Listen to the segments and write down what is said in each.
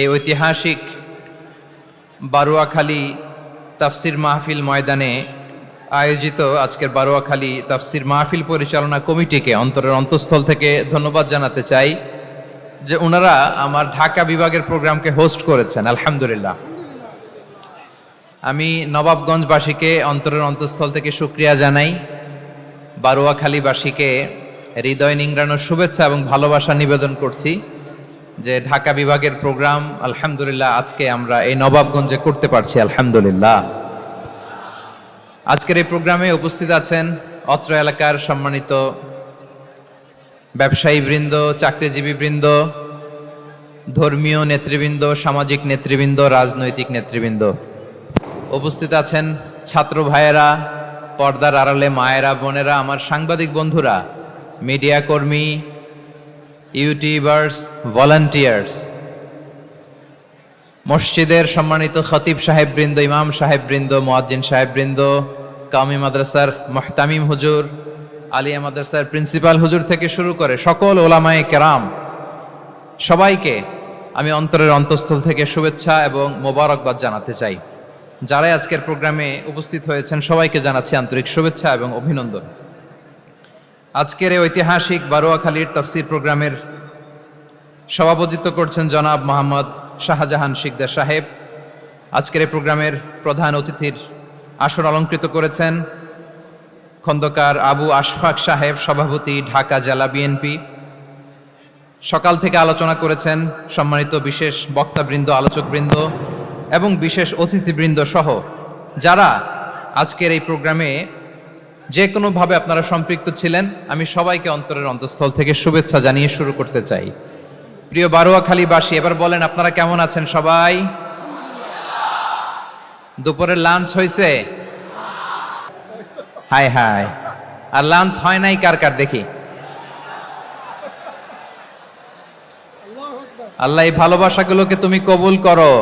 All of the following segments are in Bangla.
এই ঐতিহাসিক বারুয়াখালী তাফসির মাহফিল ময়দানে আয়োজিত আজকের বারুয়াখালী তাফসির মাহফিল পরিচালনা কমিটিকে অন্তরের অন্তঃস্থল থেকে ধন্যবাদ জানাতে চাই যে ওনারা আমার ঢাকা বিভাগের প্রোগ্রামকে হোস্ট করেছেন। আলহামদুলিল্লাহ। আমি নবাবগঞ্জবাসীকে অন্তরের অন্তঃস্থল থেকে শুকরিয়া জানাই, বারুয়াখালীবাসীকে হৃদয় নিংড়ানোর শুভেচ্ছা এবং ভালোবাসা নিবেদন করছি যে ঢাকা বিভাগের প্রোগ্রাম আলহামদুলিল্লাহ আজকে আমরা এই নবাবগঞ্জে করতে পারছি। আলহামদুলিল্লাহ। আজকের এই প্রোগ্রামে উপস্থিত আছেন অত্র এলাকার সম্মানিত ব্যবসায়ী বৃন্দ, চাকরিজীবী বৃন্দ, ধর্মীয় নেতৃবৃন্দ, সামাজিক নেতৃবৃন্দ, রাজনৈতিক নেতৃবৃন্দ। উপস্থিত আছেন ছাত্র ভাইয়েরা, পর্দার আড়ালে মায়েরা, বোনেরা, আমার সাংবাদিক বন্ধুরা, মিডিয়া কর্মী, ইউটিউবার্স, ভলান্টিয়ার্স, মসজিদের সম্মানিত খতিব সাহেববৃন্দ, ইমাম সাহেববৃন্দ, মুয়াজ্জিন সাহেববৃন্দ, কাওমি মাদ্রাসার মুহতামিম হুজুর, আলিয়া মাদ্রাসার প্রিন্সিপাল হুজুর থেকে শুরু করে সকল ওলামায়ে কেরাম, সবাইকে আমি অন্তরের অন্তঃস্থল থেকে শুভেচ্ছা এবং মোবারকবাদ জানাতে চাই। যারাই আজকের প্রোগ্রামে উপস্থিত হয়েছেন সবাইকে জানাচ্ছি আন্তরিক শুভেচ্ছা এবং অভিনন্দন। আজকের এই ঐতিহাসিক বারুয়াখালীর তাফসির প্রোগ্রামের সভাপতিত্ব করছেন জনাব মোহাম্মদ শাহজাহান শিকদার সাহেব। আজকের এই প্রোগ্রামের প্রধান অতিথির আসন অলঙ্কৃত করেছেন খন্দকার আবু আশফাক সাহেব, সভাপতি, ঢাকা জেলা বিএনপি। সকাল থেকে আলোচনা করেছেন সম্মানিত বিশেষ বক্তাবৃন্দ, আলোচকবৃন্দ এবং বিশেষ অতিথিবৃন্দ সহ যারা আজকের এই প্রোগ্রামে যে কোনোভাবে আপনারা সম্পৃক্ত ছিলেন, আমি সবাইকে অন্তরের অন্তঃস্থল থেকে শুভেচ্ছা জানিয়ে শুরু করতে চাই। প্রিয় বারুয়াখালীবাসী, এবার বলেন আপনারা কেমন আছেন সবাই? দুপুরের লাঞ্চ হয়েছে? হায় হায়, আর লাঞ্চ হয় নাই কার কার দেখি? আল্লাহ এই ভালোবাসাগুলোকে তুমি কবুল করো।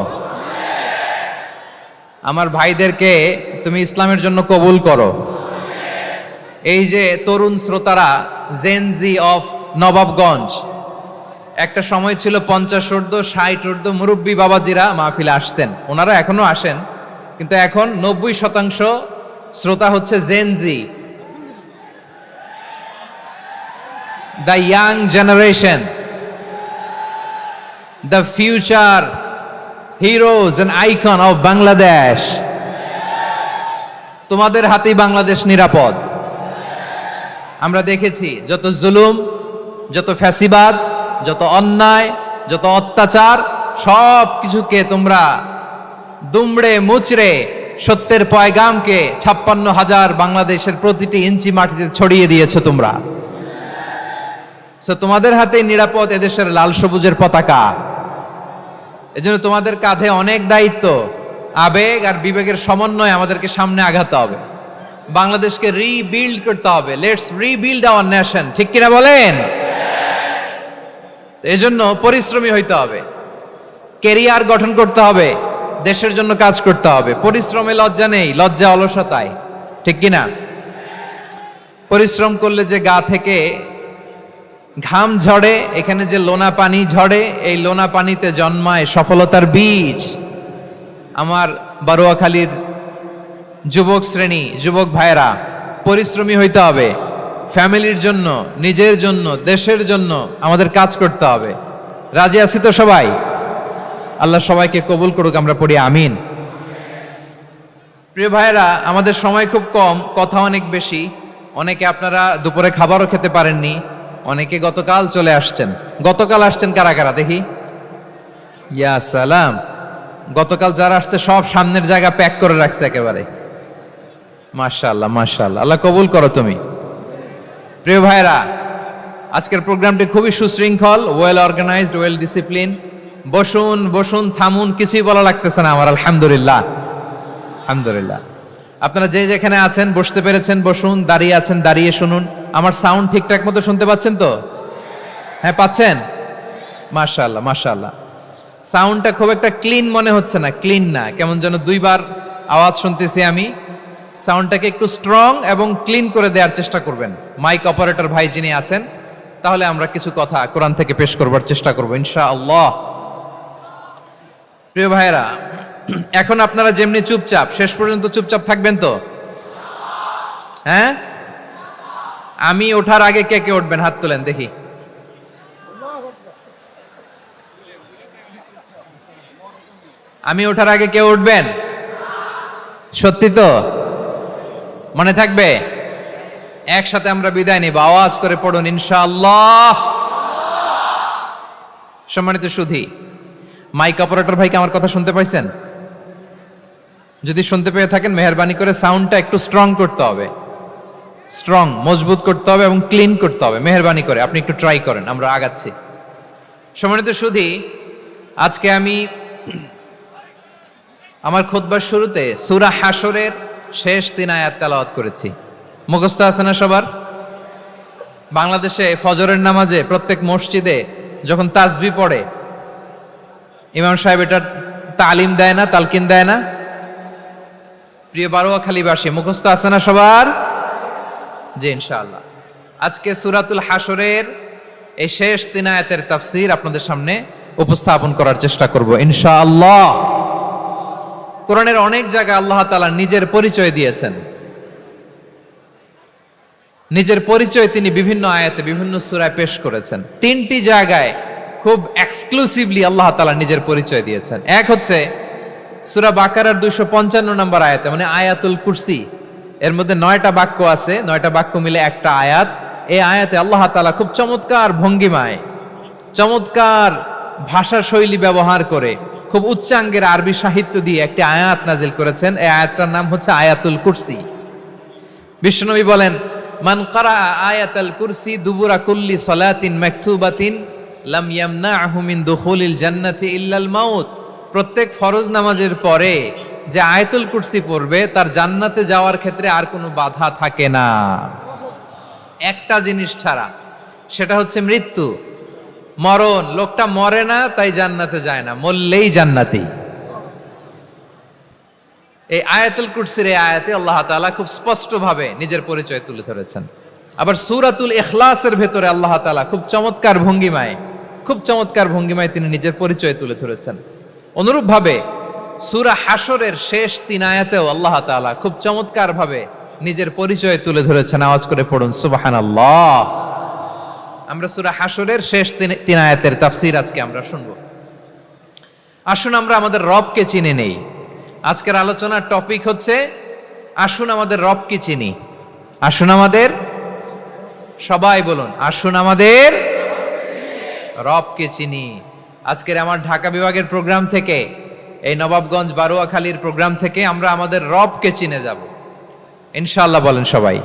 আমার ভাইদেরকে তুমি ইসলামের জন্য কবুল করো। এই যে তরুণ শ্রোতারা, জেনজি অফ নবাবগঞ্জ, একটা সময় ছিল 50 ঊর্ধ্ব 60 ঊর্ধ্ব মুরব্বী বাবাজিরা মাহফিলে আসতেন, ওনারা এখনো আসেন, কিন্তু এখন 90% শ্রোতা হচ্ছে Gen Z, the young generation, the future heroes and icon of Bangladesh. তোমাদের হাতেই বাংলাদেশ নিরাপদ। আমরা দেখেছি যত জুলুম, যত ফ্যাসিবাদ, যত অন্যায়, যত অত্যাচার, সব কিছুকে তোমরা দুমড়ে মুচড়ে সত্যের পয়গামকে 56,000 বাংলাদেশের প্রতিটি ইঞ্চি মাটিতে ছড়িয়ে দিয়েছো তোমরা। তোমাদের হাতে নিরাপদ এদেশের লাল সবুজের পতাকা। এজন্য তোমাদের কাঁধে অনেক দায়িত্ব, আবেগ আর বিবেকের সমন্বয়ে আমাদেরকে সামনে আগাতে হবে, বাংলাদেশকে রিবিল্ড করতে হবে। লেটস রিবিল্ড আওয়ার নেশন, ঠিক কিনা বলেন? এজন্য পরিশ্রমী হইতে হবে, কেরিয়ার গঠন করতে হবে, দেশের জন্য কাজ করতে হবে। পরিশ্রমে লজ্জা নেই, লজ্জা অলসতায়, ঠিক কিনা? পরিশ্রম করলে যে গা থেকে ঘাম ঝরে, এখানে যে লোনা পানি ঝরে, এই লোনা পানিতে জন্মায় সফলতার বীজ। আমার বারুয়াখালীর যুবক শ্রেণী, যুবক ভাইয়েরা, পরিশ্রমী হইতে হবে, ফ্যামিলির জন্য, নিজের জন্য, দেশের জন্য আমাদের কাজ করতে হবে। রাজি আছি তো সবাই? আল্লাহ সবাইকে কবুল করুক, আমরা পড়ি আমিন। প্রিয় ভাইয়েরা, আমাদের সময় খুব কম, কথা অনেক বেশি। অনেকে আপনারা দুপুরে খাবারও খেতে পারেননি, অনেকে গতকাল চলে আসছেন। গতকাল আসছেন কারা কারা দেখি? ইয়া সালাম। গতকাল যারা আসছে সব সামনের জায়গা প্যাক করে রাখছে একেবারে। মাশাআল্লাহ, মাশাআল্লাহ, আল্লাহ কবুল করো তুমি। প্রিয় ভাইরা, আজকের প্রোগ্রামটি খুবই সুশৃঙ্খল, ওয়েল অর্গানাইজড, ওয়েল ডিসিপ্লিন। বসুন বসুন, থামুন, কিছুই বলা লাগতেছে না আমার। আলহামদুলিল্লাহ, আলহামদুলিল্লাহ। আপনারা যে যেখানে আছেন বসতে পেরেছেন বসুন, দাঁড়িয়ে আছেন দাঁড়িয়ে শুনুন। আমার সাউন্ড ঠিকঠাক মতো শুনতে পাচ্ছেন তো? হ্যাঁ, পাচ্ছেন? মাশাআল্লাহ, মাশাআল্লাহ। সাউন্ডটা খুব একটা ক্লিন মনে হচ্ছে না, ক্লিন না, কেমন যেন দুইবার আওয়াজ শুনতেছি আমি। সাউন্ডটাকে একটু স্ট্রং এবং ক্লিন করে দেওয়ার চেষ্টা করবেন মাইক অপারেটর ভাই যিনি আছেন, তাহলে আমরা কিছু কথা কোরআন থেকে পেশ করবার চেষ্টা করব ইনশাআল্লাহ। প্রিয় ভাইয়েরা, এখন আপনারা যেমনি চুপচাপ, শেষ পর্যন্ত চুপচাপ থাকবেন তো? হ্যাঁ, আমি ওঠার আগে কে কে উঠবেন হাত তোলেন দেখি। আমি ওঠার আগে কেউ উঠবেন? সত্যি তো? মনে থাকবে? একসাথে আমরা বিদায় নিব, আওয়াজ করে পড়ুন ইনশাআল্লাহ। সম্মানিত সুধী, মাইক অপারেটর ভাইকে আমার কথা শুনতে পাইছেন? যদি শুনতে পেয়ে থাকেন মেহেরবানি করে সাউন্ডটা একটু স্ট্রং করতে হবে, স্ট্রং মজবুত করতে হবে এবং ক্লিন করতে হবে। মেহেরবানি করে আপনি একটু ট্রাই করেন, আমরা আগাচ্ছি। সম্মানিত সুধী, আজকে আমি আমার খুতবার শুরুতে সূরা হাশরের শেষ 3 আয়াত তেলাওয়াত করেছি। মুখস্থ আছে না সবার? বাংলাদেশে ফজরের নামাজে প্রত্যেক মসজিদে যখন তাসবিহ পড়ে ইমাম সাহেব এটা তালিম দেয় না, তালকিন দেয় না? প্রিয় বারোয়াখালীবাসী, মুখস্থ আছে না সবার? জি ইনশাআল্লাহ। আজকে সূরাতুল হাশরের এই শেষ 3 আয়াতের তাফসীর আপনাদের সামনে উপস্থাপন করার চেষ্টা করব ইনশাআল্লাহ। কোরআনের অনেক জায়গায় আল্লাহ তাআলা নিজের পরিচয় দিয়েছেন। নিজের পরিচয় তিনি বিভিন্ন আয়াতে বিভিন্ন সূরায় পেশ করেছেন। 3টি জায়গায় খুব এক্সক্লুসিভলি আল্লাহ তাআলা নিজের পরিচয় দিয়েছেন। এক হচ্ছে সূরা বাকারার 255 নম্বর আয়াতে, মানে আয়াতুল কুরসি, এর মধ্যে 9টা বাক্য আছে, 9টা বাক্য মিলে একটা আয়াত। এই আয়াতে আল্লাহ তাআলা খুব চমৎকার ভঙ্গিমায়, চমৎকার ভাষা শৈলী ব্যবহার করে, খুব উচ্চাঙ্গের আরবি সাহিত্য দিয়ে একটি আয়াত নাজিল করেছেন। এই আয়াতটার নাম হচ্ছে আয়াতুল কুরসি। বিশ্বনবী বলেন, মান কারা আয়াতুল কুরসি দুবুরা কুল্লি সালাতিন মাকতুবাতিন লাম ইয়ামনাহু মিন দুখুলিল জান্নাতি ইল্লাল মাউত। প্রত্যেক ফরজ নামাজের পরে যে আয়াতুল কুরসি পড়বে তার জান্নাতে যাওয়ার ক্ষেত্রে আর কোনো বাধা থাকে না, একটা জিনিস ছাড়া, সেটা হচ্ছে মৃত্যু, মরণ। লোকটা মরে না তাই জান্নাতে যায় না, মরলেই জান্নাতি। এই আয়াতুল কুরসির এই আয়াতে আল্লাহ তাআলা খুব স্পষ্টভাবে নিজের পরিচয় তুলে ধরেছেন। আবার সূরাতুল ইখলাসের ভেতরে আল্লাহ তাআলা খুব চমৎকার ভঙ্গিমায় তিনি নিজের পরিচয় তুলে ধরেছেন। অনুরূপভাবে সূরা হাশরের শেষ 3 আয়াতেও আল্লাহ তাআলা খুব চমৎকার ভাবে নিজের পরিচয় তুলে ধরেছেন। আওয়াজ করে পড়ুন সুবহানাল্লাহ। আমরা সূরা হাশরের শেষ 3 আয়াতের তাফসীর আজকে আমরা শুনবো। আসুন আমরা আমাদের রবকে চিনে নেই। আজকের আলোচনার টপিক হচ্ছে আসুন আমাদের রবকে চিনি। আসুন আমাদের, সবাই বলুন, আসুন আমাদের রবকে চিনি। আজকের আমার ঢাকা বিভাগের প্রোগ্রাম থেকে, এই নবাবগঞ্জ বারোয়াখালীর প্রোগ্রাম থেকে আমরা আমাদের রবকে চিনে যাব ইনশাআল্লাহ। বলেন সবাই।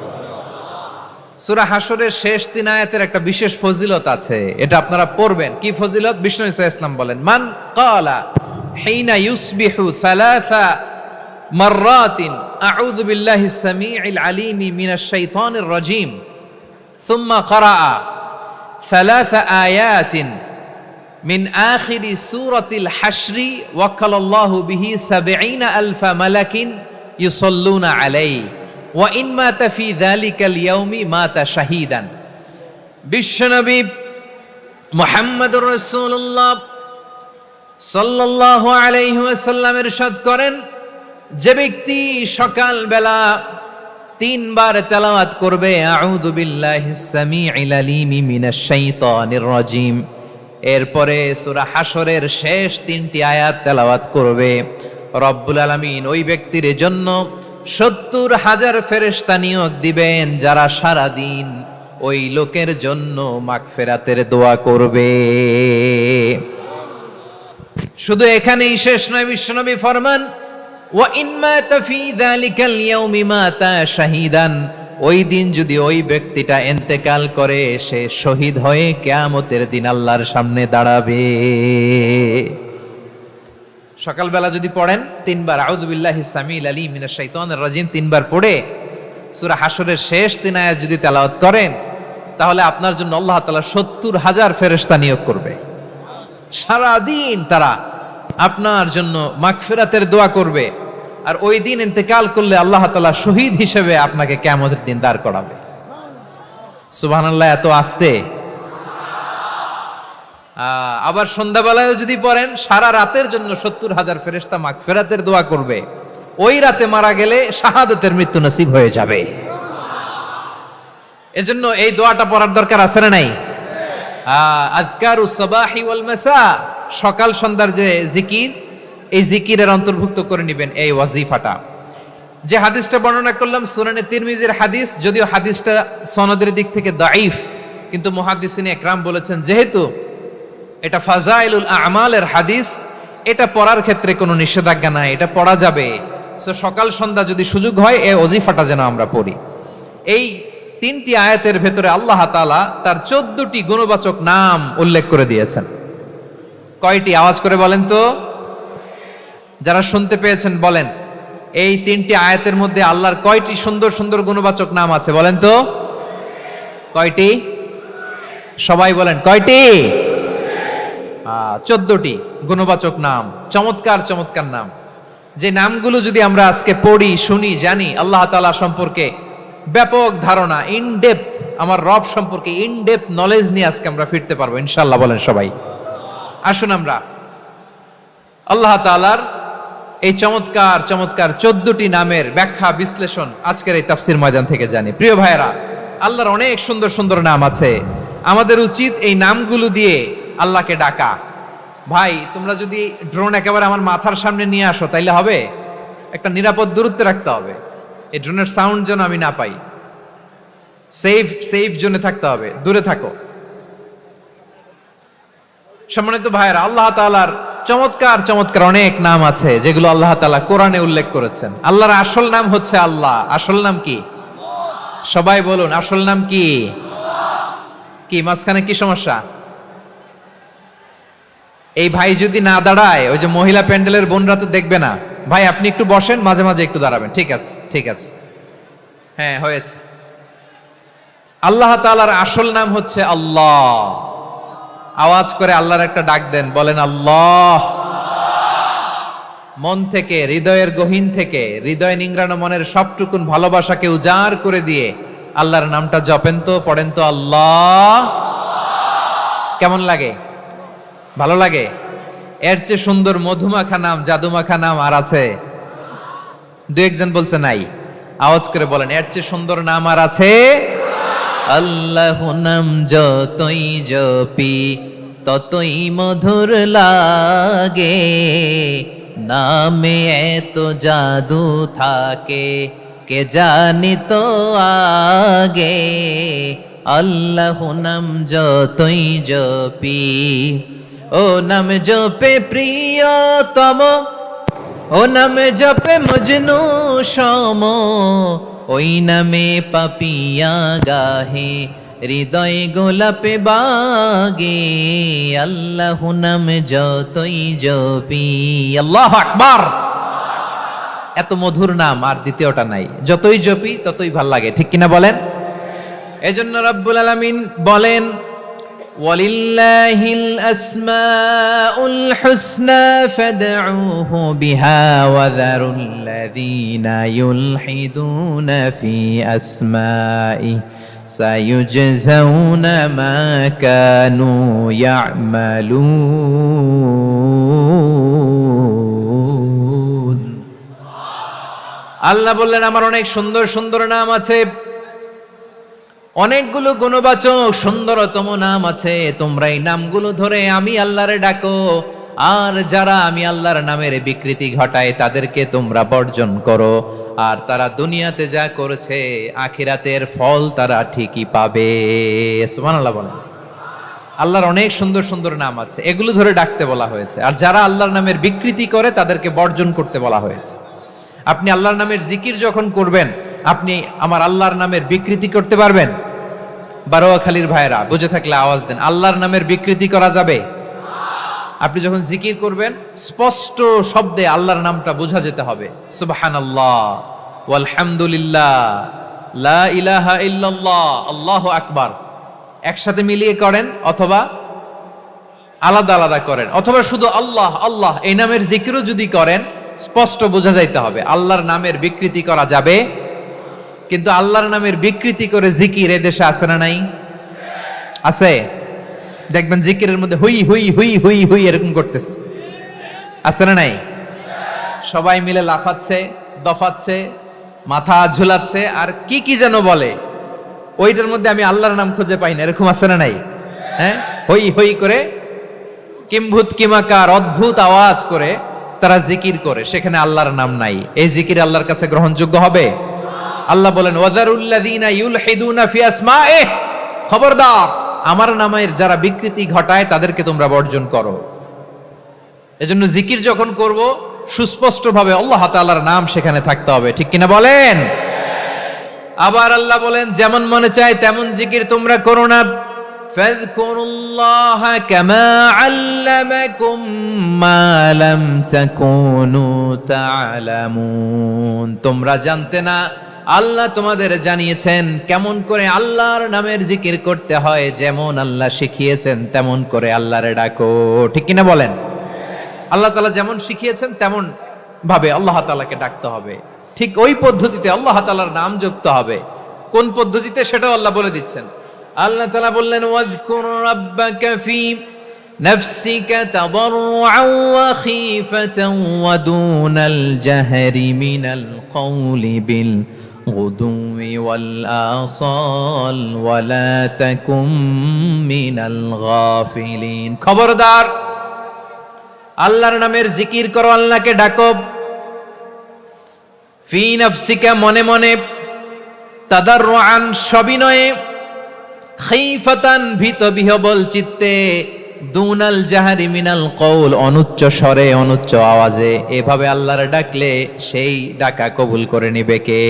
সূরা হাশরের শেষ 3 আয়াতের একটা বিশেষ ফজিলত আছে, এটা আপনারা পড়বেন। কি ফজিলত? বিষ্ণু ঈসা ইসলাম বলেন, মান ক্বালা হিনা ইউসবিহু সালাসা মাররাতিন আউযু বিল্লাহিস সামিউল আলিম মিনাশ শাইতানির রাজীম সুম্মা ক্বারা সালাসা আয়াতিন মিন আখিরি সূরাতিল হাশরি ওয়াক্কালাল্লাহু বিহি ৭০,০০০ মালাকিন ইউসাল্লুনা আলাইহি ওয়া ইন মাতা ফি যালিকাল ইয়াউমি মাতা শাহীদান। বিশ্বনবী মুহাম্মদুর রাসূলুল্লাহ সাল্লাল্লাহু আলাইহি ওয়াসাল্লাম ইরশাদ করেন, যে ব্যক্তি সকাল বেলা 3 বার তেলাওয়াত করবে আউযু বিল্লাহিস সামিউল আলিম মিনাশ শাইতানির রাজীম, এরপরে সূরা হাশরের শেষ 3টি আয়াত তেলাওয়াত করবে, রব্বুল আলামিন ওই ব্যক্তির জন্য ৭০,০০০ ফেরেশতা নিয়োগ দিবেন যারা সারা দিন ওই লোকের জন্য মাগফিরাতের দোয়া করবে। শুধু এখানেই শেষ নয়, বিশ্বনবী ফরমান, ওয়া ইন মাতা ফি যালিকাল ইয়াউমি মাতা শাহীদান, ওই দিন যদি ওই ব্যক্তিটা ইন্তেকাল করে সে শহীদ হয়ে কিয়ামতের দিন আল্লাহর সামনে দাঁড়াবে। সকালবেলা যদি পড়েন 3 বার আউযু বিল্লাহিস সামিউল আলিম মিনাশ শাইতানির রাজীম 3 বার পড়ে সূরা হাশরের শেষ 3 আয়াত যদি তেলাওয়াত করেন, তাহলে আপনার জন্য আল্লাহ তাআলা ৭০,০০০ ফেরেশতা নিয়োগ করবে। সারা দিন তারা আপনার জন্য মাগফিরাতের দোয়া করবে, আর ওই দিন ইন্তেকাল করলে আল্লাহ তাআলা শহীদ হিসেবে আপনাকে কিয়ামতের দিন দাঁড় করাবে। সুবহানাল্লাহ। এত আস্তে আবার সন্ধ্যাবেলায়ও যদি পড়েন সারা রাতের জন্য 70,000 ফেরেশতা মাগফিরাতের দোয়া করবে। ওই রাতে মারা গেলে শাহাদাতের মৃত্যু নসিব হয়ে যাবে। এজন্য এই দোয়াটা পড়ার দরকার আছে না নাই? আযকারুস সাবাহি ওয়াল মাসা, সকাল সন্ধ্যার যে জিকির, এই জিকিরের অন্তর্ভুক্ত করে নেবেন এই ওয়াজিফাটা। যে হাদিসটা বর্ণনা করলাম সুনানে তিরমিজির হাদিস, যদিও হাদিসটা সনদের দিক থেকে দাঈফ, কিন্তু মুহাদ্দিসিনে একরাম বলেছেন যেহেতু এটা ফাজাইলুল আমালের হাদিস, এটা পড়ার ক্ষেত্রে কোনো নিষেধাজ্ঞা নাই, এটা পড়া যাবে। সো সকাল সন্ধ্যা যদি সুযোগ হয় এই ওয়াজিফাটা যেন আমরা পড়ি। এই 3টি আয়াতের ভেতরে আল্লাহ তাআলা তার 14টি গুণবাচক নাম উল্লেখ করে দিয়েছেন। কয়টি? আওয়াজ করে বলেন তো, যারা শুনতে পেয়েছেন বলেন। এই 3টি আয়াতের মধ্যে আল্লাহর কয়টি সুন্দর সুন্দর গুণবাচক নাম আছে বলেন তো? কয়টি? সবাই বলেন কয়টি? 14টি গুণবাচক নাম, চমৎকার চমৎকার নাম। যে নামগুলো যদি আমরা আজকে পড়ি, শুনি, জানি, আল্লাহ তাআলা সম্পর্কে ব্যাপক ধারণা, ইন ডেপথ, আমার রব সম্পর্কে ইন ডেপথ নলেজ নিয়ে আজকে আমরা ফিরতে পারবো ইনশাআল্লাহ। বলেন সবাই। আসুন আমরা আল্লাহ তাআলার এই চমৎকার চমৎকার 14টি নামের ব্যাখ্যা বিশ্লেষণ আজকের এই তাফসীর ময়দান থেকে জানি। প্রিয় ভাইয়েরা, আল্লাহর অনেক সুন্দর সুন্দর নাম আছে। আমাদের উচিত এই নামগুলো দিয়ে আল্লাহকে ডাকা। ভাই, তোমরা যদি ড্রোন একেবারে আমার মাথার সামনে নিয়ে আসো তাইলে হবে? একটা নিরাপদ দূরত্বে রাখতে হবে, এই ড্রোনের সাউন্ড যেন আমি না পাই। সেফ জোনে থাকতে হবে, দূরে থাকো। সম্মানিত ভাইয়েরা, আল্লাহ তাআলার চমৎকার চমৎকার অনেক নাম আছে যেগুলো আল্লাহ তাআলা কোরআনে উল্লেখ করেছেন। আল্লাহর আসল নাম হচ্ছে আল্লাহ। আসল নাম কি? সবাই বলুন, আসল নাম কি? কি মাঝখানে কি সমস্যা? এই ভাই যদি না দাঁড়ায়, ওই যে মহিলা প্যান্ডেলের বোনরা তো দেখবে না। ভাই আপনি একটু বসেন, মাঝে মাঝে একটু দাঁড়াবেন। ঠিক আছে, ঠিক আছে, হ্যাঁ হয়েছে। আল্লাহ তাআলার আসল নাম হচ্ছে আল্লাহ। আওয়াজ করে আল্লাহর একটা ডাক দেন, বলেন আল্লাহ। মন থেকে, হৃদয়ের গহীন থেকে, হৃদয় নিংড়ানো মনের সবটুকুন ভালোবাসাকে উজাড় করে দিয়ে আল্লাহর নামটা জপেন তো, পড়েন তো আল্লাহ। কেমন লাগে? ভালো লাগে? এর চেয়ে সুন্দর মধুমাখা নাম, জাদুমাখা নাম আর আছে? দু একজন বলছে নাই। আওয়াজ করে বলেন, এর চেয়ে সুন্দর নাম আর আছে? আল্লাহ নাম যতই জপি ততই মধুর লাগে, নামে এত জাদু থাকে কে জানি তো আগে। আল্লাহ নাম যতই জপি, ও নাম জপে প্রিয়তম, ও নাম জপে মজনু সম, ওই নামে পাপিয়া গাহে হৃদয় গোলাপে বাগে। আল্লাহ নাম যতই জপি। আল্লাহু আকবার। এত মধুর নাম আর দ্বিতীয়টা নাই। যতই জপি ততই ভাল লাগে, ঠিক কিনা বলেন? এজন্য রব্বুল আলামিন বলেন, ওয়ালিল্লাহিল আসমাউল হুসনা ফাদউহু বিহা ওয়া যারুল্লাযীনা ইউলহিদুনা ফি আসমাই সায়ুজজাউনা মা কানু ইয়ামালুন। আল্লাহ বললেন, আমার অনেক সুন্দর সুন্দর নাম আছে, অনেকগুলো গুণবাচক সুন্দরতম নাম আছে। তোমরা এই নামগুলো ধরে আমি আল্লাহরে ডাকো, আর যারা আমি আল্লাহর নামের বিকৃতি ঘটায় তাদেরকে তোমরা বর্জন করো। আর তারা দুনিয়াতে যা করেছে আখিরাতের ফল তারা ঠিকই পাবে। সুবহানাল্লাহ বলেন। আল্লাহর অনেক সুন্দর সুন্দর নাম আছে, এগুলো ধরে ডাকতে বলা হয়েছে। আর যারা আল্লাহর নামের বিকৃতি করে তাদেরকে বর্জন করতে বলা হয়েছে। আপনি আল্লাহর নামের জিকির যখন করবেন, আপনি আমার আল্লাহর নামের বিকৃতি করতে পারবেন? বারোয়াখালীর ভাইরা বুঝে থাকলে আওয়াজ দেন, আল্লাহর নামের বিকৃতি করা যাবে? আপনি যখন জিকির করবেন স্পষ্ট শব্দে আল্লাহর নামটা বোঝা যেতে হবে। সুবহানাল্লাহ, ওয়ালহামদুলিল্লাহ, লা ইলাহা ইল্লাল্লাহ, আল্লাহু আকবার। একসাথে মিলিয়ে করেন অথবা আলাদা আলাদা করেন, অথবা শুধু আল্লাহ আল্লাহ এই নামের জিকিরও যদি করেন স্পষ্ট বোঝা যাইতে হবে। আল্লাহর নামের বিকৃতি করা যাবে? কিন্তু আল্লাহর নামের বিকৃতি করে জিকির এদেশে আছে না নাই? আছে? দেখবেন জিকিরের মধ্যে হুই হুই হুই হুই হুই এরকম করতেছে, আছে না নাই? সবাই মিলে লাফাচ্ছে, দফাচ্ছে, মাথা ঝুলাচ্ছে, আর কি কি যেন বলে, ওইটার মধ্যে আমি আল্লাহর নাম খুঁজে পাই না, এরকম আছে না নাই? হ্যাঁ, হই হই করে কিম্ভূত কিমাকার অদ্ভুত আওয়াজ করে তারা জিকির করে, সেখানে আল্লাহর নাম নাই। এই জিকির আল্লাহর কাছে গ্রহণযোগ্য হবে? আল্লাহ বলেন ওয়াযারুল্লাযীনা ইউলহিদুনা ফি আসমাইহি, খবরদার আমার নামের যারা বিকৃতি ঘটায় তাদেরকে তোমরা বর্জন করো। এজন্য জিকির যখন করব সুস্পষ্টভাবে আল্লাহ তাআলার নাম সেখানে থাকতে হবে, ঠিক কিনা বলেন? আবার আল্লাহ বলেন যেমন মনে চায় তেমন জিকির তোমরা করো না। ফাযকুরুল্লাহা কামা আল্লামাকুম মা লাম তাকুনু তা'লামুন, তোমরা জানতে না, আল্লাহ তোমাদের জানিয়েছেন কেমন করে আল্লাহর নামের জিকির করতে হয়, যেমন আল্লাহ শিখিয়েছেন তেমন করে আল্লাহরে ডাকো, ঠিক কিনা বলেন? আল্লাহ তাআলা যেমন শিখিয়েছেন তেমন ভাবে আল্লাহ তাআলাকে ডাকতে হবে, ঠিক ওই পদ্ধতিতে আল্লাহ তাআলার নাম যুক্ত হবে। কোন পদ্ধতিতে সেটাও আল্লাহ বলে দিচ্ছেন। আল্লাহ তাআলা বললেন ওয়াজকুর রাব্বাকা ফি নাফসিকা তাদাররুআন ওয়া খীফাতান ওয়া দুনাল জাহরি মিনাল কওলি বিল গুদুই ওয়াল আসাল ওয়া লা তাকুম মিনাল গাফিলিন, খবরদার আল্লাহর নামের জিকির করো, আল্লাহকে ডাকো। ফি নাফসিকা মনে মনে, তাদাররুআন সবিনয়ে, খাইফাতান ভীত বিহবল চিত্তে, দুনাল জাহারি মিনাল কওল অনুচ্চ স্বরে অনুচ্চ আওয়াজে, এভাবে আল্লাহর ডাকলে সেই ডাকা কবুল করে নিবে কে?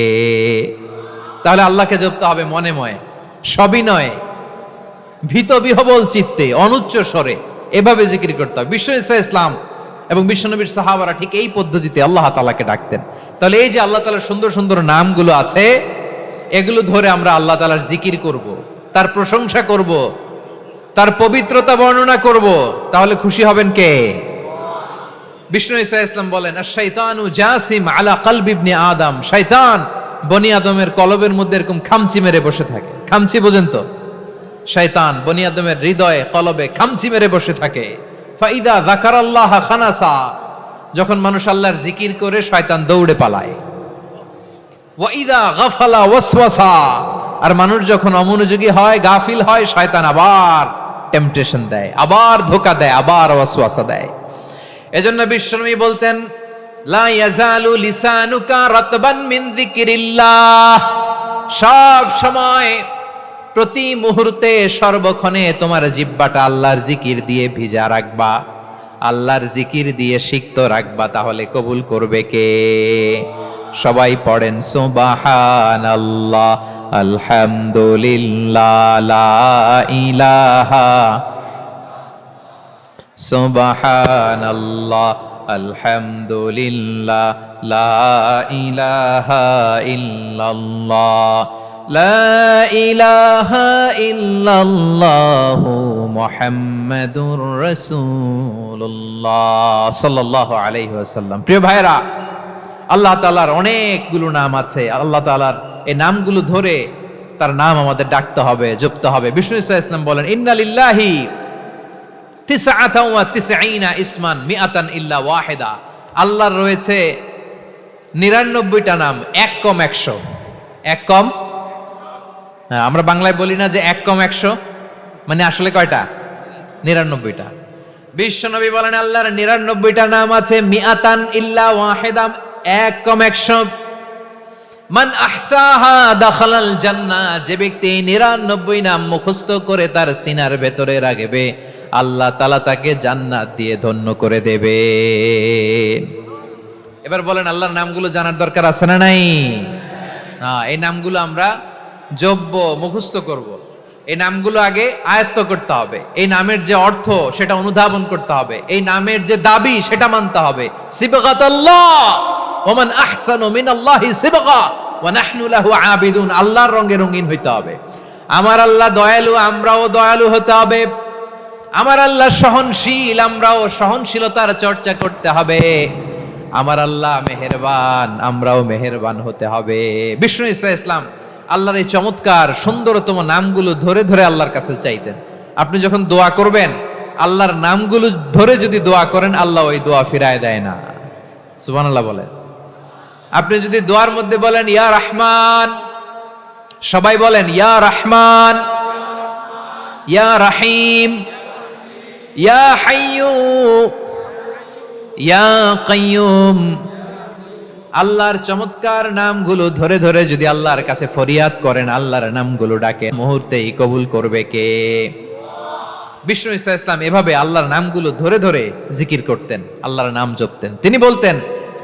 তাহলে আল্লাহকে জপতে হবে মনে মনে, সবিনয়ে, ভীত বিহবল চিত্তে, অনুচ্চ স্বরে, এভাবে জিকির করতে হবে। বিশ্ব ইসলাম এবং বিশ্বনবীর সাহাবারা ঠিক এই পদ্ধতিতে আল্লাহ তাআলাকে ডাকতেন। তাহলে এই যে আল্লাহ তাআলার সুন্দর সুন্দর নামগুলো আছে, এগুলো ধরে আমরা আল্লাহ তাআলার জিকির করব, তার প্রশংসা করব, তার পবিত্রতা বর্ণনা করব, তাহলে খুশি হবেন কে? বিষ্ণু ঈসা ইসলাম বলেন আশ-শাইতানু জাসিম আলা কলবি ইবনে আদম, শয়তান বনি আদমের কলবের মধ্যে এরকম খামচি মেরে বসে থাকে। খামচি বোঝেন তো? শয়তান বনি আদমের হৃদয়ে কলবে খামচি মেরে বসে থাকে। ফাইদা যাকারাল্লাহ খানাসা, যখন মানুষ আল্লাহর জিকির করে শয়তান দৌড়ে পালায়। ওয়াইদা গাফালা ওয়াসওয়াসা, আর মানুষ যখন অমনোযোগী হয়, গাফিল হয়, শয়তান আবার টেম্পটেশন দেয়, আবার ধোঁকা দেয়, আবার ওয়াসওয়াসা দেয়। এজন্য বিশ্বনবী বলতেন লা ইয়াজালু লিসানুকা রাতবান মিন যিকরিল্লাহ, সব সময় প্রতি মুহূর্তে সর্বক্ষণে তোমার জিহ্বাটা আল্লাহর জিকির দিয়ে ভিজা রাখবা, আল্লাহর জিকির দিয়ে সিক্ত রাখবা, তাহলে কবুল করবে কে? সবাই পড়েন সুবহানাল্লাহ আলহামদুলিল্লাহ লা ইলাহা, সুবহানাল্লাহ আলহামদুলিল্লাহ লা ইলাহা ইল্লাল্লাহ লা ইলাহা ইল্লাল্লাহু মুহাম্মাদুর রাসূলুল্লাহ সাল্লাল্লাহু আলাইহি ওয়াসাল্লাম। প্রিয় ভাইরা, আল্লাহ তাআলার অনেকগুলো নাম আছে। আল্লাহ তাআলার এই নামগুলো ধরে তার নাম আমাদের ডাকতে হবে, জপতে হবে। বিষ্ণু ইসলাম বলেন ইন্না লিল্লাহি তিসআতান ওয়া তিসঈনা ইসমান মিআতান ইল্লা ওয়াহিদা, আল্লাহর রয়েছে 99টা নাম, এক কম 100। এক কম, আমরা বাংলায় বলি না যে এক কম 100, মানে আসলে কয়টা? 99টা। বিশ্বনবী বলেন আল্লাহর 99টা নাম আছে, মিআতান ইল্লা ওয়াহিদা, এক কম 100। মান আহসাহা দাখালাল জান্নাহ, যে ব্যক্তি 99 নাম মুখস্থ করে তার সিনার ভেতরে রাখবে, আল্লাহ তাআলা তাকে জান্নাত দিয়ে ধন্য করে দেবে। এবার বলেন আল্লাহর নামগুলো জানার দরকার আছে না নাই? এই নামগুলো আমরা জপব, মুখস্থ করব। এই নামগুলো আগে আয়ত্ত করতে হবে। এই নামের যে অর্থ সেটা অনুধাবন করতে হবে। এই নামের যে দাবি সেটা মানতে হবে। সিবগাতাল্লাহ ওয়া মান আহসানু মিনাল্লাহি সিবগা ওয়া নাহনু লাহু আবিদুন, আল্লাহর রঙে রঙিন হইতে হবে। আমার আল্লাহ দয়ালু, আমরাও দয়ালু হতে হবে। আমার আল্লাহ সহনশীল, আমরাও সহনশীলতার চর্চা করতে হবে। আমার আল্লাহ মেহেরবান, আমরাও মেহেরবান হতে হবে। বিষ্ণু ঈসা ইসলাম আল্লাহর এই চমৎকার সুন্দরতম নামগুলো ধরে ধরে আল্লাহর কাছে চাইতেন। আপনি যখন দোয়া করবেন আল্লাহর নামগুলো ধরে যদি দোয়া করেন আল্লাহ ওই দোয়া ফিরায় দেয় না। সুবহানাল্লাহ বলেন। আপনি যদি দোয়ার মধ্যে বলেন ইয়া রহমান, সবাই বলেন ইয়া রহমান, ইয়া রহিম, ইয়া হাইয়্যু, ইয়া কাইয়্যুম, আল্লাহর চমৎকার নামগুলো ধরে ধরে যদি আল্লাহর কাছে ফরিয়াদ করেন, আল্লাহর নামগুলো ডাকে, মুহূর্তেই কবুল করবে কে? বিষ্ণু ঈসা ইসলাম এভাবে আল্লাহর নামগুলো ধরে ধরে জিকির করতেন, আল্লাহর নাম জপতেন। তিনি বলতেন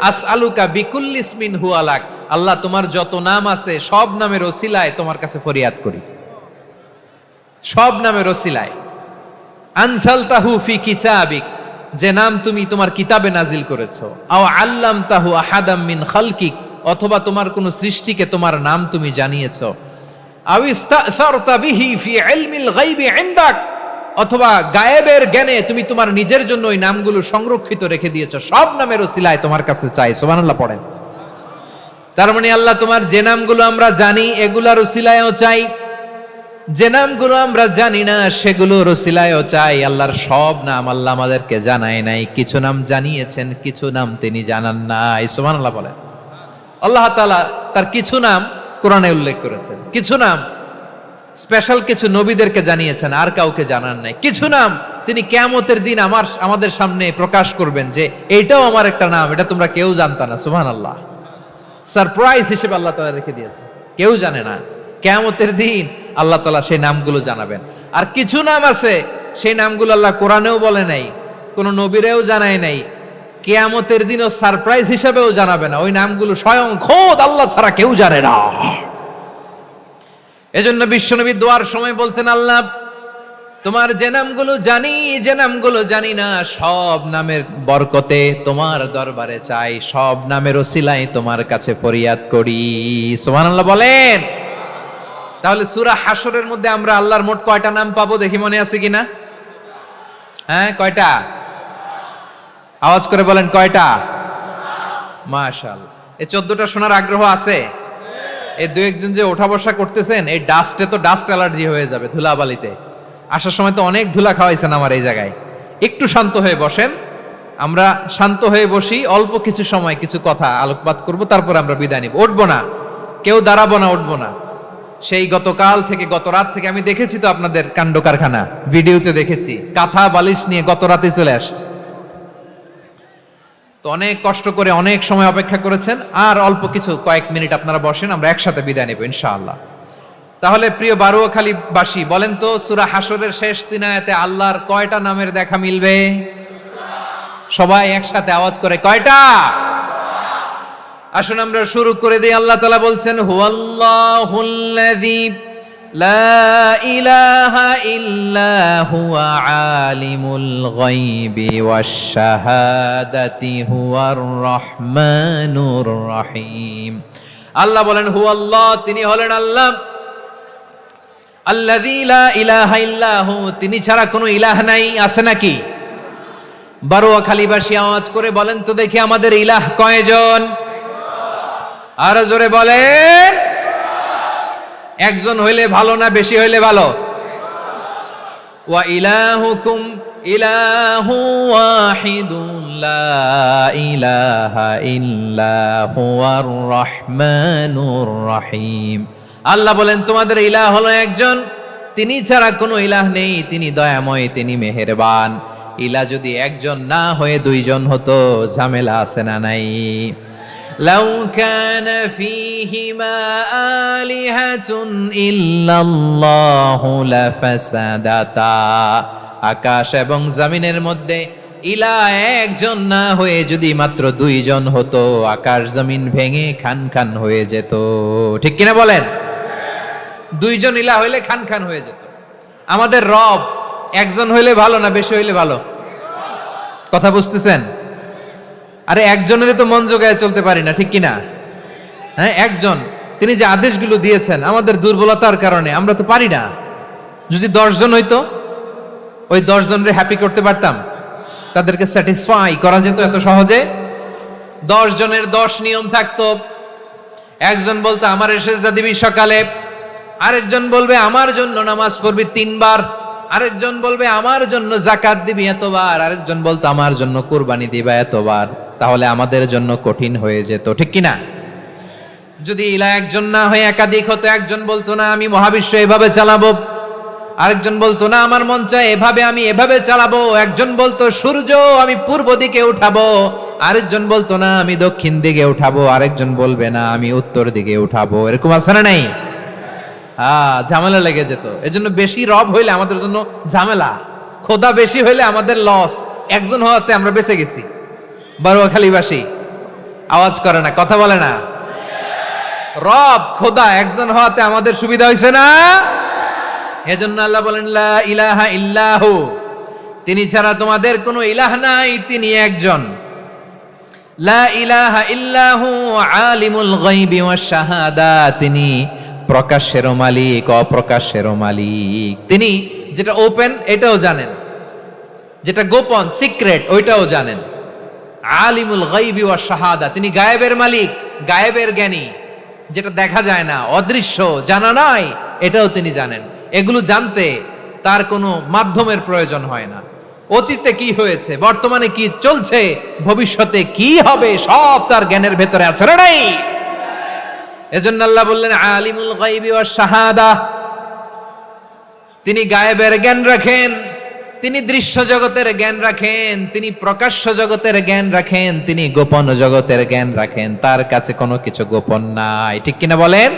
আসআলুকা বিকুল্লি ইসমিন হুয়া লাক, আল্লাহ তোমার যত নাম আছে সব নামের ওসিলায় তোমার কাছে ফরিয়াদ করি, সব নামের ওসিলায়। আনসালতাহু ফি কিতাবিক, যে নাম তুমি তোমার কিতাবে নাজিল করেছো। আও আল্লামতাহু আহাদাম মিন খালকিক, অথবা তোমার কোন সৃষ্টিকে তোমার নাম তুমি জানিয়েছো। আও ইস্তাসারতা বিহি ফি ইলমিল গায়বি ইনদাক, অথবা গায়েবের জ্ঞানে তুমি তোমার নিজের জন্য ওই নামগুলো সংরক্ষিত রেখে দিয়েছো। সব নামের ওসিলায় তোমার কাছে চাই। সুবহানাল্লাহ পড়েন। তার মানে আল্লাহ তোমার যে নামগুলো আমরা জানি এগুলার ওসিলায়ও চাই, যে নামগুলো আমরা জানি না সেগুলোর ওসিলায়ও চাই। আল্লাহর সব নাম আল্লাহ আমাদেরকে জানায় নাই, কিছু নাম জানিয়েছেন, কিছু নাম তিনি জানান নাই। সুবহানাল্লাহ বলেন। আল্লাহ তাআলা তার কিছু নাম কোরআনে উল্লেখ করেছেন, কিছু নাম স্পেশাল কিছু নবীদেরকে জানিয়েছেন, আর কাউকে জানান নাই। কিছু নাম তিনি কিয়ামতের দিন আমাদের সামনে প্রকাশ করবেন যে এইটাও আমার একটা নাম, এটা তোমরা কেউ জানতা না। সুবহানাল্লাহ, সারপ্রাইজ হিসেবে আল্লাহ তাআলা রেখে দিয়েছে, কেউ জানে না। কিয়ামতের দিন আল্লাহ তাআলা সেই নামগুলো জানাবেন। আর কিছু নাম আছে সেই নামগুলো আল্লাহ কোরআনেও বলে নাই, কোন নবীরেও জানায় নাই, কিয়ামতের দিনও সারপ্রাইজ হিসেবেও জানাবে না। ওই নামগুলো স্বয়ং খোদ আল্লাহ ছাড়া কেউ জানে না। এজন্য বিশ্বনবী দোয়ার সময় বলতেন আল্লাহ তোমার যে নামগুলো জানি, যে নামগুলো জানি না, সব নামের বরকতে তোমার দরবারে চাই, সব নামের ওসিলায় তোমার কাছে ফরিয়াদ করি। সুবহানাল্লাহ বলেন। তাহলে সূরা হাশরের মধ্যে আমরা আল্লাহর মোট কয়টা নাম পাবো দেখি, মনে আছে কিনা? হ্যাঁ, কয়টা? আওয়াজ করে বলেন কয়টা? মাশাআল্লাহ। এই 14টা শোনার আগ্রহ আছে? এই দুই একজন যে ওঠা বসা করতেছেন, এই ডাস্টে তো ডাস্ট অ্যালার্জি হয়ে যাবে, ধুলাবালিতে আসার সময় তো অনেক ধুলা খাওয়াইছেন আমার এই জায়গায়। একটু শান্ত হয়ে বসেন, আমরা শান্ত হয়ে বসি, অল্প কিছু সময় কিছু কথা আলোকপাত করব, তারপর আমরা বিদায় নিব। উঠবো না, কেউ দাঁড়াবো না, উঠবো না। সেই গতকাল থেকে, গত রাত থেকে আমি দেখেছি তো আপনাদের কাণ্ড কারখানা, ভিডিওতে দেখেছি, কাঁথা বালিশ নিয়ে গত রাতে চলে আসছে। তো অনেক কষ্ট করে অনেক সময় অপেক্ষা করেছেন, আর অল্প কিছু কয়েক মিনিট আপনারা বসেন, আমরা একসাথে বিদায় নেব ইনশাআল্লাহ। তাহলে প্রিয় বারুয়াখালীবাসী বলেন তো, সূরা হাশরের শেষ 3 আয়াতে আল্লাহর কয়টা নামের দেখা মিলবে? সবাই একসাথে আওয়াজ করে কয়টা? আসুন আমরা শুরু করে দিই। আল্লাহ তাআলা বলছেন হুয়াল্লাহুল্লাযী লা ইলাহা ইল্লা হুয়া আলিমুল গায়বি ওয়াশ শাহাদাতি হুয়ার রহমানুর রহিম। আল্লাহ বলেন হুয়াল্লাহ, তিনি হলেন আল্লাহ, আল্লাযী লা ইলাহা ইল্লা হু, তিনি ছাড়া কোনো ইলাহ নাই। আছে নাকি? বারুয়াখালীবাসী আওয়াজ করে বলেন তো দেখি আমাদের ইলাহ কয়জন? আরো জোরে বলেন। একজন হইলে ভালো না বেশি হইলে ভালো? ওয়া ইলাহুকুম ইলাহু ওয়াহিদুন লা ইলাহা ইল্লা হুয়ার রহমানুর রহিম। আল্লাহ বলেন তোমাদের ইলাহ হলো একজন, তিনি ছাড়া কোনো ইলাহ নেই, তিনি দয়াময়, তিনি মেহেরবান। ইলাহ যদি একজন না হয়ে দুইজন হতো, ঝামেলা আছে না নাই? লাউ কানা ফীহিমা আলিহাতুন ইল্লাল্লাহু লাফাসাদাতা, আকাশ এবং জমিনের মধ্যে ইলাহ একজন না হয়ে যদি মাত্র দুইজন হতো, আকাশ জমিন ভেঙে খান খান হয়ে যেত। ঠিক কিনা বলেন? দুইজন ইলাহ হইলে খান খান হয়ে যেত। আমাদের রব একজন হইলে ভালো না বেশি হইলে ভালো? কথা বুঝতেছেন? আরে একজনের তো মন জোগায় চলতে পারি না, ঠিক কিনা? হ্যাঁ, একজন, তিনি যে আদেশগুলো দিয়েছেন আমাদের দুর্বলতার কারণে আমরা তো পারি না। যদি 10 জন হইতো, ওই 10 জনের হ্যাপি করতে পারতাম, তাদেরকে স্যাটিসফাই করা যেত এত সহজে। 10 জনের 10 নিয়ম থাকতো। একজন বলতো আমার সেজদা দিবি সকালে, আরেকজন বলবে আমার জন্য নামাজ পড়বি 3 বার, আরেকজন বলবে আমার জন্য যাকাত দিবি এতবার, আরেকজন বলতো আমার জন্য কুরবানি দিবা এতবার, তাহলে আমাদের জন্য কঠিন হয়ে যেত, ঠিক কিনা? যদি ইলা একজন না হয়ে একাধিক হতো, একজন বলতো না আমি মহাবিশ্ব এভাবে চালাবো, আরেকজন বলতো না আমার মন চায় এভাবে, আমি এভাবে চালাবো, একজন বলতো সূর্য আমি পূর্ব দিকে উঠাবো, আরেকজন বলতো না আমি দক্ষিণ দিকে উঠাবো, আরেকজন বলবে না আমি উত্তর দিকে উঠাবো, এরকম আছে না নাই? ঝামেলা লেগে যেত। এজন্য বেশি রব হইলে আমাদের জন্য ঝামেলা, খোদা বেশি হইলে আমাদের লস। একজন হওয়াতে আমরা বেঁচে গেছি। বারোয়াখালীবাসী আওয়াজ করে না, কথা বলে না। রব খোদা একজন হওয়াতে আমাদের সুবিধা হয়েছে না? এজন্য আল্লাহ বলেন লা ইলাহা ইল্লাহু, তিনি ছাড়া তোমাদের কোনো ইলাহ নাই, তিনি একজন। লা ইলাহা ইল্লাহু আলিমুল গায়বি ওয়াশ শাহাদা, তিনি প্রকাশ্যেরও মালিক অপ্রকাশ্যেরও মালিক। তিনি যেটা ওপেন এটাও জানেন, যেটা গোপন সিক্রেট ওইটাও জানেন। আলিমুল গায়বি ওয়াশ শাহাদা, তিনি গায়েবের মালিক, গায়েবের জ্ঞানী, যেটা দেখা যায় না, অদৃশ্য, জানা নাই, এটাও তিনি জানেন। এগুলো জানতে তার কোনো মাধ্যমের প্রয়োজন হয় না। অতীতে কি হয়েছে, বর্তমানে কি চলছে, ভবিষ্যতে কি হবে, সব তার জ্ঞানের ভেতরে আছে না নাই? এজন্য আল্লাহ বললেন আলিমুল গায়বি ওয়াশ শাহাদা, তিনি গায়েবের জ্ঞান রাখেন, তিনি দৃশ্য জগতের জ্ঞান রাখেন, তিনি প্রকাশ্য জগতের জ্ঞান রাখেন, তিনি গোপন জগতের জ্ঞান রাখেন। তার কাছে কোনো কিছু গোপন নাই, ঠিক কিনা বলেন?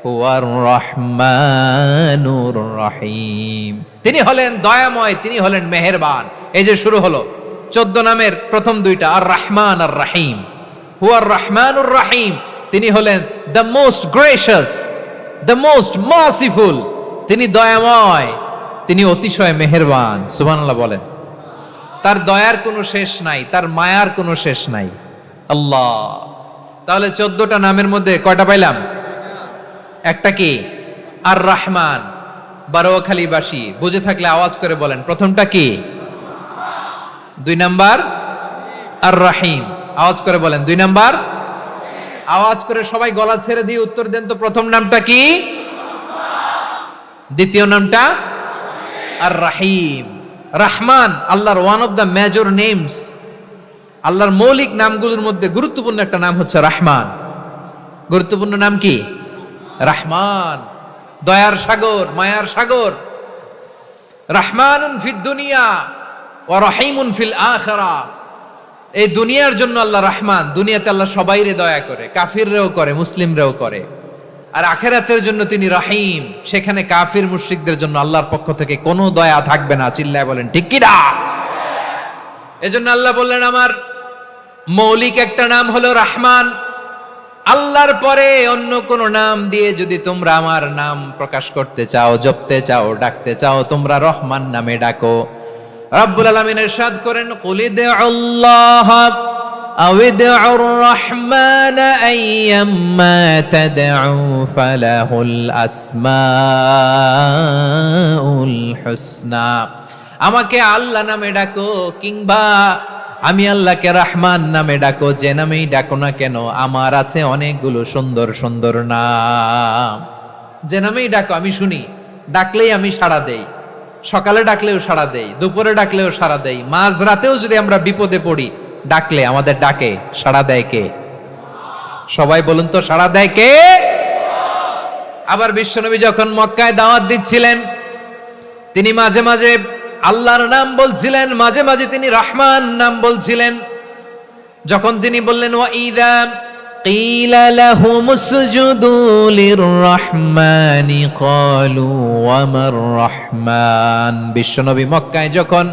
হুয়ার রহমানুর রহিম, তিনি হলেন দয়াময়, তিনি হলেন মেহেরবান। এই যে শুরু হলো 14 নামের প্রথম দুইটা, আর রহমান আর রহিম। হুয়ার রহমানুর রহিম, তিনি হলেন the most gracious, the most merciful, তিনি দয়াময়, তিনি অতিশয় মেহেরবান। সুবহানাল্লাহ বলেন। তার দয়ার কোনো শেষ নাই, তার মায়ার কোনো শেষ নাই। আল্লাহ, তাহলে 14টা নামের মধ্যে কয়টা পাইলাম? একটা কি? আর রহমান। বারোয়াখালীবাসী বুঝে থাকলে আওয়াজ করে বলেন, প্রথমটা কি? 2 নাম্বার আর রহিম। আওয়াজ করে বলেন 2 নাম্বার। আওয়াজ করে সবাই গলা ছেড়ে দিয়ে উত্তর দেন তো, প্রথম নামটা কি? দ্বিতীয় নামটা? আর রহিম। রহমান আল্লাহর one of the major names, আল্লাহর মৌলিক নামগুলোর মধ্যে গুরুত্বপূর্ণ একটা নাম হচ্ছে রহমান। গুরুত্বপূর্ণ নাম কি? রহমান, দয়ার সাগর, মায়ার সাগর। রহমানুন ফিদ দুনিয়া ওয়া রহিমুন ফিল আখিরা, এই দুনিয়ার জন্য আল্লাহ রহমান, দুনিয়াতে আল্লাহ সবাইরে দয়া করে, কাফিররেও করে, মুসলিমরেও করে। আর আখিরাতের জন্য তিনি রহিম, সেখানে কাফির মুশরিকদের জন্য আল্লাহর পক্ষ থেকে কোনো দয়া থাকবে না। চিল্লায় বলেন ঠিক কি না? এজন্য আল্লাহ বললেন আমার মৌলিক একটা নাম হলো রহমান। আল্লাহর পরে অন্য কোন নাম দিয়ে যদি তোমরা আমার নাম প্রকাশ করতে চাও, জপতে চাও, ডাকতে চাও, তোমরা রহমান নামে ডাকো। রব্বুল আলামিন ইরশাদ করেন কুলিদুল্লাহ আউদুর রহমান আইয়াম্মা তাদউ ফালাহুল আসমাউল হুসনা, আমাকে আল্লাহ নামে ডাকো কিংবা আমি আল্লাহকে রহমান নামে ডাকো, যে নামেই ডাকো না কেন আমার আছে অনেকগুলো সুন্দর সুন্দর নাম। যে নামেই ডাকো আমি শুনি, ডাকলেই আমি সাড়া দেই, সকালে ডাকলেও সাড়া দেই, দুপুরে ডাকলেও সাড়া দেই, মাঝরাতেও যদি আমরা বিপদে পড়ি ডাকলে আমাদের ডাকে সাড়া দেয় কে? সবাই বলুন তো, সাড়া দেয় কে? আবার বিশ্বনবী যখন মক্কায় দাওয়াত দিচ্ছিলেন, তিনি মাঝে মাঝে আল্লাহর নাম বলছিলেন, মাঝে মাঝে তিনি রহমান নাম বলছিলেন। যখন তিনি বললেন ওয়াইদা কিলা লাহুমুসজুদু লিররহমানি ক্বালু ওয়ামার রহমান, বিশ্বনবী মক্কায় যখন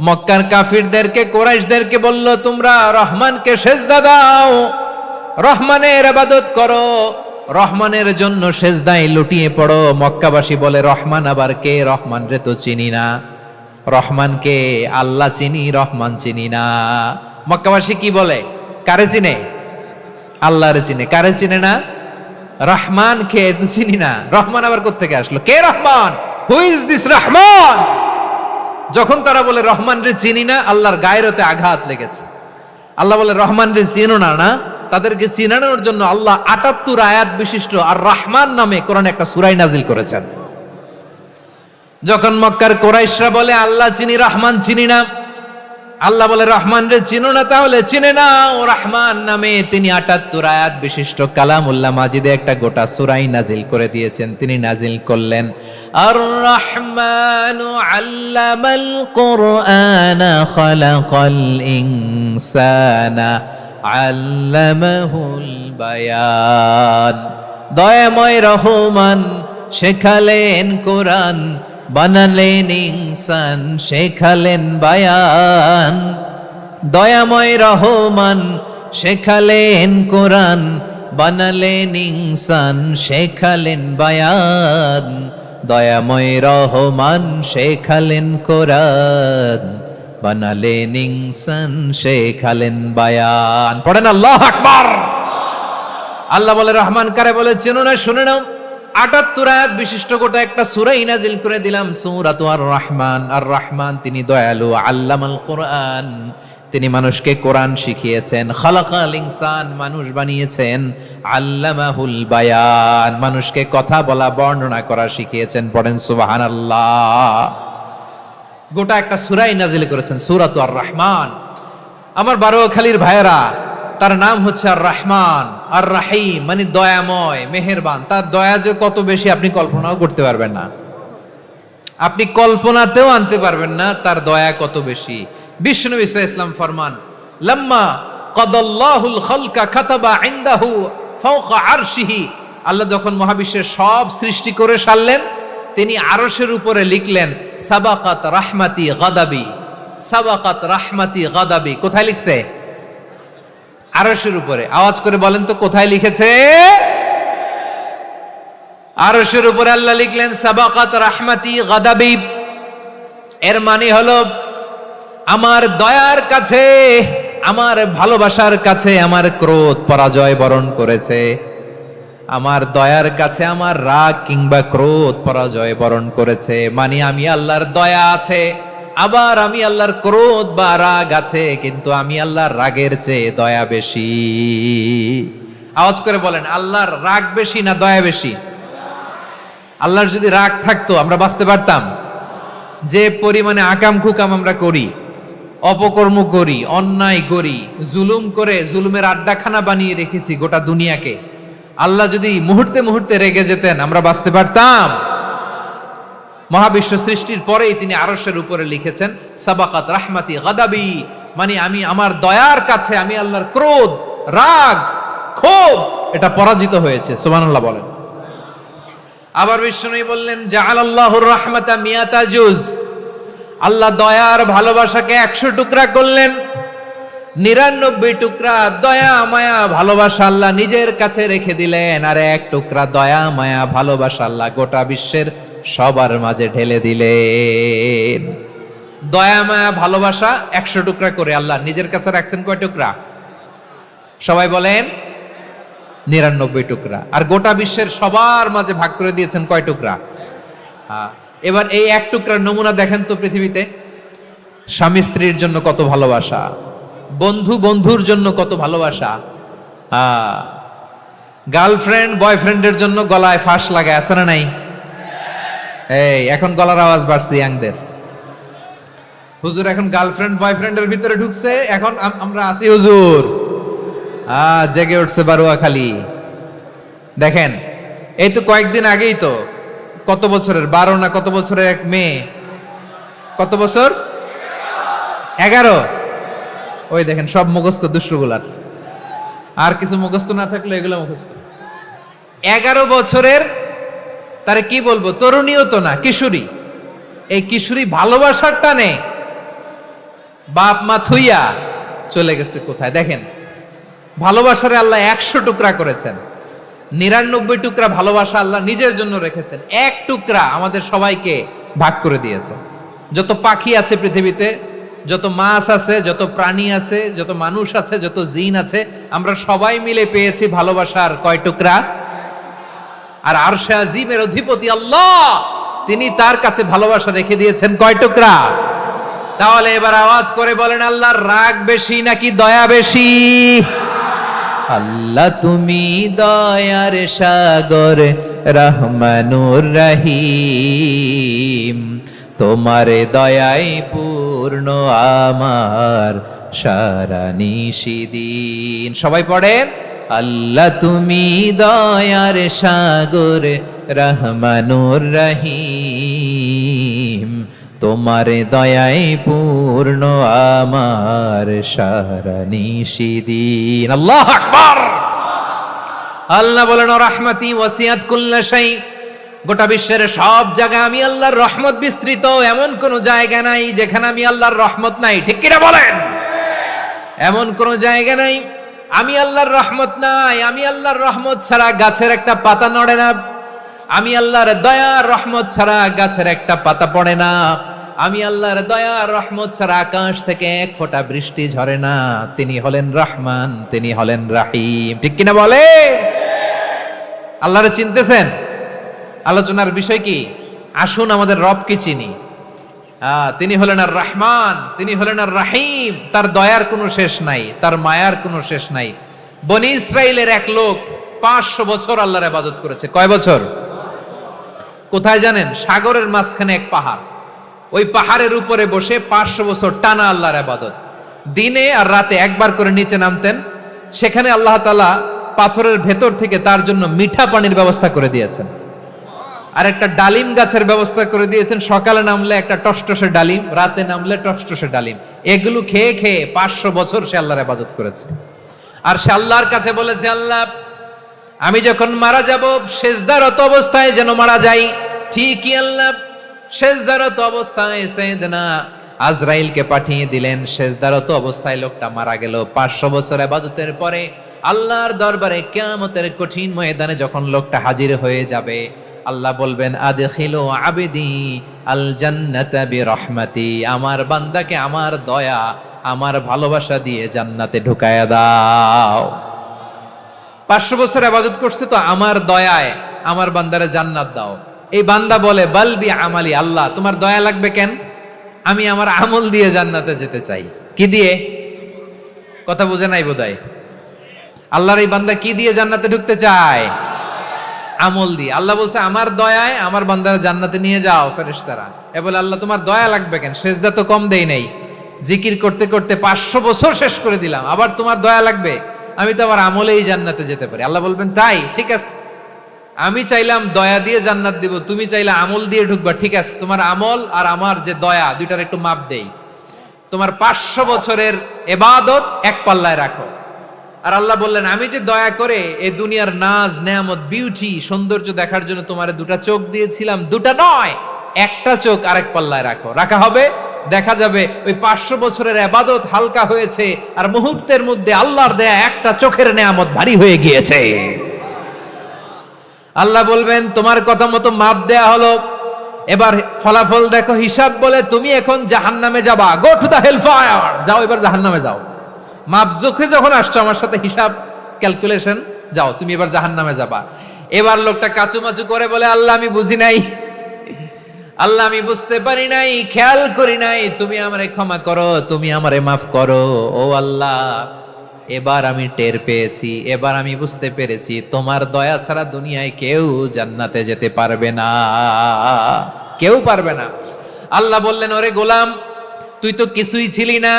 মক্কার কাফিরদেরকে, কুরাইশদেরকে বলল তোমরা রহমানকে সেজদা দাও, রহমানের ইবাদত করো, রহমানের জন্য সেজদায় লুটিয়ে পড়ো, মক্কাবাসী বলে রহমান আবার কে? রহমান রে তো চিনি না। রহমানকে আল্লাহ চিনি, রহমান চিনি না। মক্কাবাসী কি বলে? কারে চিনে? আল্লাহরে চিনে। কারে চিনে না? রহমান কে তো চিনি না। রহমান আবার কোত্থেকে আসলো? কে Rahman? Who is this Rahman? যখন তারা বলে রহমান রে চিনি না, আল্লাহর গায়রতে আঘাত লেগেছে। আল্লাহ বলে রহমান রে চিনো না, না তাদেরকে চিনানোর জন্য আল্লাহ 78 আয়াত বিশিষ্ট আর রহমান নামে কোরআনে একটা সূরা নাজিল করেছেন। যখন মক্কার কুরাইশরা বলে আল্লাহ চিনি রহমান চিনি না, আল্লাহ বলে রহমান রে চিনো না, তাহলে চিনে নাও রহমান নামে তিনি ৭৮ আয়াত বিশিষ্ট কালামুল্লাহ মাজিদে একটা গোটা সূরাই নাজিল করে দিয়েছেন। তিনি নাজিল করলেন আর রহমানু আল্লামাল কুরআনা খালাকাল ইনসানা আল্লামাহুল বায়ান। দয়াময় রহমান শেখালেন কোরআন, বানালেন ইনসান শেখালেন বায়ান। দয়াময় রহমান শেখালেন কোরআন, বানালেন ইনসান শেখালেন বায়ান। দয়াময় রহমান শেখালেন কোরআন, বানালেন ইনসান শেখালেন বায়ান। পড়েন আল্লাহু আকবার। আল্লাহ বলে রহমান কারে বলে চেনো না, শুনে নাও। ৭৮ আয়াত বিশিষ্ট গোটা একটা সূরা নাজিল করে দিলাম, সূরাতু আর রহমান। আর রহমান তিনি দয়ালু, আল্লামাল কোরআন তিনি মানুষকে কোরআন শিখিয়েছেন, খালাকাল ইনসান মানুষ বানিয়েছেন, আল্লামাহুল বায়ান মানুষকে কথা বলা বর্ণনা করা শিখিয়েছেন। পড়েন সুবহানাল্লাহ। গোটা একটা সূরা নাজিল করেছেন, সূরাতু আর রহমান। আমার বারোখালীর ভাইয়েরা, তার নাম হচ্ছে আর রহমান আর রাহিম, মানে দয়াময় মেহেরবান। তার দয়া যে কত বেশি আপনি কল্পনাও করতে পারবেন না, আপনি কল্পনাতেও আনতে পারবেন না তার দয়া কত বেশি। বিশ্বনবী সাল্লাল্লাহু আলাইহি ওয়াসাল্লাম ফরমান, লাম্মা কাদাল্লাহুল খালকা কাতাবা ইনদাহু ফাওকা আরশিহি। আল্লাহ যখন মহাবিশ্বের সব সৃষ্টি করে সারলেন, তিনি আরশের উপরে লিখলেন সাবাকাত রাহমাতি গাদাবি, সাবাকাত রাহমাতি গাদাবি। কোথায় লিখছে? আরশের উপরে। আওয়াজ করে বলেন তো কোথায় লিখেছে? আরশের উপরে আল্লাহ লিখলেন সাবাকাত রাহমাতি গাদাবি। এর মানে হলো আমার দয়ার কাছে, আমার ভালোবাসার কাছে আমার ক্রোধ পরাজয় বরণ করেছে। আমার দয়ার কাছে আমার রাগ কিংবা ক্রোধ পরাজয় বরণ করেছে। মানে আমি আল্লাহর দয়া আছে, আবার আমি আল্লাহর ক্রোধ বা রাগ আছে, কিন্তু আমি আল্লাহর রাগের চেয়ে দয়া বেশি। আওয়াজ করে বলেন আল্লাহর রাগ বেশি না দয়া বেশি? আল্লাহর যদি রাগ থাকতো আমরা বাঁচতে পারতাম? যে পরিমাণে আকাম কুকাম আমরা করি, অপকর্ম করি, অন্যায় করি, জুলুম করে জুলুমের আড্ডাখানা বানিয়ে রেখেছি গোটা দুনিয়াকে, আল্লাহ যদি মুহূর্তে মুহূর্তে রেগে যেতেন আমরা বাঁচতে পারতাম? মহাবিশ্ব সৃষ্টির পরেই তিনি আরশের উপরে লিখেছেন সাবাকাত রাহমাতি গাদাবি, মানে আমি আমার দয়ার কাছে আমি আল্লাহর ক্রোধ, রাগ, ক্ষোভ এটা পরাজিত হয়েছে। সুবহানাল্লাহ বলেন। আবার বিষ্ণুই বললেন জাআলাল্লাহুর রাহমাতা মিয়াতা জুজ। আল্লাহ দয়ার ভালোবাসাকে ১০০ টুকরা করলেন, ৯৯ টুকরা দয়া মায়া ভালোবাসা আল্লাহ নিজের কাছে রেখে দিলেন, আর ১ টুকরা দয়া মায়া ভালোবাসা আল্লাহ গোটা বিশ্বের সবার মাঝে ঢেলে দিলেন। দয়া মায়া ভালোবাসা ১০০ টুকরা করে আল্লাহ নিজের কাছে রাখছেন কয় টুকরা? সবাই বলেন ৯৯ টুকরা। আর গোটা বিশ্বের সবার মাঝে ভাগ করে দিয়েছেন কয় টুকরা? এবার এই ১ টুকরার নমুনা দেখেন তো পৃথিবীতে। স্বামী স্ত্রীর জন্য কত ভালোবাসা, বন্ধু বন্ধুর জন্য কত ভালোবাসা, গার্লফ্রেন্ড বয়ফ্রেন্ডের জন্য গলায় ফাঁস লাগায়, আছে না নাই? এই এখন গলার আওয়াজ বাড়ছে ইয়াংদের। হুজুর এখন গার্লফ্রেন্ড বয়ফ্রেন্ডের ভিতরে ঢুকছে, এখন আমরা আছি হুজুর। জেগে উঠছে বারোয়াখালী। দেখেন এই তো কয়েকদিন আগেই তো, কত বছরের ১২ না কত বছরের এক মেয়ে, কত বছর? ১১। ওই দেখেন সব মুখস্থ দুষ্টগুলার, আর কিছু মুখস্থ না থাকলে এগুলো মুখস্থ। ১১ বছরের, তারে কি বলবো, তরুণীও তো না, কিশোরী। এই কিশোরী ভালোবাসার টানে বাপ মা থুইয়া চলে গেছে কোথায়? দেখেন ভালোবাসারে আল্লাহ ১০০ টুকরা করেছেন, ৯৯ টুকরা ভালোবাসা আল্লাহ নিজের জন্য রেখেছেন, ১ টুকরা আমাদের সবাইকে ভাগ করে দিয়েছেন। যত পাখি আছে পৃথিবীতে, যত মাছ আছে, যত প্রাণী আছে, যত মানুষ আছে, যত জিন আছে, আমরা সবাই মিলে পেয়েছি ভালোবাসার কয় টুকরা? আর আরশে আজিমের অধিপতি আল্লাহ, তিনি তার কাছে ভালোবাসা রেখে দিয়েছেন কয় টুকরা? তাহলে এবার আওয়াজ করে বলেন আল্লাহর রাগ বেশি নাকি দয়া বেশি? আল্লাহ তুমি দয়ার সাগর, রহমানুর রহিম। তোমার দয়ায় পূর্ণ আমার সারা নিশিদিন। সবাই পড়েন, আল্লাহ তুমি দয়ার সাগর রহমানুর রহিম। তোমার দয়ায় পূর্ণ আমার সারা নিশিদিন। আল্লাহু আকবার। আল্লাহ বলেন, রাহমাতি ওয়াসিআত কুল্লা শাই। গোটা বিশ্বের সব জায়গায় আমি আল্লাহর রহমত বিস্তৃত, এমন কোন জায়গা নাই যেখানে আমি আল্লাহর রহমত নাই। ঠিক কিনা বলেন? এমন কোন জায়গা নাই আমি আল্লাহর রহমত নাই। আমি আল্লাহর রহমত ছাড়া গাছের একটা পাতা নড়ে না। আমি আল্লাহর দয়ার রহমত ছাড়া গাছের একটা পাতা পড়ে না। আমি আল্লাহর দয়ার রহমত ছাড়া আকাশ থেকে এক ফোঁটা বৃষ্টি ঝরে না। তিনি হলেন রহমান, তিনি হলেন রাহিম। ঠিক কিনা বলে? আল্লাহরে চিনতেছেন? আলোচনার বিষয় কি? আসুন আমাদের রবকে চিনি। তিনি হলেন আর রহমান, তিনি হলেন আর রাহিম। তার দয়ার কোনো শেষ নাই, তার মায়ার কোনো শেষ নাই। বনি ইসরাইলের এক লোক 500 বছর আল্লাহর ইবাদত করেছে। কয় বছর? কোথায় জানেন? সাগরের মাঝখানে এক পাহাড়। ওই পাহাড়ের উপরে বসে 500 বছর টানা আল্লাহর ইবাদত। দিনে আর রাতে একবার করে নিচে নামতেন। সেখানে আল্লাহ তাআলা পাথরের ভেতর থেকে তার জন্য মিঠা পানির ব্যবস্থা করে দিয়েছেন, আর একটা ডালিম গাছের ব্যবস্থা করে দিয়েছেন। সকালে নামলে একটা টসটসে ডালিম, রাতে নামলে টসটসে ডালিম। এগুলো খেয়ে খেয়ে 500 বছর সে আল্লাহর ইবাদত করেছে। আর সে আল্লাহর কাছে বলেছে, আল্লাহ আমি যখন মারা যাব সেজদারত অবস্থায় যেন মারা যাই। ঠিকই আল্লাহ সেজদারত অবস্থায় সাইয়েদনা আজরাইলকে পাঠিয়ে দিলেন। সেজদারত অবস্থায় লোকটা মারা গেল। 500 বছর ইবাদতের পরে আল্লাহর দরবারে কিয়ামতের কঠিন ময়দানে যখন লোকটা হাজির হয়ে যাবে, আল্লাহ বলবেন, আদখিলু আবদি আল জান্নাতা বিরহমাতি। আমার বান্দাকে আমার দয়া, আমার ভালোবাসা দিয়ে জান্নাতে ঢুকায়া দাও। 500 বছর ইবাদত করছে তো আমার দয়ায় আমার বান্দারে জান্নাত দাও। এই বান্দা বলে, বালবি আমালি। আল্লাহ তোমার দয়া লাগবে কেন? আমি আমার আমল দিয়ে জান্নাতে যেতে চাই। কি দিয়ে? কথা বুঝে নাই বোধহয়। আল্লাহর এই বান্দা কি দিয়ে জান্নাতে ঢুকতে চায়? আমল দিয়ে। আল্লাহ বলছে, আমার দয়ায় আমার বান্দারা জান্নাতে নিয়ে যাও ফেরেশতারা। এ বলে, আল্লাহ তোমার দয়া লাগবে কেন? সেজদা তো কম দেই নাই, জিকির করতে করতে 500 বছর শেষ করে দিলাম, আবার তোমার দয়া লাগবে? আমি তো আমার আমলেই জান্নাতে যেতে পারি। আল্লাহ বলবেন, তাই ঠিক আছে, আমি চাইলাম দয়া দিয়ে জান্নাত দিব, তুমি চাইলে আমল দিয়ে ঢুকবা। ঠিক আছে, তোমার আমল আর আমার যে দয়া, দুইটার একটু মাপ দেই। তোমার 500 বছরের ইবাদত এক পাল্লায় রাখো। আর আল্লাহ বললেন, আমি যে দয়া করে এই দুনিয়ার নাজ নেয়ামত বিউটি সৌন্দর্য দেখার জন্য তোমারে 2টা চোখ দিয়েছিলাম, 2টা নয়, একটা চোখ আরেক পাল্লায় রাখো। রাখা হবে, দেখা যাবে ওই 500 বছরের ইবাদত হালকা হয়েছে, আর মুহূর্তের মধ্যে আল্লাহর দেয়া একটা চোখের নেয়ামত ভারী হয়ে গিয়েছে। আল্লাহ বলবেন, তোমার কথা মতো মাপ দেয়া হলো, এবার ফলাফল দেখো, হিসাব বলে তুমি এখন জাহান্নামে যাবা। Go to the hell fire, যাও এবার জাহান্নামে যাও। মাপ জোখে যখন আসছো আমার সাথে হিসাব ক্যালকুলেশন, যাও তুমি এবার জাহান্নামে যাবা। এবার লোকটা কাচুমাচু করে বলে, আল্লাহ আমি বুঝি নাই, আল্লাহ আমি বুঝতে পারি নাই, খেয়াল করি নাই, তুমি আমারে ক্ষমা করো, তুমি আমারে মাফ করো। ও আল্লাহ, এবার আমি টের পেয়েছি, এবার আমি বুঝতে পেরেছি, তোমার দয়া ছাড়া দুনিয়ায় কেউ জান্নাতে যেতে পারবে না, কেউ পারবে না। আল্লাহ বললেন, ওরে গোলাম, তুই তো কিছুই ছিলি না,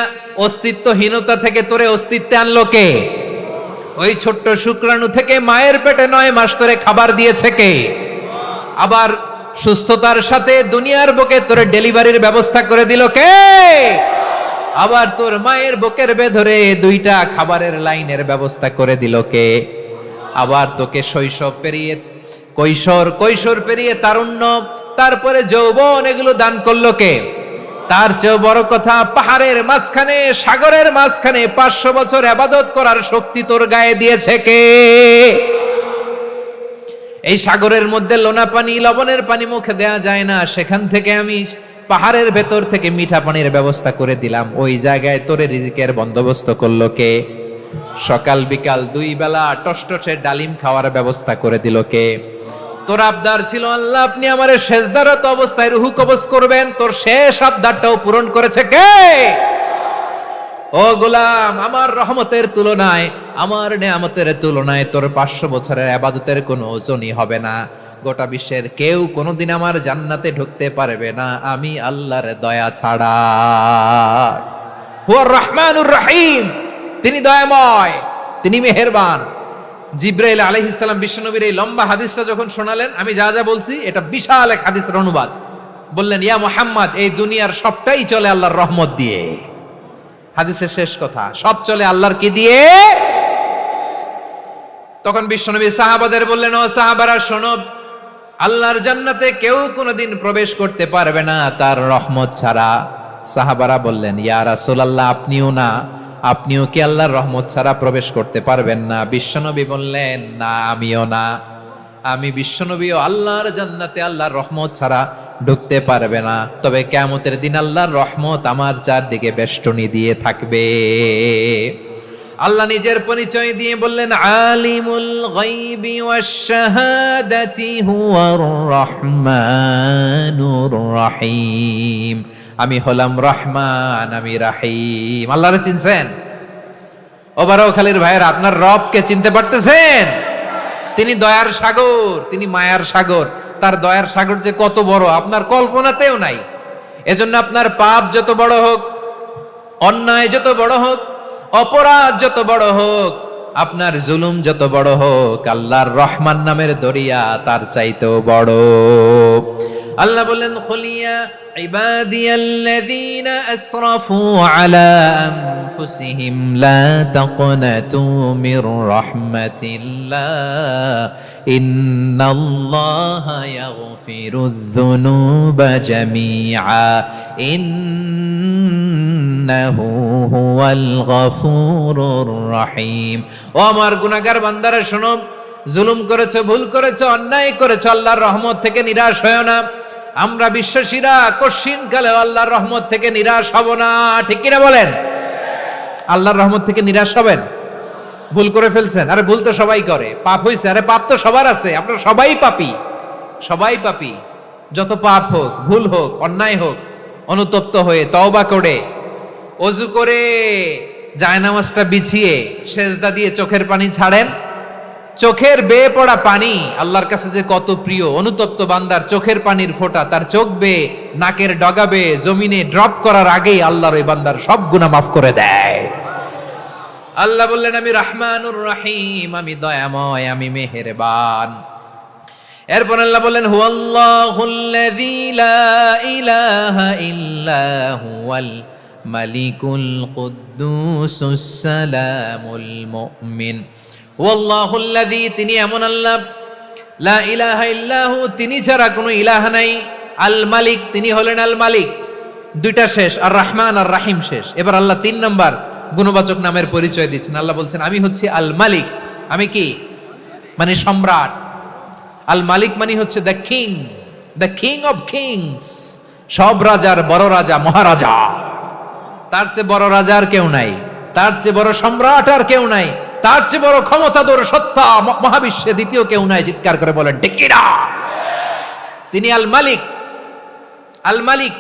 অস্তিত্বহীনতা থেকে তোরে অস্তিত্বে আনলো কে? ওই ছোট্ট শুক্রাণু থেকে মায়ের পেটে 9 মাস ধরে খাবার দিয়েছে কে? আবার সুস্থতার সাথে দুনিয়ার বুকে তোরে ডেলিভারির ব্যবস্থা করে দিল কে? আবার তোর মায়ের বুকের ভেতরে 2টা খাবারের লাইনের ব্যবস্থা করে দিল কে? আবার তোকে শৈশব পেরিয়ে কৈশোর পেরিয়ে তারুণ্য, তারপরে যৌবন, এগুলো দান করলো কে? তার চেয়ে বড় কথা, পাহাড়ের মাঝখানে, সাগরের মাঝখানে 500 বছর ইবাদত করার শক্তি তোর গায়ে দিয়েছে কে? এই সাগরের মধ্যে লোনা পানি, লবণের পানি মুখে দেয়া যায় না, সেখান থেকে আমি পাহাড়ের ভেতর থেকে মিঠা পানির ব্যবস্থা করে দিলাম। ওই জায়গায় তোরে রিজিকের বন্দোবস্ত করলো কে? সকাল বিকাল 2 বেলা টসটসে ডালিম খাওয়ার ব্যবস্থা করে দিল কে? তোর আবদার ছিল, আল্লাহ আপনি আমারে সেজদারত অবস্থায় রুহু কবজ করবেন, তোর শেষ আবদারটাও পূরণ করেছে কে? ও গোলাম, আমার রহমতের তুলনায় আমার নেয়ামতের তুলনায় তোর 500 বছরের ইবাদতের কোনো ওজনই হবে না। গোটা বিশ্বের কেউ কোনোদিন আমার জান্নাতে ঢুকতে পারবে না আমি আল্লাহর দয়া ছাড়া। হুয়ার রহমানুর রহিম, তিনি দয়াময়, তিনি মেহেরবান। জিব্রাইল আলাইহিস সালাম বিশ্বনবীর এই লম্বা হাদিসটা যখন শোনালেন, আমি যা যা বলছি এটা বিশাল এক হাদিসের অনুবাদ। বললেন, ইয়া মুহাম্মদ, এই দুনিয়ার সবটাই চলে আল্লাহর রহমত দিয়ে। হাদিসের শেষ কথা, সব চলে আল্লাহর কি দিয়ে? তখন বিশ্বনবী সাহাবাদের বললেন, ও সাহাবারা শোনো, আল্লাহর জান্নাতে কেউ কোনোদিন প্রবেশ করতে পারবে না তার রহমত ছাড়া। সাহাবারা বললেন, ইয়া রাসূলুল্লাহ, আপনিও না? আপনিও কি আল্লাহর রহমত ছাড়া প্রবেশ করতে পারবেন না? বিশ্বনবী বললেন, না, আমিও না। আমি বিশ্বনবীও আল্লাহর জান্নাতে আল্লাহর রহমত ছাড়া ঢুকতে পারবে না। তবে কিয়ামতের দিন আল্লাহর রহমত আমার চারদিকে বেষ্টনী দিয়ে থাকবে। আল্লাহ নিজের পরিচয় দিয়ে বললেন, আলিমুল গায়বি ওয়াশ শাহাদাতি হুয়ার রহমানুর রহিম। আমি হলাম রহমান, আমি রাহিম। আল্লাহরে চিনছেন? ওবারও খালির ভাইয়ের, আপনার রবকে চিনতে পারতেছেন? তিনি দয়ার সাগর, তিনি মায়ার সাগর। তার দয়ার সাগর যে কত বড় আপনার কল্পনাতেও নাই। এজন্য আপনার পাপ যত বড় হোক, অন্যায় যত বড় হোক, অপরাধ যত বড় হোক, আপনার জুলুম যত বড় হোক, আল্লাহর রহমান নামের দরিয়া তার চাইতেও বড়। আল্লাহ বললেন, খুলিয়া ইবাদিয়াল্লাযীনা আসরাফু আলা আনফুসিহিম লা তাকনাতু মির রাহমাতিল্লাহ ইন্নাল্লাহা ইয়াগফিরুয যুনুবা জামিআ ইন্নাহু হুয়াল গফুরুর রহিম। ও আমার গুনাহগার বান্দারা শোনো, জুলুম করেছো, ভুল করেছো, অন্যায় করেছো, আল্লাহর রহমত থেকে নিরাশ হয়ো না। আমরা বিশ্বাসীরা কশিনকালে আল্লাহর রহমত থেকে নিরাশ হব না। ঠিক কিনা বলেন? আল্লাহর রহমত থেকে নিরাশ হবেন? ভুল করে ফেলছেন, আরে ভুল তো সবাই করে। পাপ হয়েছে, আরে পাপ তো সবার আছে। আপনারা সবাই পাপী, সবাই পাপী। যত পাপ হোক, ভুল হোক, অন্যায় হোক, অনুতপ্ত হয়ে তওবা করে, ওযু করে, জায়নামাজটা বিছিয়ে সেজদা দিয়ে চোখের পানি ছাড়েন। চোখের বেয়ে পড়া পানি আল্লাহর কাছে যে কত প্রিয়। অনুতপ্ত বান্দার চোখের পানির ফোঁটা তার চোখ বেয়ে, নাকের ডগা বেয়ে জমিনে ড্রপ করার আগেই আল্লাহর ওই বান্দার সব গুনাহ মাফ করে দেয়। আল্লাহ বললেন, আমি রহমানুর রহিম, আমি দয়াময়, আমি মেহেরবান। এরপর আল্লাহ বললেন, হুয়াল্লাহুল্লাযী লা ইলাহা ইল্লা হুয়াল মালিকুল কুদ্দুসুস সালামুল মুমিন। ওয়াল্লাহুল্লাযী, তিনি এমন আল্লাহ, লা ইলাহা ইল্লাহু, তিনি ছাড়া কোনো ইলাহ নাই। আল মালিক, তিনি হলেন আল মালিক। দুইটা শেষ, আর রহমান আর রাহিম শেষ। এবার আল্লাহ 3 নাম্বার গুণবাচক নামের পরিচয় দিচ্ছেন। আল্লাহ বলছেন, আমি হচ্ছি আল মালিক। আমি কি? মানে সম্রাট। আল মালিক মানে হচ্ছে the king, the king of kings. সব রাজার বড় রাজা, মহারাজা। তার চেয়ে বড় রাজা আর কেউ নাই, তার চেয়ে বড় সম্রাট আর কেউ নাই, তার চেয়ে বড় ক্ষমতাধর সত্তা মহাবিশ্বে দ্বিতীয় কেউ নাই। চিৎকার করে বলেন ঠিক কিনা? তিনি আল মালিক। আল মালিক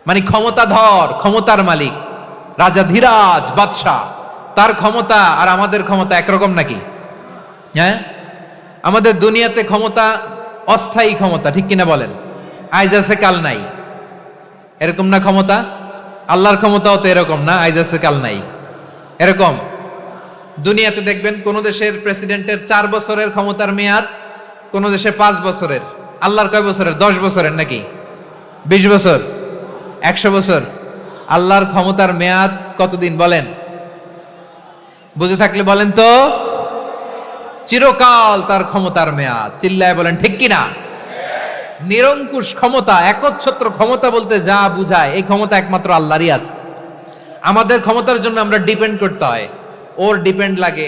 মানে ক্ষমতাধর, ক্ষমতার মালিক, রাজা ধীরাজ বাদশাহ। তার ক্ষমতা আর আমাদের ক্ষমতা একরকম নাকি? হ্যাঁ, আমাদের দুনিয়াতে ক্ষমতা অস্থায়ী ক্ষমতা, ঠিক কিনা বলেন? আইজ আছে কাল নাই, এরকম না ক্ষমতা? আল্লাহর ক্ষমতাও তো এরকম না, আইজ আছে কাল নাই এরকম। দুনিয়াতে দেখবেন কোন দেশের প্রেসিডেন্টের 4 বছরের ক্ষমতার মেয়াদ, কোন দেশে 5 বছরের। আল্লাহর কয় বছরের? 10 বছরের নাকি 20 বছর, 100 বছর। আল্লাহর ক্ষমতার মেয়াদ কতদিন বলেন? বুঝে থাকলে বলেন তো। চিরকাল তার ক্ষমতার মেয়াদ। চিল্লায় বলেন ঠিক কিনা? নিরঙ্কুশ ক্ষমতা, একচ্ছত্র ক্ষমতা বলতে যা বুঝায়, এই ক্ষমতা একমাত্র আল্লাহরই আছে। আমাদের ক্ষমতার জন্য আমরা ডিপেন্ড করতে হয়, ওর ডিপেন্ড লাগে,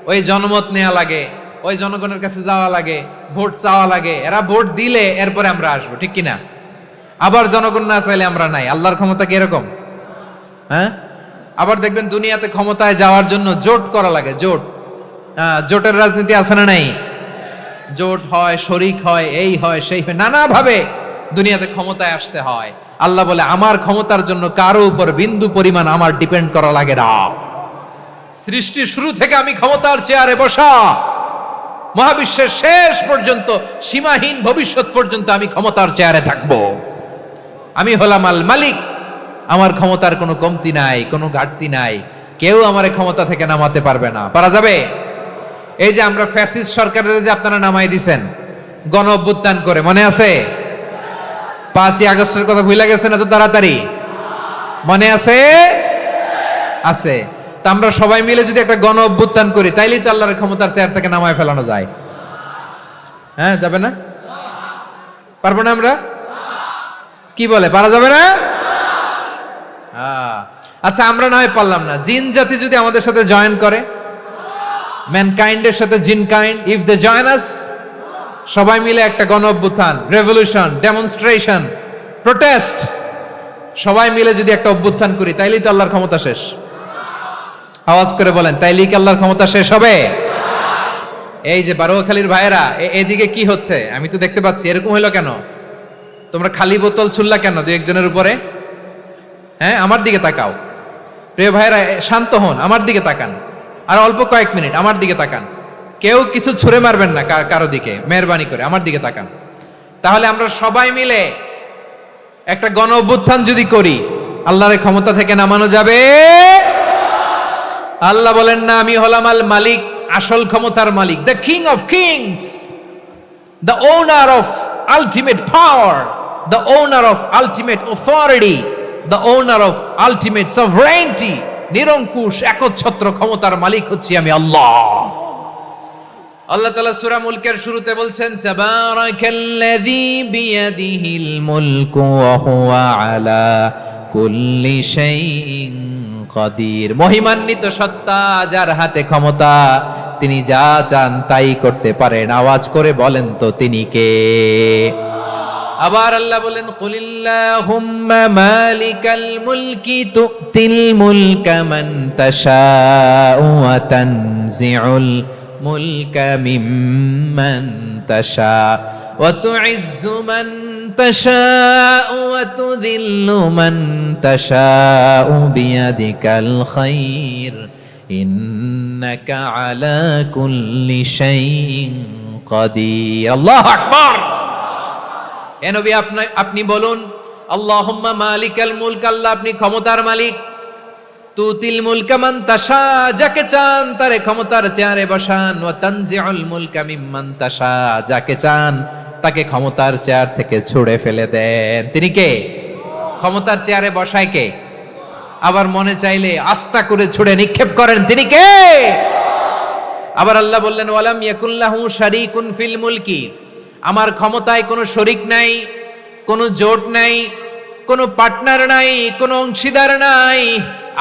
ওই জনমত নেওয়া লাগে, ওই জনগণের কাছে যাওয়া লাগে, ভোট চাওয়া লাগে। এরা ভোট দিলে এরপরে আমরা আসবো, ঠিক কিনা? আবার জনগণ না চাইলে আমরা নাই। আল্লাহর ক্ষমতা কি এরকম? হ্যাঁ। আবার দেখবেন দুনিয়াতে ক্ষমতায় যাওয়ার জন্য জোট করা লাগে। জোট, জোটের রাজনীতি আছে না নাই? জোট হয়, শরিক হয়, এই হয়, সেই হয়, নানাভাবে দুনিয়াতে ক্ষমতায় আসতে হয়। আল্লাহ বলে, আমার ক্ষমতার জন্য কারো উপর বিন্দু পরিমাণ আমার ডিপেন্ড করা লাগে না। সৃষ্টির শুরু থেকে আমি ক্ষমতার চেয়ারে বসা, মহাবিশ্বের শেষ পর্যন্ত, সীমাহীন ভবিষ্যৎ পর্যন্ত আমি ক্ষমতার চেয়ারে থাকবো। আমি হলাম আল মালিক, আমার ক্ষমতার কোনো কমতি নাই, কোনো ঘাটতি নাই, কেউ আমার ক্ষমতা থেকে নামাতে পারবে না। পারা যাবে? এই যে আমরা ফ্যাসিস্ট সরকারের যে আপনারা নামাই দিছেন গণ অভ্যুত্থান করে, মনে আছে? 5ই আগস্টের কথা ভুলে গেছেন এত তাড়াতাড়ি? মনে আছে? আছে। তা আমরা সবাই মিলে যদি একটা গণ অভ্যুত্থান করি, তাইলেই তো আল্লাহর ক্ষমতার চেয়ার থেকে নামায় ফেলানো যায়। হ্যাঁ, যাবে না? পারবো না আমরা? কি বলে, পারা যাবে না? আচ্ছা, আমরা না হয় পারলাম না, জিন জাতি যদি আমাদের সাথে জয়েন করে, ম্যানকাইন্ডের সাথে জিনকাইন্ড, ইফ দে জয়েন আস, সবাই মিলে একটা গণ অভ্যুত্থান, রেভলিউশন, ডেমনস্ট্রেশন, প্রোটেস্ট, সবাই মিলে যদি একটা অভ্যুত্থান করি, তাইলেই তো আল্লাহর ক্ষমতা শেষ। আওয়াজ করে বলেন, তাইলেই কি আল্লাহর ক্ষমতা শেষ হবে? এই যে বারোয়াখালীর ভাইয়েরা, এদিকে কি হচ্ছে আমি তো দেখতে পাচ্ছি, এরকম হলো কেন? তোমরা খালি বোতল ছুড়লা কেন দুই একজনের উপরে? হ্যাঁ, আমার দিকে তাকাও। প্রিয় ভাইয়েরা, শান্ত হন, আমার দিকে তাকান, আর অল্প কয়েক মিনিট আমার দিকে তাকান। কেউ কিছু ছুঁড়ে মারবেন না কারো দিকে, মেহরবানি করে আমার দিকে তাকান। তাহলে আমরা সবাই মিলে একটা গণ অভ্যুত্থান যদি করি, আল্লাহর ক্ষমতা থেকে নামানো যাবে? আল্লাহ বলেন না, আমি হলাম আল মালিক, আসল ক্ষমতার মালিক, the king of kings, the owner of ultimate power, the owner of ultimate authority, the owner of ultimate sovereignty. নিরঙ্কুশ একচ্ছত্র ক্ষমতার মালিক হচ্ছি আমি আল্লাহ। আল্লাহ তাআলা সূরা মুলকের শুরুতে বলছেন, তাবারাকাল্লাযী বিয়াদিহিল মুলকু ওয়া হুয়া আলা কুল্লি শাইইন কাদির। মহিমান্বিত সত্তা, যার হাতে ক্ষমতা, তিনি যা চান তাই করতে পারেন। আওয়াজ করে বলেন তো তিনি কে? আবার আল্লাহ বলেন, কুলিল্লাহুম্মা মালিকাল মুলকি তুতিল মুলকা মান তাশাউ ওয়া তানজিউল মুলকা মিম্মান তাশা ওয়া তুইজ্জু মান তাশাউ ওয়া তুযিল্লু মান তাশাউ বিয়াদিকাল খায়র ইন্নাকা আলা কুল্লি শাইইন কাদির। আল্লাহু আকবার। এ নবী, আপনি বলুন, আল্লাহুম্মা মালিকাল মুলক, আল্লাহ আপনি ক্ষমতার মালিক, তুতিল মুলকা মান তাশা, যাকে চান তারে ক্ষমতার চেয়ারে বসান, ওয়া তানজিউল মুলকা মিম্মান তাশা, যাকে চান তাকে ক্ষমতার চেয়ার থেকে ছুঁড়ে ফেলে দেন। তিনি কে? ক্ষমতার চেয়ারে বসায় কে? আবার মনে চাইলে আস্তা করে ছুঁড়ে নিক্ষেপ করেন, তিনি কে? আবার আল্লাহ বললেন, ওয়ালাম ইয়াকুল্লাহু শারীকুন ফিল মুলকি, আমার ক্ষমতায় কোনো শরিক নাই, কোনো জোট নাই, কোনো পার্টনার নাই, কোনো অংশীদার নাই।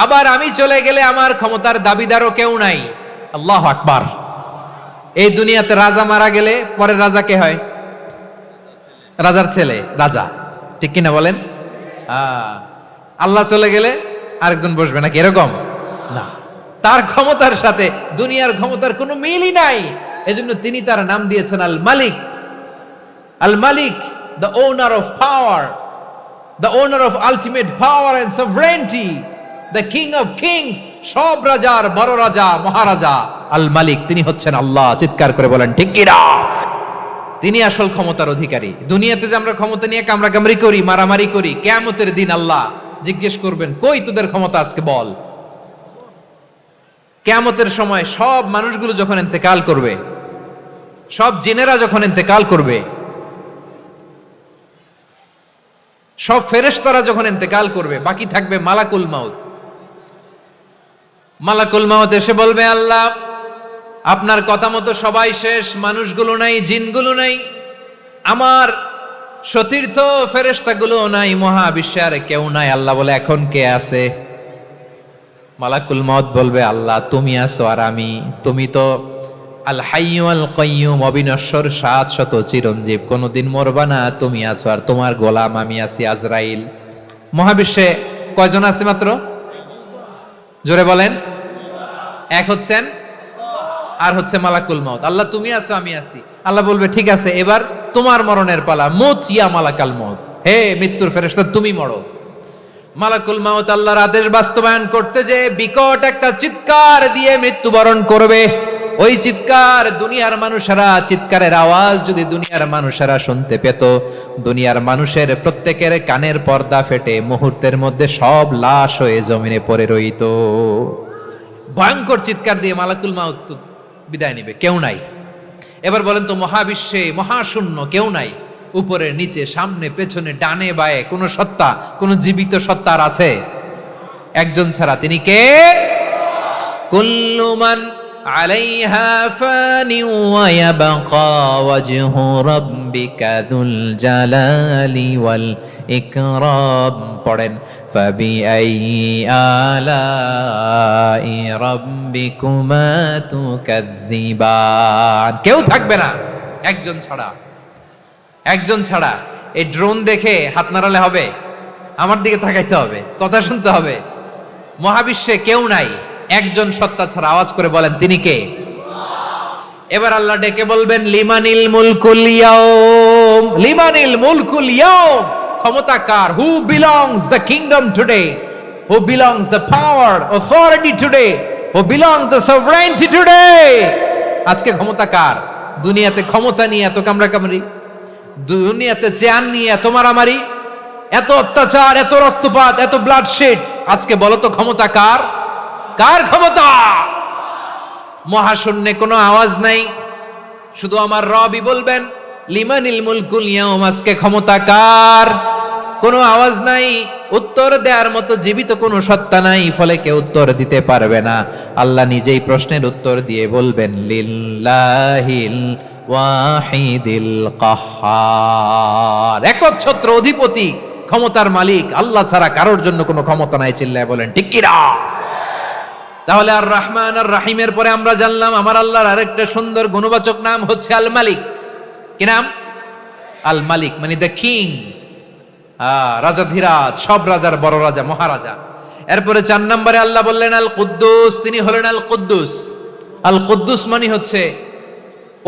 আবার আমি চলে গেলে আমার ক্ষমতার দাবিদারও কেউ নাই। আল্লাহু আকবার। এই দুনিয়াতে রাজা মারা গেলে পরে রাজা কে হয়? রাজার ছেলে রাজা, ঠিক কিনা বলেন? আল্লাহ চলে গেলে আরেকজন বসবে নাকি? এরকম না, তার ক্ষমতার সাথে দুনিয়ার ক্ষমতার কোনো মিলই নাই। এজন্য তিনি তার নাম দিয়েছেন আল মালিক। আল মালিক, the owner of power, the owner of ultimate power and sovereignty, the king of kings, সব রাজার বড় রাজা, মহারাজা আল মালিক, তিনি হচ্ছেন আল্লাহ। চিৎকার করে বলেন ঠিক কি না? তিনি আসল ক্ষমতার অধিকারী। দুনিয়াতে যে আমরা ক্ষমতা নিয়ে কামড়াকামড়ি করি, মারামারি করি, কিয়ামতের দিন আল্লাহ জিজ্ঞেস করবেন, কই তোদের ক্ষমতা আজকে বল। কিয়ামতের সময় সব মানুষগুলো যখন ইন্তেকাল করবে, সব জিনেরা যখন ইন্তেকাল করবে, সব ফেরেশতারা যখন ইন্তেকাল করবে, বাকি থাকবে মালাকুল মাউত। মালাকুল মাউত এসে বলবে, আল্লাহ আপনার কথা মতো সবাই শেষ, মানুষগুলো নাই, জিনগুলো নাই, আমার সতীর্থ ফেরেশতাগুলো নাই, মহাবিশ্বে আর কেউ নাই। আল্লাহ বলে, এখন কে আছে? মালাকুল মাউত বলবে, আল্লাহ তুমি আছো আর আমি। তুমি তো আল হাইয়্যু আল কাইয়্যুম, অবিনশ্বর, শাশ্বত, চিরঞ্জীব, কোনদিন মরবা না, তুমি আছো আর তোমার গোলাম আমি আছি আজরাইল। মহাবিশ্বে কয়জন আছে মাত্র? জোরে বলেন। এক হচ্ছেন আর হচ্ছে মালাকুল মাউত। আল্লাহ তুমি আছো আমি আছি। আল্লাহ বলবে, ঠিক আছে, এবার তোমার মরণের পালা, মুত ইয়া মালাকাল মাউত, হে মৃত্যুর ফেরেশতা তুমি মরো। মালাকুল মাউত আল্লাহর আদেশ বাস্তবায়ন করতে যে বিকট একটা চিৎকার দিয়ে মৃত্যুবরণ করবে। ওই চিৎকার দুনিয়ার মানুষেরা, চিৎকারের আওয়াজ যদি দুনিয়ার মানুষেরা শুনতে পেত, দুনিয়ার মানুষের প্রত্যেকের কানের পর্দা ফেটে মুহূর্তের মধ্যে সব লাশ হয়ে জমিনে পড়ে রইত। ভয়ঙ্কর চিৎকার দিয়ে মালাকুল মাউত বিদায় নিবে, কেউ নাই। এবার বলেন তো, মহাবিশ্বে মহাশূন্য, কেউ নাই, উপরে নিচে সামনে পেছনে ডানে বায়ে কোন সত্তা, কোন জীবিত সত্তার আছে? একজন ছাড়া, তিনি কে? কুল্লু মান আলাইহা ফানি ওয়া ইয়াবকা ওয়াজহু রাব্বিকা যুল জালালি ওয়াল ইকরাম। পড়েন, ফাবিআইয়ি আলাই রাব্বিকুমা তুকাযযিবান। কেউ থাকবে না একজন ছাড়া, একজন ছাড়া। এই ড্রোন দেখে হাত নাড়ালে হবে? আমার দিকে তাকাইতে হবে, কথা শুনতে হবে। মহাবিশ্বে কেউ নাই, একজন সত্তা ছাড়া। আওয়াজ করে বলেন, তিনি কে? এবার আল্লাহ ডেকে বলবেন, লিমানিল মুলকুল ইয়াউম, লিমানিল মুলকুল ইয়াউম। ক্ষমতা কার? Who belongs the kingdom today, who belongs the power authority today, who belongs the sovereignty today. আজকে ক্ষমতা কার? দুনিয়াতে ক্ষমতা নিয়ে এত কামড়াকামড়ি, দুনিয়াতে চেয়ার নিয়ে এত মারামারি, এত অত্যাচার, এত রক্তপাত, এত ব্লাডশেড। আজকে বলো তো ক্ষমতা কার? কার ক্ষমতা? মহাশূন্যে কোনো আওয়াজ নাই, শুধু আমার রবই বলবেন, লিমানিল মুলকুল ইয়াউম। আজকে ক্ষমতা কার? কোনো আওয়াজ নাই, উত্তর দেওয়ার মতো জীবিত কোনো সত্তা নাই, ফলে কেউ উত্তর দিতে পারবে না। আল্লাহ নিজেই প্রশ্নের উত্তর দিয়ে বলবেন, লিল্লাহিল ওয়াহিদিল কাহ্হার। একচ্ছত্র অধিপতি, ক্ষমতার মালিক আল্লাহ ছাড়া কারোর জন্য কোনো ক্ষমতা নাই। চিল্লায় বলেন ঠিক কি না? তাহলে আর রহমান আর রাহিমের পরে আমরা জানলাম আমার আল্লাহর আরেকটা সুন্দর গুণবাচক নাম হচ্ছে আল মালিক। কি নাম? আল মালিক, মানে দ্য কিং, রাজাধিরাজ, সব রাজার বড় রাজা, মহারাজা। এরপরে 4 নম্বরে আল্লাহ বললেন আল কুদ্দুস, তিনি হলেন আল কুদ্দুস। আল কুদ্দুস মানে হচ্ছে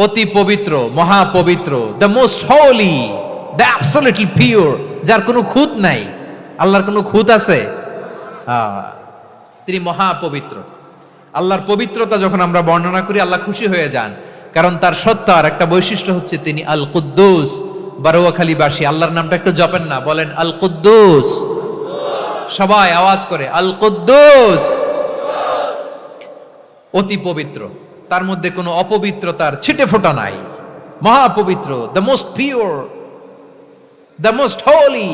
অতি পবিত্র, মহাপবিত্র, the most holy, the absolutely pure, যার কোনো খুঁত নাই। আল্লাহর কোনো খুঁত আছে? তিনি মহাপবিত্র। আল্লাহর পবিত্রতা যখন আমরা বর্ণনা করি, আল্লাহ খুশি হয়ে যান, কারণ তার সত্তার একটা বৈশিষ্ট্য হচ্ছে তিনি আল কুদ্দুস। বারোয়াখালীবাসী আল্লাহর নামটা একটু জপেন না, বলেন আল কুদ্দুস। সবাই আওয়াজ করে আল কুদ্দুস। অতি পবিত্র, তার মধ্যে কোনো অপবিত্রতার ছিটে ফোঁটা নাই, মহাপবিত্র, the most pure, the most holy,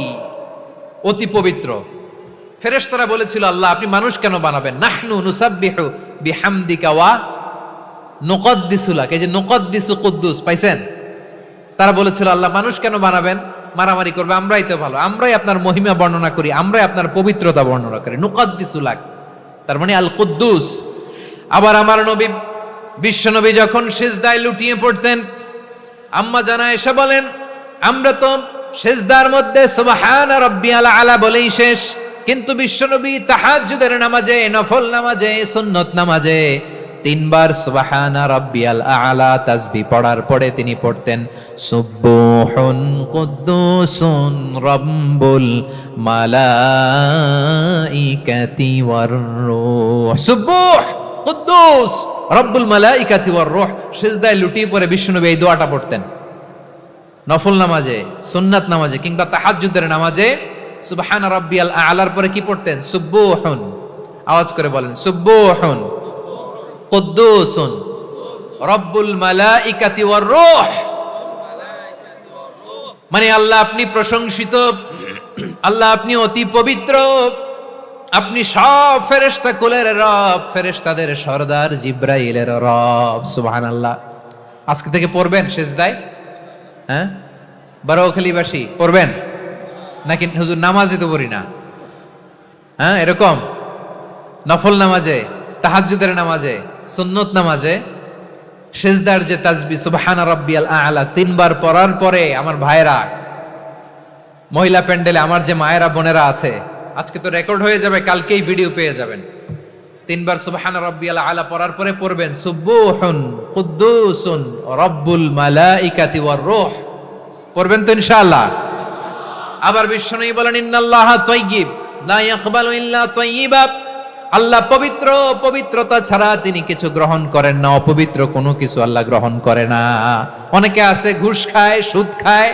অতি পবিত্র। ফেরেশতারা বলেছিল, আল্লাহ আপনি মানুষ কেন বানাবেন? নাহনু নুসাব্বিহু বিহামদিকা ওয়া নুকদ্দিসু লাক। এই যে নুকদ্দিসু কুদ্দুস পাইছেন? তারা বলেছিল, আল্লাহ মানুষ কেন বানাবেন? মারামারি করবে, আমরাই তো ভালো, আমরাই আপনার মহিমা বর্ণনা করি, আমরাই আপনার পবিত্রতা বর্ণনা করি। নুকদ্দিসু লাক, তার মানে আল কুদ্দুস। আবার আমার নবী, বিশ্ব নবী যখন সিজদায় লুটিয়ে পড়তেন, আম্মা জানা এসে বলেন, আমরা তো সিজদার মধ্যে সুবহান রাব্বিয়াল আলা বলেই শেষ, কিন্তু বিশ্বনবী তাহাজ্জুদের নামাজে, নফল নামাজে, সুন্নত নামাজে 3 বার সুবহানা রাব্বিয়াল আলা তাসবিহ পড়ার পরে তিনি পড়তেন সুবহুন কুদ্দুসুন রাব্বুল মালাইকাতি ওয়ার রূহ। সুবহ কুদ্দুস রব্বুল মালাইকাতি ওয়ার রূহ। সিজদায় লুটিয়ে পড়ে বিশ্বনবী এই দোয়াটা পড়তেন। নফল নামাজে, সুন্নাত নামাজে কিংবা তাহাজ্জুদের নামাজে সুবহান রাব্বিয়াল আলার পরে কি পড়তেন? সুবহুন। আওয়াজ করে বলেন সুবহুন কুদ্দুসুন রব্বুল মালাইকাতি ওয়ার রূহ। মানে আল্লাহ আপনি প্রশংসিত, আল্লাহ আপনি অতি পবিত্র, আপনি সব ফেরেশতা কুলের রব, ফেরেশতাদের সরদার জিব্রাইলের রব। সুবহানাল্লাহ। আজকে থেকে পড়বেন সিজদায়? হ্যাঁ, বারোখালীবাসী পড়বেন নাকি? হুজুর নামাজে তো পড়ি না। হ্যাঁ, এরকম নফল নামাজে, তাহাজ্জুদের নামাজে, সুন্নত নামাজে সিজদার যে তাসবিহ সুবহান রাব্বিয়াল আলা 3 বার পড়ার পরে আমার ভাইরা, মহিলা প্যান্ডেলে আমার যে মায়েরা বোনেরা আছে, আজকে তো রেকর্ড হয়ে যাবে, কালকেই ভিডিও পেয়ে যাবেন। 3 বার সুবহান রাব্বিয়াল আলা পড়ার পরে পড়বেন সুবহুন কুদ্দুসুন রব্বুল মালাইকাতি ওয়ার রূহ। পড়বেন তো ইনশাআল্লাহ? আবার বিশ্বনবী বলেন ইন্নাল্লাহা তাইয়্যিব লা ইয়াকবালু ইল্লা তাইয়্যিবা, আল্লাহ পবিত্র, পবিত্রতা ছাড়া তিনি কিছু গ্রহণ করেন না, অপবিত্র কোনো কিছু আল্লাহ গ্রহণ করে না। অনেকে আছে ঘুষ খায়, সুদ খায়,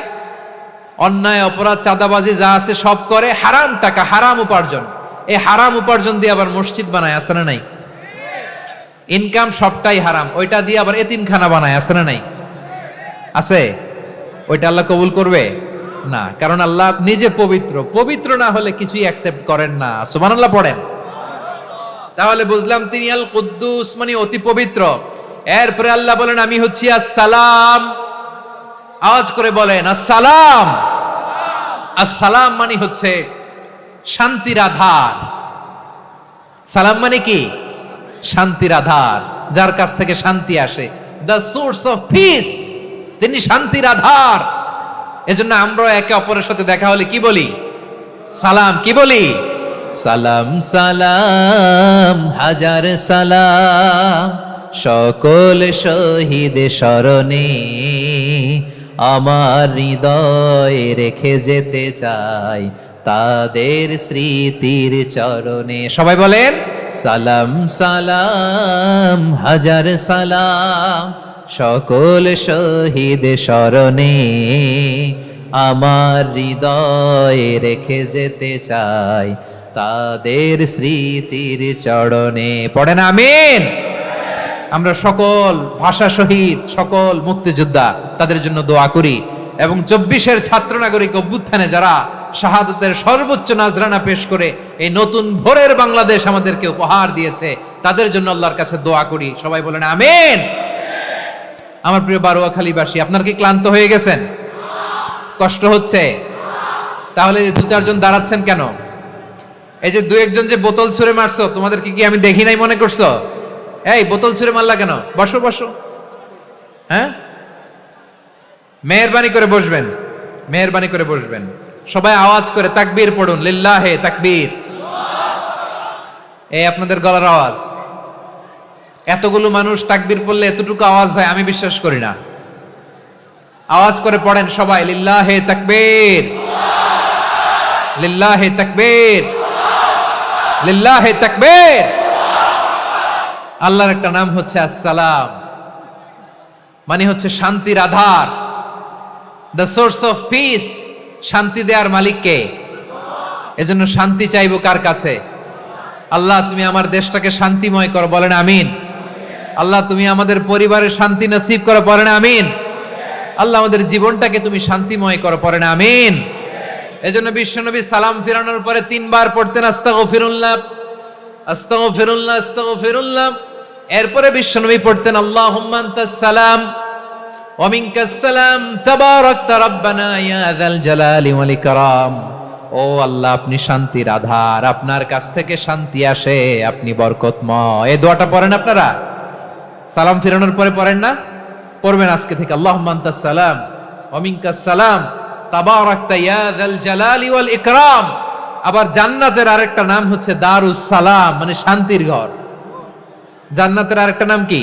অন্যায় অপরাধ চাঁদাবাজি যা আছে সব করে, হারাম টাকা, হারাম উপার্জন, এই হারাম উপার্জন দিয়ে আবার মসজিদ বানায়, আছে না নাই? ইনকাম সবটাই হারাম, ওইটা দিয়ে আবার এতিমখানা বানায়, আছে না নাই? আছে। ওইটা আল্লাহ কবুল করবে না, কারণ আল্লাহ নিজে পবিত্র, পবিত্র না হলে কিছুই অ্যাকসেপ্ট করেন না। সুবহানাল্লাহ পড়েন। তাহলে বুঝলাম তিনি আল কুদ্দুস মানে অতি পবিত্র। এরপরে আল্লাহ বলেন আমি হচ্ছি আসসালাম। আওয়াজ করে বলেন আসসালাম। আসসালাম মানে হচ্ছে শান্তির আধার। সালাম মানে কি? শান্তির আধার, যার কাছ থেকে শান্তি আসে। দ্য সোর্স অফ পিস, তিনি শান্তির আধার। এজন্য আমরা একে অপরের সাথে দেখা হলে কি বলি? সালাম। কি বলি? সালাম সালাম হাজার সালাম, সকল শহীদ স্মরণে আমার হৃদয়ে রেখে যেতে চাই তাদের স্মৃতির চরণে। সবাই বলেন সালাম সালাম হাজার সালাম, সকল শহীদ স্মরণে আমার হৃদয়ে রেখে যেতে চাই তাদের স্মৃতির চরণে। পড়েন আমিন। আমরা সকল ভাষা শহীদ, সকল মুক্তিযোদ্ধা, তাদের জন্য দোয়া করি এবং 24-এর ছাত্র নাগরিক অভ্যুত্থানে যারা শাহাদাতের সর্বোচ্চ নাজরানা পেশ করে এই নতুন ভোরের বাংলাদেশ আমাদেরকে উপহার দিয়েছে, তাদের জন্য আল্লাহর কাছে দোয়া করি। সবাই বলেন আমিন। আমার প্রিয় বারোয়াখালীবাসী, আপনারা কি ক্লান্ত হয়ে গেছেন? কষ্ট হচ্ছে? তাহলে 2-4 জন দাঁড়াচ্ছেন কেন? এই যে 2-1 জন যে বোতল ছুঁড়ে মারছো, তোমাদেরকে কি আমি দেখি নাই মনে করছো? এই বোতল ছুঁড়ে মারলা কেন? বসো বসো। হ্যাঁ, মেহেরবানি করে বসবেন, মেহেরবানি করে বসবেন। সবাই আওয়াজ করে তাকবীর পড়ুন, লিল্লাহে তাকবীর। এই আপনাদের গলার আওয়াজ। এতগুলো মানুষ তাকবীর পড়লে এতটুকু আওয়াজ হয় আমি বিশ্বাস করি না। আওয়াজ করে পড়েন সবাই, লিল্লাহে তাকবীর, লিল্লাহে তাকবীর, লিল্লাহে তাকবীর। আল্লাহর একটা নাম হচ্ছে আসসালাম, মানে হচ্ছে শান্তির আধার, দ্য সোর্স অফ পিস। শান্তি দেওয়ার মালিক কে? এজন্য শান্তি চাইবো কার কাছে? আল্লাহ তুমি আমার দেশটাকে শান্তিময় করো, বলেন আমিন। আল্লাহ তুমি আমাদের পরিবারের শান্তি নসিব করো, বলেন আমিন। আল্লাহ আমাদের জীবনটাকে তুমি শান্তিময় করো, পড়েন আমিন। এজন্য বিশ্বনবী সালাম ফিরানোর পরে 3 বার পড়তেন আস্তাগফিরুল্লাহ, আস্তাগফিরুল্লাহ, আস্তাগফিরুল্লাহ। এরপরে বিশ্বনবী পড়তেন আল্লাহুম্মা আনতাস সালাম ওয়া মিনকাস সালাম তাবারাকতা রাব্বানা ইয়া যাল জালালি ওয়াল ইকরাম। ও আল্লাহ আপনি শান্তির আধার, আপনার কাছ থেকে শান্তি আসে, আপনি বরকতময়। এই দোয়াটা পড়েন আপনারা সালাম ফিরানোর পরে, পড়েন না? পড়বেন আজকে থেকে, আল্লাহুম্মা আনতাস সালাম ওয়া মিনকাস সালাম তাবারাকতা ইয়া যাল জালালি ওয়াল ইকরাম। আবার জান্নাতের আরেকটা নাম হচ্ছে দারুস সালাম, মানে শান্তির ঘর। জান্নাতের আরেকটা নাম কি?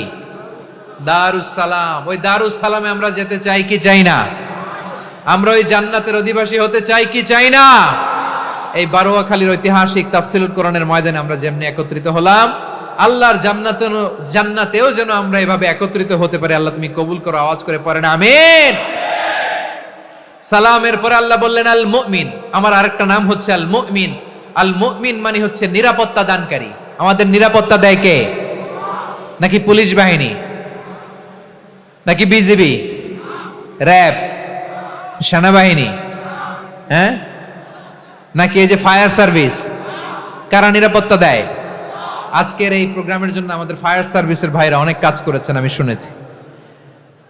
দারুস সালাম। ওই দারুস সালামে আমরা যেতে চাই কি চাই না? আমরা ওই জান্নাতের অধিবাসী হতে চাই কি চাই না? এই বারোয়াখালীর ঐতিহাসিক তাফসীরুল কোরআনের ময়দানে আমরা যেমনি একত্রিত হলাম, আল্লাহর জান্নাতেও যেন আমরা এভাবে একত্রিত হতে পারি। আল্লাহ তুমি কবুল করো। আওয়াজ করে পড়েন আমিন। সালামের পরে আল্লাহ বললেন আল মুমিন। আমার আরেকটা নাম হচ্ছে আল মুমিন। আল মুমিন মানে হচ্ছে নিরাপত্তা দানকারী। আমাদের নিরাপত্তা দেয় কে? নাকি পুলিশ বাহিনী, নাকি বিজিবি, র্যাব, সেনাবাহিনী, হ্যাঁ, নাকি এই যে ফায়ার সার্ভিস? কারা নিরাপত্তা দেয়? আজকের এই প্রোগ্রামের জন্য আমাদের ফায়ার সার্ভিসের ভাইরা অনেক কাজ করেছেন, আমি শুনেছি।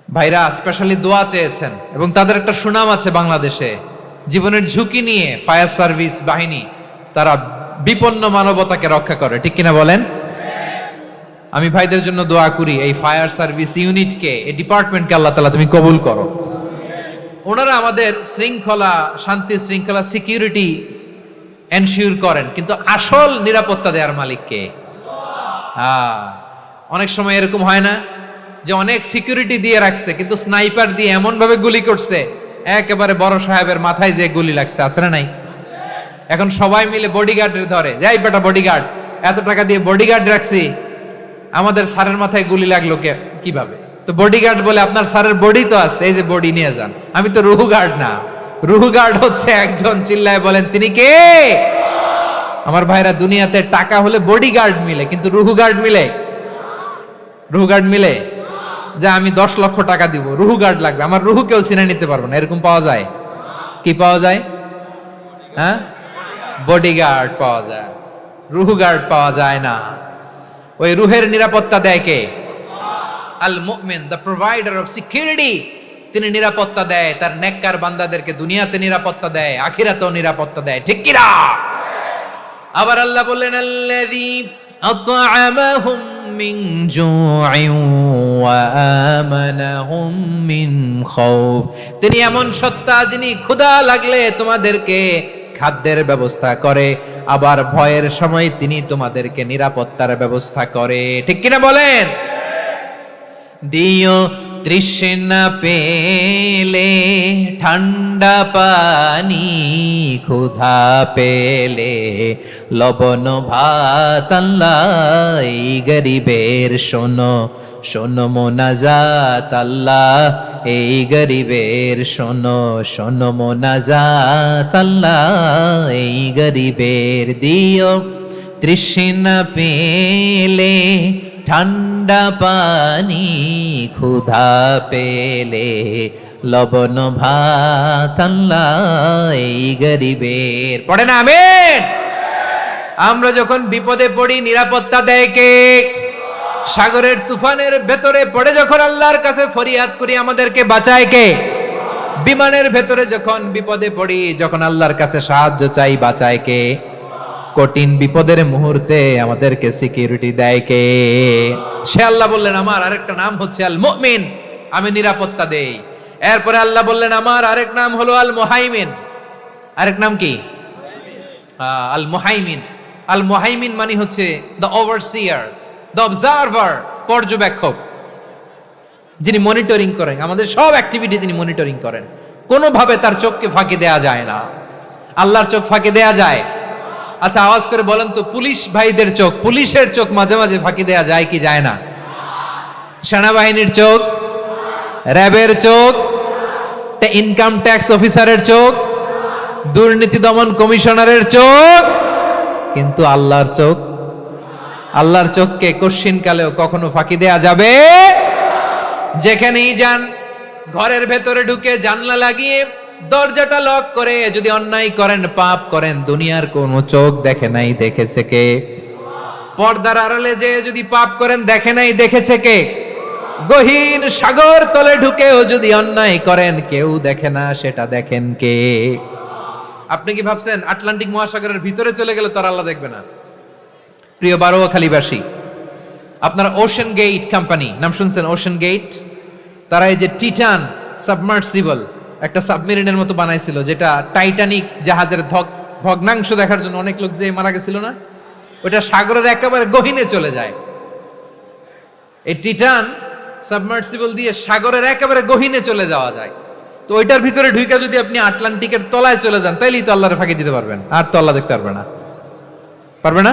ভাইরা স্পেশালি দোয়া চেয়েছেন এবং তাদের একটা সুনাম আছে বাংলাদেশে। জীবনের ঝুঁকি নিয়ে ফায়ার সার্ভিস বাহিনী তারা বিপন্ন মানবতাকে রক্ষা করে, ঠিক কিনা বলেন? আমি ভাইদের জন্য দোয়া করি, এই ফায়ার সার্ভিস ইউনিটকে, এই ডিপার্টমেন্টকে আল্লাহ তাআলা তুমি কবুল করো। ওনারা আমাদের শৃঙ্খলা, শান্তি শৃঙ্খলা, সিকিউরিটি এনশিওর করেন, কিন্তু আসল নিরাপত্তা দেওয়ার মালিক কে? অনেক সময় এরকম হয় না যে অনেক সিকিউরিটি দিয়ে রাখছে কিন্তু স্নাইপার দিয়ে এমন ভাবে গুলি করছে একেবারে বড় সাহেবের মাথায় যে গুলি লাগছে, আছে না নাই? এখন সবাই মিলে বডিগার্ডের ধরে, যাই বেটা বডিগার্ড, এত টাকা দিয়ে বডিগার্ড রাখছি, আমাদের স্যারের মাথায় গুলি লাগলো কিভাবে? তো বডিগার্ড বলে আপনার স্যারের বডি তো আছে, এই যে বডি নিয়ে যান, আমি তো রুহু গার্ড না। রুহু গার্ড হচ্ছে একজন, চিল্লায় বলেন তিনি কে? আমার ভাইরা, দুনিয়াতে টাকা হলে বডিগার্ড মিলে, কিন্তু রুহু গার্ড মিলে? রুহু গার্ড মিলে? যে আমি 10 লক্ষ টাকা দিব, রুহু গার্ড লাগবে, আমার রুহু কেউ চিনে নিতে পারবো না, এরকম পাওয়া যায়? কি পাওয়া যায়? হ্যাঁ, বডিগার্ড পাওয়া যায়, রুহু গার্ড পাওয়া যায় না। ওই রুহের নিরাপত্তা দেয় কে? আল মুমিন, দ্য প্রোভাইডার অফ সিকিউরিটি। তিনি নিরাপত্তা দেয় তার নেককার বান্দাদেরকে, দুনিয়াতে নিরাপত্তা দেয়, আখিরাতেও নিরাপত্তা দেয়, ঠিক কি না? আবার আল্লাহ বললেন আল্লাযী আত'আমাহুম মিন জু'ইন ওয়া আমানাহুম মিন খাউফ। তিনি এমন সত্তা যিনি ক্ষুধা লাগলে তোমাদেরকে খাদ্যের ব্যবস্থা করে, আবার ভয়ের সময় তিনি তোমাদেরকে নিরাপত্তার ব্যবস্থা করে, ঠিক কিনা বলেন? দিও তৃষ্ণা পেলে ঠান্ডা পানি, ক্ষুধা পেলে লবণ ভাত, আল্লাহ এই গরিবের শোনো শোনো মোনাজাত, আল্লাহ এই গরিবের শোনো শোনো মোনাজাত, আল্লাহ এই গরিবের। দিও তৃষ্ণা পেলে ঠান্ডা পানি, ক্ষুধা পেলে লবণ ভাত, আল্লাহ এই গরিবের। পড়ে না আমিন? আমরা যখন বিপদে পড়ি নিরাপত্তা দেয় কে? সাগরের তুফানের ভেতরে পড়ে যখন আল্লাহর কাছে ফরিয়াদ করি আমাদেরকে বাঁচায় কে? বিমানের ভেতরে যখন বিপদে পড়ি, যখন আল্লাহর কাছে সাহায্য চাই, বাঁচায় কে? কঠিন বিপদের মুহূর্তে আমাদেরকে সিকিউরিটি দেয় কে? সে আল্লাহ বললেন আমার আরেকটা নাম হচ্ছে আল মুমিন, আমি নিরাপত্তা দেই। এরপরে আল্লাহ বললেন আমার আরেক নাম হলো আল মুহাইমিন। আরেক নাম কি? আল মুহাইমিন। আল মুহাইমিন মানে হচ্ছে দ্য ওভারসিয়ার, দ্য অবজারভার, পর্যবেক্ষক, যিনি মনিটরিং করেন আমাদের সব অ্যাক্টিভিটি, তিনি মনিটরিং করেন। কোনোভাবে তার চোখকে ফাঁকি দেয়া যায় না। আল্লাহর চোখ ফাঁকি দেয়া যায়? আচ্ছা আওয়াজ করে বলেন তো, পুলিশ ভাইদের চোখ, পুলিশের চোখ মাঝে মাঝে ফাঁকি দেয়া যায় কি যায় না? সেনাবাহিনীর চোখ, র্যাবের চোখ, ইনকাম ট্যাক্স অফিসারের চোখ, দুর্নীতি দমন কমিশনারের চোখ, কিন্তু আল্লাহর চোখ? আল্লাহর চোখকে কশ্চিন কালেও কখনো ফাঁকি দেয়া যাবে? যেখানেই যান, ঘরের ভেতরে ঢুকে জানলা লাগিয়ে দরজাটা লক করে যদি অন্যায় করেন, পাপ করেন, দুনিয়ার কোন চোখ দেখে নাই, দেখেছে কে? পর্দার আড়ালে যে যদি পাপ করেন, দেখে নাই, দেখেছে কে? গহীন সাগর তলে ঢুকেও যদি অন্যায় করেন, কেউ দেখে না, সেটা দেখেন কে? আপনি কি ভাবছেন আটলান্টিক মহাসাগরের ভিতরে চলে গেলে তার আল্লাহ দেখবে না? প্রিয় বারোয়াখালীবাসী, আপনারা ওশেন গেট কোম্পানি নাম শুনছেন? ওশেন গেট, তারা এই যে টিটান সাবমার্সিবল একটা সাবমেরিনের মতো বানাইছিল, যেটা টাইটানিক জাহাজের ভগ্নাংশ দেখার জন্য অনেক লোক যে মারা গেছিল না, ওটা সাগরের একেবারে গহীনে চলে যায়। এই টিটান সাবমার্সিবল দিয়ে সাগরের একেবারে গহীনে চলে যাওয়া যায়। তো ওইটার ভিতরে ঢুকে যদি আপনি আটলান্টিকের তলায় চলে যান, তাইলেই তো আল্লাহর ফাঁকি দিতে পারবেন, আর তো আল্লাহ দেখতে পারবে না। পারবে না?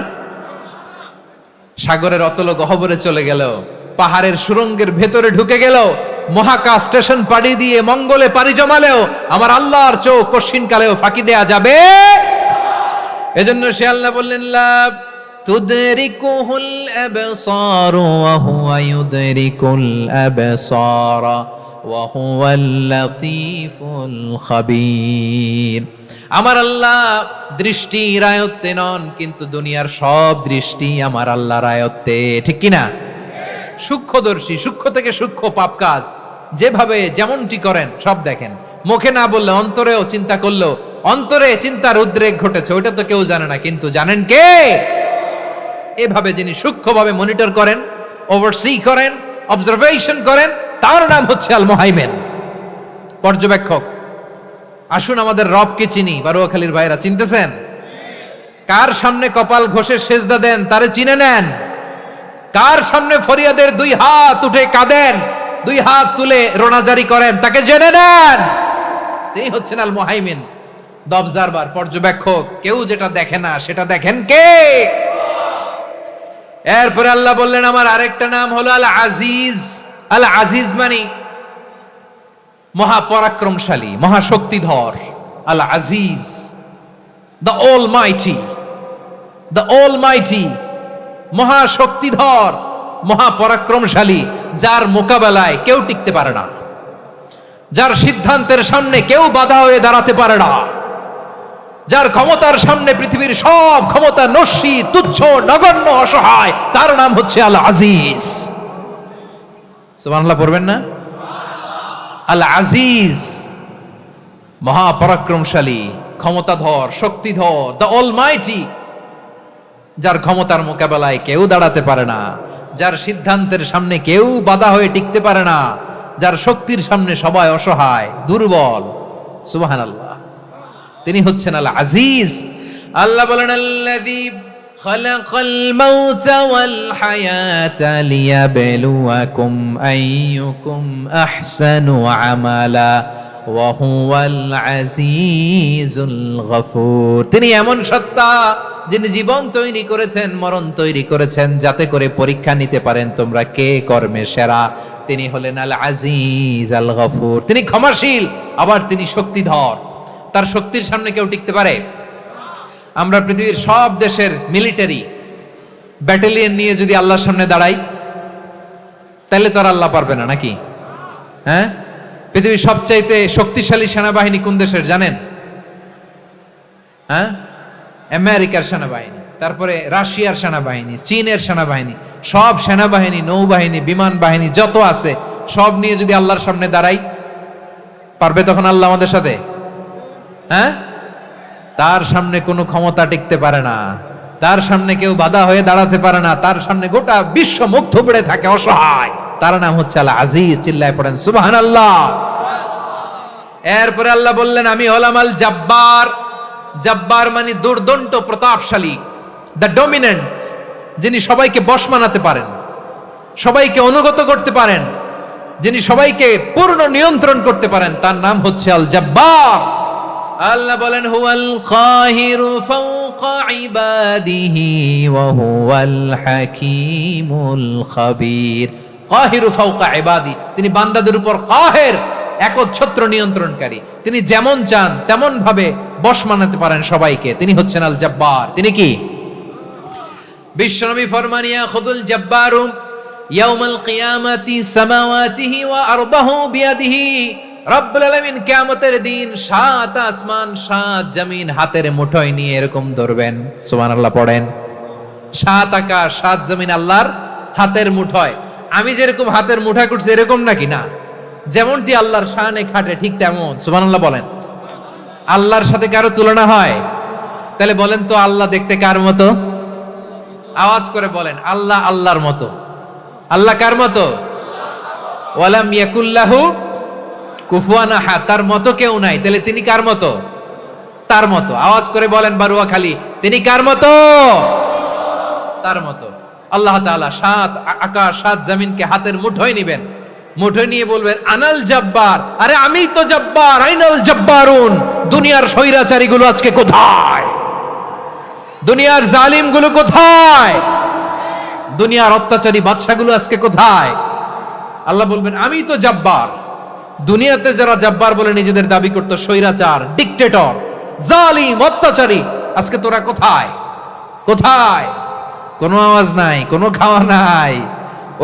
সাগরের অতল গহ্বরে চলে গেল, পাহাড়ের সুরঙ্গের ভেতরে ঢুকে গেল, মহাকাশ স্টেশন পাড়ি দিয়ে মঙ্গলে পাড়ি জমালেও আমার আল্লাহর চোখ কশ্চিন কালেও ফাঁকি দেয়া যাবে? এজন্য সে আল্লাহ বললেন লা তুদরিকুহুল আবসার ওয়া হুয়া ইউদরিকুল আবসার ওয়া হুয়াল লাতীফুল খাবীর। আমার আল্লাহ দৃষ্টির আয়ত্তে নন, কিন্তু দুনিয়ার সব দৃষ্টি আমার আল্লাহর আয়ত্তে, ঠিক কিনা? সূক্ষ্মদর্শী, সূক্ষ্ম থেকে সূক্ষ্ম পাপ কাজ যেভাবে যেমনটি করেন সব দেখেন। মুখে না বললে অন্তরেও চিন্তা করলেও অন্তরে চিন্তার উদ্রেক ঘটেছে, ওইটা তো কেউ জানে না, কিন্তু জানেন কে? এভাবে যিনি সূক্ষ্মভাবে মনিটর করেন, ওভারসি করেন, অবজারভেশন করেন, তার নাম হচ্ছে আল মুহাইমিন, পর্যবেক্ষক। আসুন আমাদের রবকে চিনি। বারোয়াখালীর ভাইরা চিনতেছেন? কার সামনে কপাল ঘষে সেজদা দেন তারে চিনে নেন। কার সামনে ফরিয়াদের 2 হাত উঠে কাঁদেন, 2 হাত তুলে রোনাজারি করেন, তাকে জেনে নেন। তিনি হচ্ছেন আল মুহাইমিন। দ্য অবজারভার, পর্যবেক্ষক। কেউ যেটা দেখে না সেটা দেখেন কে? এরপরে আল্লাহ বললেন আমার আরেকটা নাম হলো আল আজিজ। আল আজিজ মানে মহাপরাক্রমশালী, মহাশক্তিধর। আল আজিজ, দ্য অলমাইটি, দ্য অলমাইটি, মহাশক্তিধর, মহাপরাক্রমশালী, যার মোকাবেলায় কেউ টিকতে পারে না, যার সিদ্ধান্তের সামনে কেউ বাধা হয়ে দাঁড়াতে পারে না, যার ক্ষমতার সামনে পৃথিবীর সব ক্ষমতা নস্যি, তুচ্ছ, নগণ্য, অসহায়, তার নাম হচ্ছে আল আজিজ। সুবহানাল্লাহ পড়বেন না? আল আজিজ, মহাপরাক্রমশালী, ক্ষমতাধর, শক্তিধর, দ্য অলমাইটি, যার ক্ষমতার মোকাবেলায় কেউ দাঁড়াতে পারে না, যার সিদ্ধান্তের সামনে কেউ বাধা হয়ে টিকতে পারে না, যার শক্তির সামনে সবাই অসহায়, দুর্বল। সুবহানাল্লাহ, তিনি হচ্ছেন আল আজিজ। আল্লাহ বলেন আল্লাযী খালাকাল মাউতা ওয়াল হায়াতা লিয়াবলুয়াকুম আইয়ুকুম আহসানু আমালা ওয়া হুয়াল আজিজুল গফুর। তিনি এমন সত্তা যিনি জীবন তৈরি করেছেন, মরণ তৈরি করেছেন, যাতে করে পরীক্ষা নিতে পারেন তোমরা কে কর্মে সেরা। তিনি হলেন আল আজিজ আল গফুর। তিনি ক্ষমাশীল, আবার তিনি শক্তিধর। তার শক্তির সামনে কেউ টিকতে পারে? আমরা পৃথিবীর সব দেশের মিলিটারি ব্যাটালিয়ন নিয়ে যদি আল্লাহর সামনে দাঁড়াই, তাহলে তো আর আল্লাহ পারবে না নাকি? হ্যাঁ, পৃথিবীর সবচাইতে শক্তিশালী সেনাবাহিনী কোন দেশের জানেন? হ্যাঁ, আমেরিকার সেনাবাহিনী, তারপরে রাশিয়ার সেনাবাহিনী, চীনের সেনাবাহিনী, সব সেনাবাহিনী, নৌবাহিনী, বিমান বাহিনী যত আছে সব নিয়ে যদি আল্লাহর সামনে দাঁড়াই, পারবে তখন আল্লাহ আমাদের সাথে? হ্যাঁ, তার সামনে কোনো ক্ষমতা টিকতে পারে না, তার সামনে কেউ বাধা হয়ে দাঁড়াতে পারে না, তার সামনে গোটা বিশ্ব মুখ থুবড়ে থাকে, অসহায়। তার নাম হচ্ছে আল আজিজ। চিল্লায় পড়েন সুবহানাল্লাহ। এরপরে আল্লাহ বললেন আমি হলাম আল জব্বার। জব্বার মানে দুর্দণ্ড, প্রতাপশালী, দ্য ডমিনেন্ট, যিনি সবাইকে বশ মানাতে পারেন, সবাইকে অনুগত করতে পারেন, যিনি সবাইকে পূর্ণ নিয়ন্ত্রণ করতে পারেন, তার নাম হচ্ছে আল জব্বার। আল্লাহ বলেন হুয়াল কাহিরু ফাওকা ইবাদিহি ওয়া হুয়াল হাকীমুল খাবীর। কাহিরু ফাওকা ইবাদি, তিনি বান্দাদের উপর কাহের, একচ্ছত্র নিয়ন্ত্রণকারী। তিনি যেমন চান তেমন ভাবে বশ মানাতে পারেন সবাইকে। তিনি হচ্ছেন আল জব্বার। তিনি কি? বিশ্বনবী ফরমান ইয়াখুদুল জব্বারু ইয়াউমাল কিয়ামাতি সামাওয়াতিহি ওয়া আরবাহু বিয়াদিহি। রব্বুল আলামিন কিয়ামতের দিন 7 আসমান 7 জমিন হাতের মুঠোয় নিয়ে এরকম ধরবেন। সুবহানাল্লাহ পড়েন। 7 আকাশ 7 জমিন আল্লাহর হাতের মুঠোয়। আমি যেরকম হাতের মুঠা করছি এরকম নাকি? না, যেমনটি আল্লাহর শানে খাটে ঠিক তেমন। সুবহানাল্লাহ বলেন। আল্লাহর সাথে কারো তুলনা হয়? তাহলে বলেন তো আল্লাহ দেখতে কার মতো? আওয়াজ করে বলেন আল্লাহ আল্লাহর মতো। আল্লাহ কার মতো? ওয়ালাম ইয়াকুল্লাহু কুফুয়ান আহাদ, তার মতো কেউ নাই। তাহলে তিনি কার মতো? তার মতো। আওয়াজ করে বলেন বারুয়াখালী, তিনি কার মতো? তার মতো। আল্লাহ তাআলা 7 আকাশ 7 জমিনকে হাতের মুঠোয় নিবেন, মুঠোয় নিয়ে বলবেন আনাল জব্বার। আরে আমি তো জব্বার। আইনাল জব্বারুন। দুনিয়ার স্বৈরাচারী গুলো আজকে কোথায়? দুনিয়ার জালিম গুলো কোথায়? দুনিয়ার অত্যাচারী বাদশাগুলো আজকে কোথায়? আল্লাহ বলবেন আমি তো জব্বার। দুনিয়াতে যারা জব্বার বলে নিজেদের দাবি করতো, স্বৈরাচার, ডিক্টেটর, জালিম, অত্যাচারী, আজকে তোরা কোথায়? কোথায়? কোনো আওয়াজ নাই, কোনো খাওয়া নাই,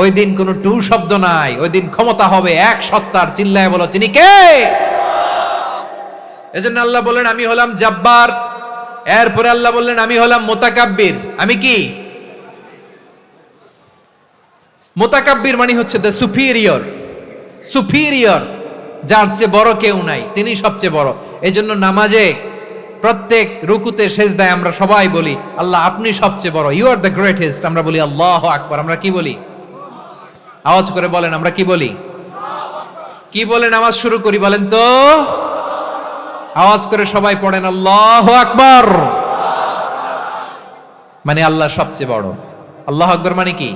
ওই দিন কোনো টু শব্দ নাই। ওই দিন ক্ষমতা হবে এক সত্তার। চিল্লায় বলো তিনি কে? এজন্য আল্লাহ বললেন আমি হলাম জব্বার। এরপরে আল্লাহ বললেন আমি হলাম মুতাকাব্বির। আমি কি? মুতাকাব্বির মানে হচ্ছে দ্য সুপিরিয়র। সুপিরিয়র, যার চেয়ে বড় কেউ নাই, তিনি সবচেয়ে বড়। এজন্য নামাজে প্রত্যেক রুকুতে সেজদায় আমরা সবাই বলি আল্লাহ আপনি সবচেয়ে বড়, ইউ আর দ্য গ্রেটেস্ট। আমরা বলি আল্লাহু আকবার। আমরা কি বলি? আওয়াজ করে বলেন আমরা কি বলি? কি বলে নামাজ শুরু করি বলেন তো? আওয়াজ করে সবাই পড়েন আল্লাহু আকবার। মানে আল্লাহ সবচেয়ে বড়। আল্লাহু আকবার মানে কি?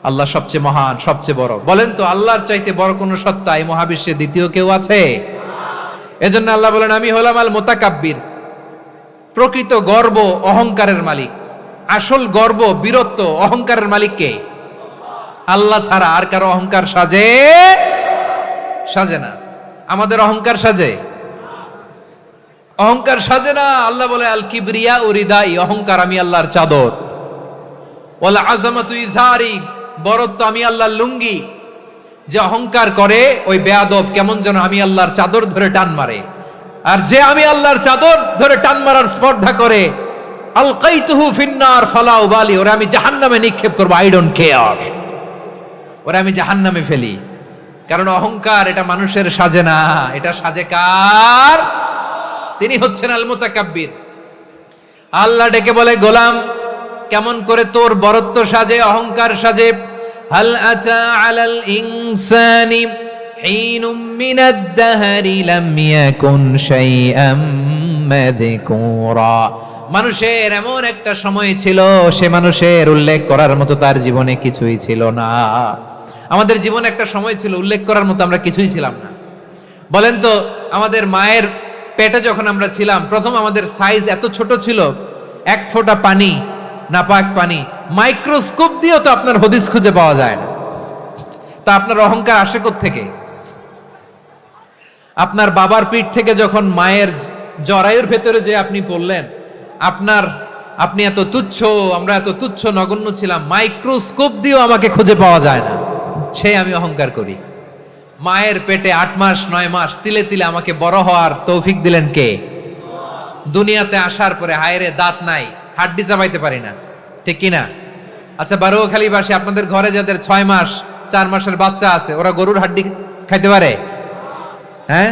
আল্লাহ সবচেয়ে মহান, সবচেয়ে বড়। বলেন তো আল্লাহর চাইতে বড় কোন সত্তা এই মহাবিশ্বে দ্বিতীয় কেউ আছে? এজন্য আল্লাহ বলেন আমি হলাম আল মুতাকাব্বির, প্রকৃত গর্ব অহংকারের মালিক। আসল গর্ব বীরত্ব অহংকারের মালিক কে? আল্লাহ ছাড়া আর কারো অহংকার সাজে না। আমাদের অহংকার সাজে? অহংকার সাজে না। আল্লাহ বলে আল কিবরিয়া উরিদাই, অহংকার আমি আল্লাহর চাদর। ওয়াল আযামাতু ইজারি, বরত্ব আমি আল্লাহর লুঙ্গি। যে অহংকার করে ওই বেয়াদব কেমন যেন আমি আল্লাহর চাদর ধরে টান মারে, আর যে আমি আল্লাহর চাদর ধরে টান মারার স্পর্ধা করে আলকাইতুহু ফিন্নার ফালা উবালি, ওরা আমি জাহান্নামে নিক্ষেপ করব, আই ডোন্ট কেয়ার, ওরা আমি জাহান্নামে ফেলি। কারণ অহংকার এটা মানুষের সাজে না, এটা সাজে কার? তিনি হচ্ছেন আল মুতাকাব্বির। আল্লাহ ডেকে বলে গোলাম কেমন করে তোর বরত্ব সাজে, অহংকার সাজে? হাল আতা আলাল ইনসানি হিনুম মিনাদ দাহরি লাম ইয়াকুন শাইআম মাযকুরা, মানুষের এমন একটা সময় ছিল সে মানুষের উল্লেখ করার মতো তার জীবনে কিছুই ছিল না। আমাদের জীবনে একটা সময় ছিল উল্লেখ করার মতো আমরা কিছুই ছিলাম না। বলেন তো, আমাদের মায়ের পেটে যখন আমরা ছিলাম প্রথম আমাদের সাইজ এত ছোট ছিল, এক ফোঁটা পানি, নাপাক পানি, মাইক্রোস্কোপ দিয়েও তো আপনার হদিস খুঁজে পাওয়া যায় না। তা আপনার অহংকার আসে কোত্থেকে? আপনার বাবার পিঠ থেকে যখন মায়ের জরায়ুর ভেতরে যে আপনি পড়লেন, আপনি এত তুচ্ছ, আমরা এত তুচ্ছ নগণ্য ছিলাম, মাইক্রোস্কোপ দিয়েও আমাকে খুঁজে পাওয়া যায় না, সেই আমি অহংকার করি। মায়ের পেটে 8 মাস 9 মাস তিলে তিলে আমাকে বড় হওয়ার তৌফিক দিলেন কে? দুনিয়াতে আসার পরে হায়রে দাঁত নাই, হাড্ডি চাবাইতে পারি না, ঠিক কিনা? আচ্ছা বারোখালীবাসী, আপনাদের ঘরে যাদের 6 মাস 4 মাসের বাচ্চা আছে, ওরা গরুর হাড্ডি খাইতে পারে? হ্যাঁ।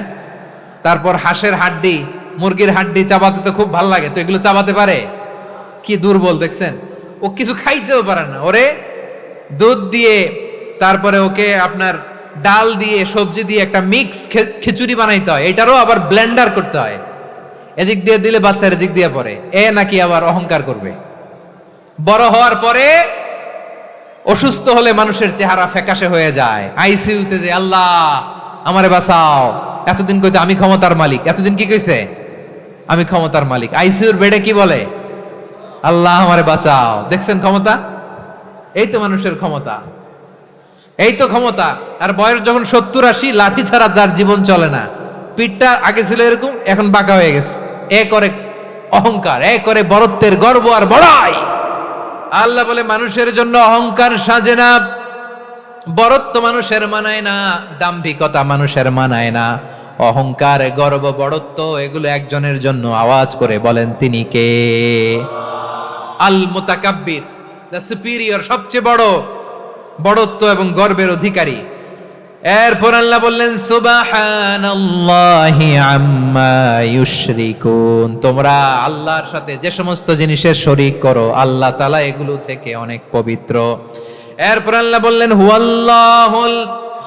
তারপর হাঁসের হাড্ডি, মুরগির হাড্ডি চাবাতে তো খুব ভালো লাগে, তো এগুলো চাবাতে পারে? কি দুর্বল দেখছেন, ও কিছু খাইতেও পারে না। ওরে দুধ দিয়ে, তারপরে ওকে আপনার ডাল দিয়ে সবজি দিয়ে একটা মিক্স খিচুড়ি বানাইতে হয়, এটারও আবার ব্লেন্ডার করতে হয়, এদিক দিয়ে দিলে বাচ্চার এদিক দিয়ে পড়ে। এ নাকি আবার অহংকার করবে। বড় হওয়ার পরে অসুস্থ হলে মানুষের চেহারা ফ্যাকাশে হয়ে যায়, আইসিইউতে যে আল্লাহ আমারে বাঁচাও, এতদিন কইতে আমি ক্ষমতার মালিক, এতদিন কি কইছে? আমি ক্ষমতার মালিক। আইসিইউর বেডে কি বলে? আল্লাহ আমারে বাঁচাও। দেখছেন ক্ষমতা? এই তো মানুষের ক্ষমতা, এই তো ক্ষমতা। আর বয়স যখন 70-80, লাঠি ছাড়া যার জীবন চলে না। পিঠটা আগে ছিল এরকম, এখন বাঁকা হয়ে গেছে। এ করে অহংকার, এ করে বরত্বের গর্ব আর বড়াই। আল্লাহ বলে মানুষের জন্য অহংকার সাজে না, বরত্ব মানুষের মানায় না, দাম্ভিকতা মানুষের মানায় না, অহংকার গর্ব বড়ত্ব এগুলো একজনের জন্য। আওয়াজ করে বলেন তিনি কে? আল মুতাকাব্বির, দ্য সুপিরিয়র, সবচেয়ে বড় বড়ত্ব এবং গর্বের অধিকারী। এরপর আল্লাহ বললেন সুবহানাল্লাহি আম্মা ইউশরিকুন, তোমরা আল্লাহর সাথে যে সমস্ত জিনিসের শরীক করো আল্লাহ তাআলা এগুলো থেকে অনেক পবিত্র। এরপর আল্লাহ বললেন হুয়াল্লাহুল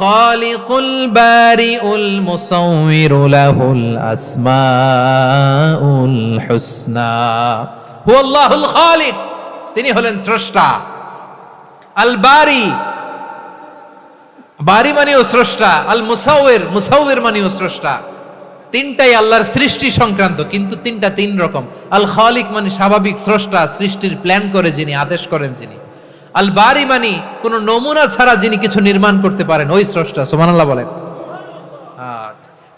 খালিকুল বারিউল মুসাউবিরু লাহুল আসমাউল হুসনা। হুয়াল্লাহুল খালিক, তিনি হলেন স্রষ্টা। আল বারি, বারি মানেও স্রষ্টা। আল মুসাউবির, মুসাউবির মানেও স্রষ্টা। তিনটাই আল্লাহর সৃষ্টি সংক্রান্ত, কিন্তু তিনটা তিন রকম। আল খালিক মানে স্বাভাবিক স্রষ্টা, সৃষ্টির প্ল্যান করে যিনি, আদেশ করেন যিনি। আল বারি মানে কোন নমুনা ছাড়া যিনি কিছু নির্মাণ করতে পারেন, ওই স্রষ্টা। সুবহানাল্লাহ বলেন।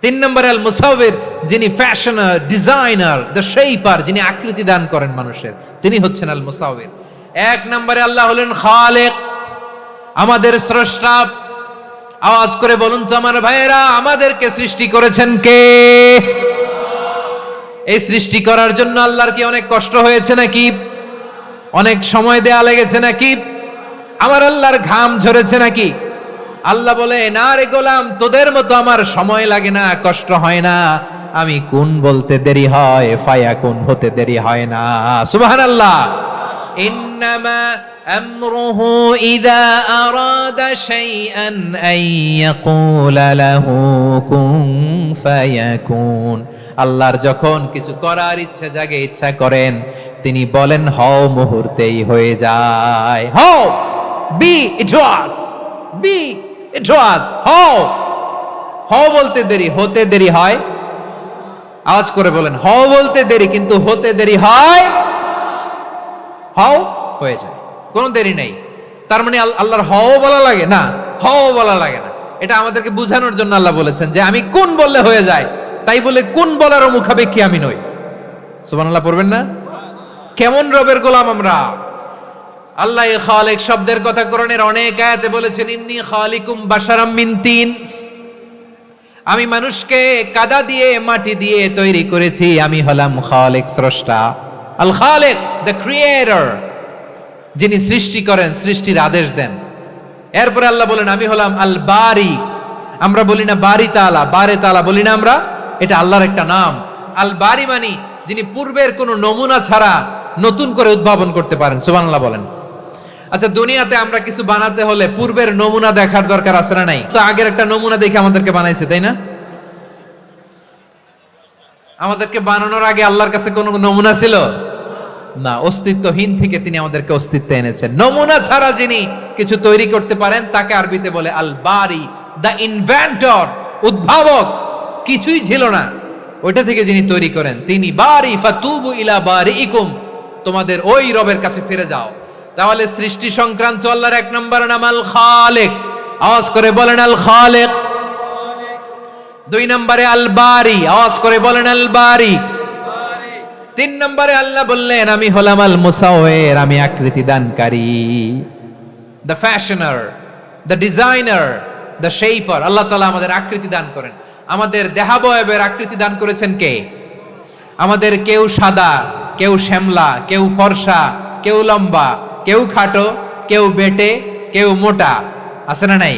3 নম্বরে আল মুসাউবির, যিনি ফ্যাশনার, ডিজাইনার, দ্য শেপার, যিনি আকৃতি দান করেন মানুষের, তিনি হচ্ছেন আল মুসাউবির। 1 নম্বরে আল্লাহ হলেন খালিক, আমাদের স্রষ্টা। আওয়াজ করে বলুন তো আমার ভাইয়েরা, আমাদেরকে সৃষ্টি করেছেন কে? এই সৃষ্টি করার জন্য আল্লাহর কি অনেক কষ্ট হয়েছে নাকি? অনেক সময় দেয়া লেগেছে নাকি? আমার আল্লাহর ঘাম ঝরেছে নাকি? আল্লাহ বলে না রে গোলাম, তোদের মতো আমার সময় লাগে না, কষ্ট হয় না। আমি কোন বলতে দেরি হয়, ফায়াকুন হতে দেরি হয় না। সুবহানাল্লাহ। ইন্নামা আমরুহু ইযা আরাদা শাইআন আন ইয়াকুলা লাহু কুন ফায়াকুন। আল্লাহর যখন কিছু করার ইচ্ছা জাগে, ইচ্ছা করেন, তিনি বলেন হও, মুহূর্তেই হয়ে যায়। হও, বি ইট ওয়াজ, বি ইট ওয়াজ। হও, হও বলতে দেরি, হতে দেরি হয় আওয়াজ করে বলেন, হও বলতে দেরি, কিন্তু হতে দেরি হয়, হও হয়ে যায়, কোনো দেরি নেই। তার মানে আল্লাহর হও বলা লাগে না, হও বলা লাগে না। এটা আমাদেরকে বুঝানোর জন্য আল্লাহ বলেছেন যে আমি কোন বললে হয়ে যায়, তাই বলে কোন বলারও মুখাপেক্ষী আমি নই। সুবহানাল্লাহ পড়বেন না? কেমন রবের গোলাম আমরা! আল্লাহ খালিক শব্দের কথা কোরআনের অনেক আয়াতে বলেছেন, ইন্নী খালিকুম বাশারাম মিন তিন, আমি মানুষকে কাদা দিয়ে মাটি দিয়ে তৈরি করেছি, আমি হলাম খালিক, স্রষ্টা। আল খালিক, দ্য ক্রিয়েটর, যিনি সৃষ্টি করেন, সৃষ্টির আদেশ দেন। এরপরে আল্লাহ বলেন আমি হলাম আল বারি। আমরা বলি না বারি তাআলা, বারে তাআলা বলি না আমরা, এটা আল্লাহর একটা নাম। আল বারি মানে যিনি পূর্বের কোনো নমুনা ছাড়া নতুন করে উদ্ভাবন করতে পারেন। সুবহানাল্লাহ বলেন। আচ্ছা, দুনিয়াতে আমরা কিছু বানাতে হলে পূর্বের নমুনা দেখার দরকার আছে না নাই? তো আগের একটা নমুনা দেখে আমাদেরকে বানাইছে, তাই না? আমাদেরকে বানানোর আগে আল্লাহর কাছে কোনো নমুনা ছিল না, অস্তিত্বহীন থেকে তিনি আমাদেরকে অস্তিত্বে এনেছেন। নমুনা ছাড়া যিনি কিছু তৈরি করতে পারেন তাকে আরবিতে বলে আল বারি, দ্য ইনভেন্টর, উদ্ভাবক। কিছুই ছিল না, ওইটা থেকে যিনি তৈরি করেন তিনি বারি। ফাতুবু ইলা বারিইকুম, তোমাদের ওই রবের কাছে ফিরে যাও। তাহলে সৃষ্টি সংক্রান্ত আল্লাহর এক নম্বর নাম আল খালিক। আওয়াজ করে বলেন আল খালিক। দুই নম্বরে আল বারি, আওয়াজ করে বলেন আল বারি। তিন নম্বরে আল্লাহ বললেন আমি হলাম আল মুসাওয়ির, আমি আকৃতি দানকারী, the fashioner, the designer, the shaper. Allah তাআলা আমাদের আকৃতি দান করেন। আমাদের দেহাবয়বের আকৃতি দান করেছেন কে? আমাদের কেউ সাদা, কেউ শ্যামলা, কেউ ফর্সা, কেউ লম্বা, কেউ খাটো, কেউ বেটে, কেউ মোটা, আছে না নাই?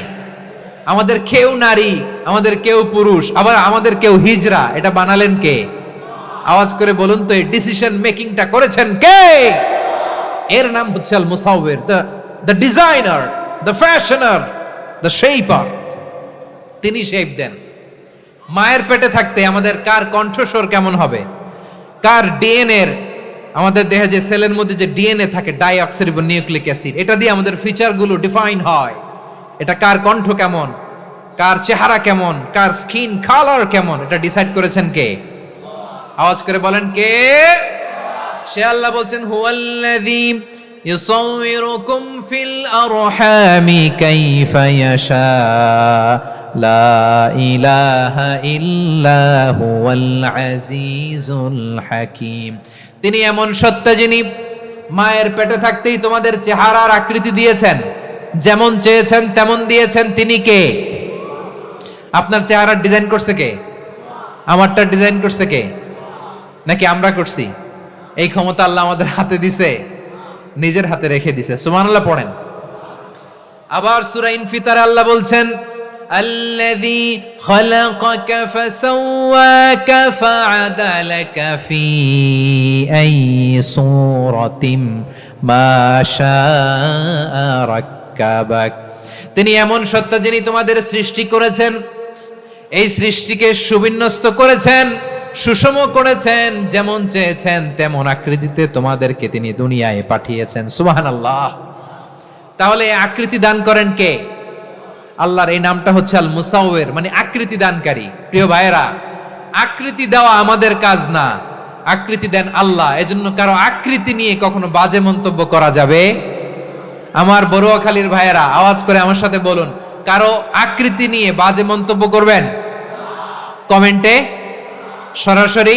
আমাদের কেউ নারী, আমাদের কেউ পুরুষ, আবার আমাদের কেউ হিজড়া। এটা বানালেন কে? আওয়াজ করে বলুন তো, এই ডিসিশন মেকিংটা করেছেন কে? এর নাম হচ্ছে আল মুসাওয়ির, the designer, the fashioner, the shaper. তিনি শেপ দেন। মায়ের পেটে থাকতে আমাদের কার কণ্ঠস্বর কেমন হবে, কার ডিএনএ, আমাদের দেহে যে সেলের মধ্যে যে ডিএনএ থাকে, ডাইঅক্সিরিবোনিউক্লিক অ্যাসিড, এটা দিয়ে আমাদের ফিচারগুলো ডিফাইন হয়। এটা কার কণ্ঠ কেমন, কার চেহারা কেমন, কার স্কিন কালার কেমন, এটা ডিসাইড করেছেন কে? আওয়াজ করে বলেন কে? সে আল্লাহ বলছেন হুয়াল্লাযী ইউসাউইরুকুম ফিল আরহামি কাইফা ইয়াশা লা ইলাহা ইল্লা হুয়াল আজিজুল হাকীম। তিনি এমন সত্তা যিনি মায়ের পেটে থাকতেই তোমাদের চেহারার আকৃতি দিয়েছেন, যেমন চেয়েছেন তেমন দিয়েছেন। তিনি কে? আপনার চেহারার ডিজাইন করছে কে? আমারটা ডিজাইন করছে কে? নাকি আমরা করছি? এই ক্ষমতা আল্লাহ আমাদের হাতে দিছে, নিজের হাতে রেখে দিছে। সুবহানাল্লাহ পড়েন। আবার সূরা ইনফিতারে আল্লাহ বলছেন আল্লাযী খালাকাকা ফাসাওয়াকা ফাআদালাকা ফি আইয়ি সূরাতিন মা শাআ রাক্কাবাক। তিনি এমন সত্তা যিনি তোমাদের সৃষ্টি করেছেন, এই সৃষ্টিকে সুবিন্যস্ত করেছেন, সুষম করেছেন, যেমন চেয়েছেন তেমন আকৃতিতে তোমাদেরকে তিনি দুনিয়ায় পাঠিয়েছেন। সুবহানাল্লাহ। তাহলে আকৃতি দান করেন কে? আল্লাহর এই নামটা হচ্ছে আল মুসাওয়ির, মানে আকৃতি দানকারী। প্রিয় ভাইয়েরা, আকৃতি দেওয়া আমাদের কাজ না, আকৃতি দেন আল্লাহ। এজন্য কারো আকৃতি নিয়ে কখনো বাজে মন্তব্য করা যাবে? আমার বড়ুয়াখালীর ভাইয়েরা আওয়াজ করে আমার সাথে বলুন, কারো আকৃতি নিয়ে বাজে মন্তব্য করবেন? কমেন্টে সরাসরি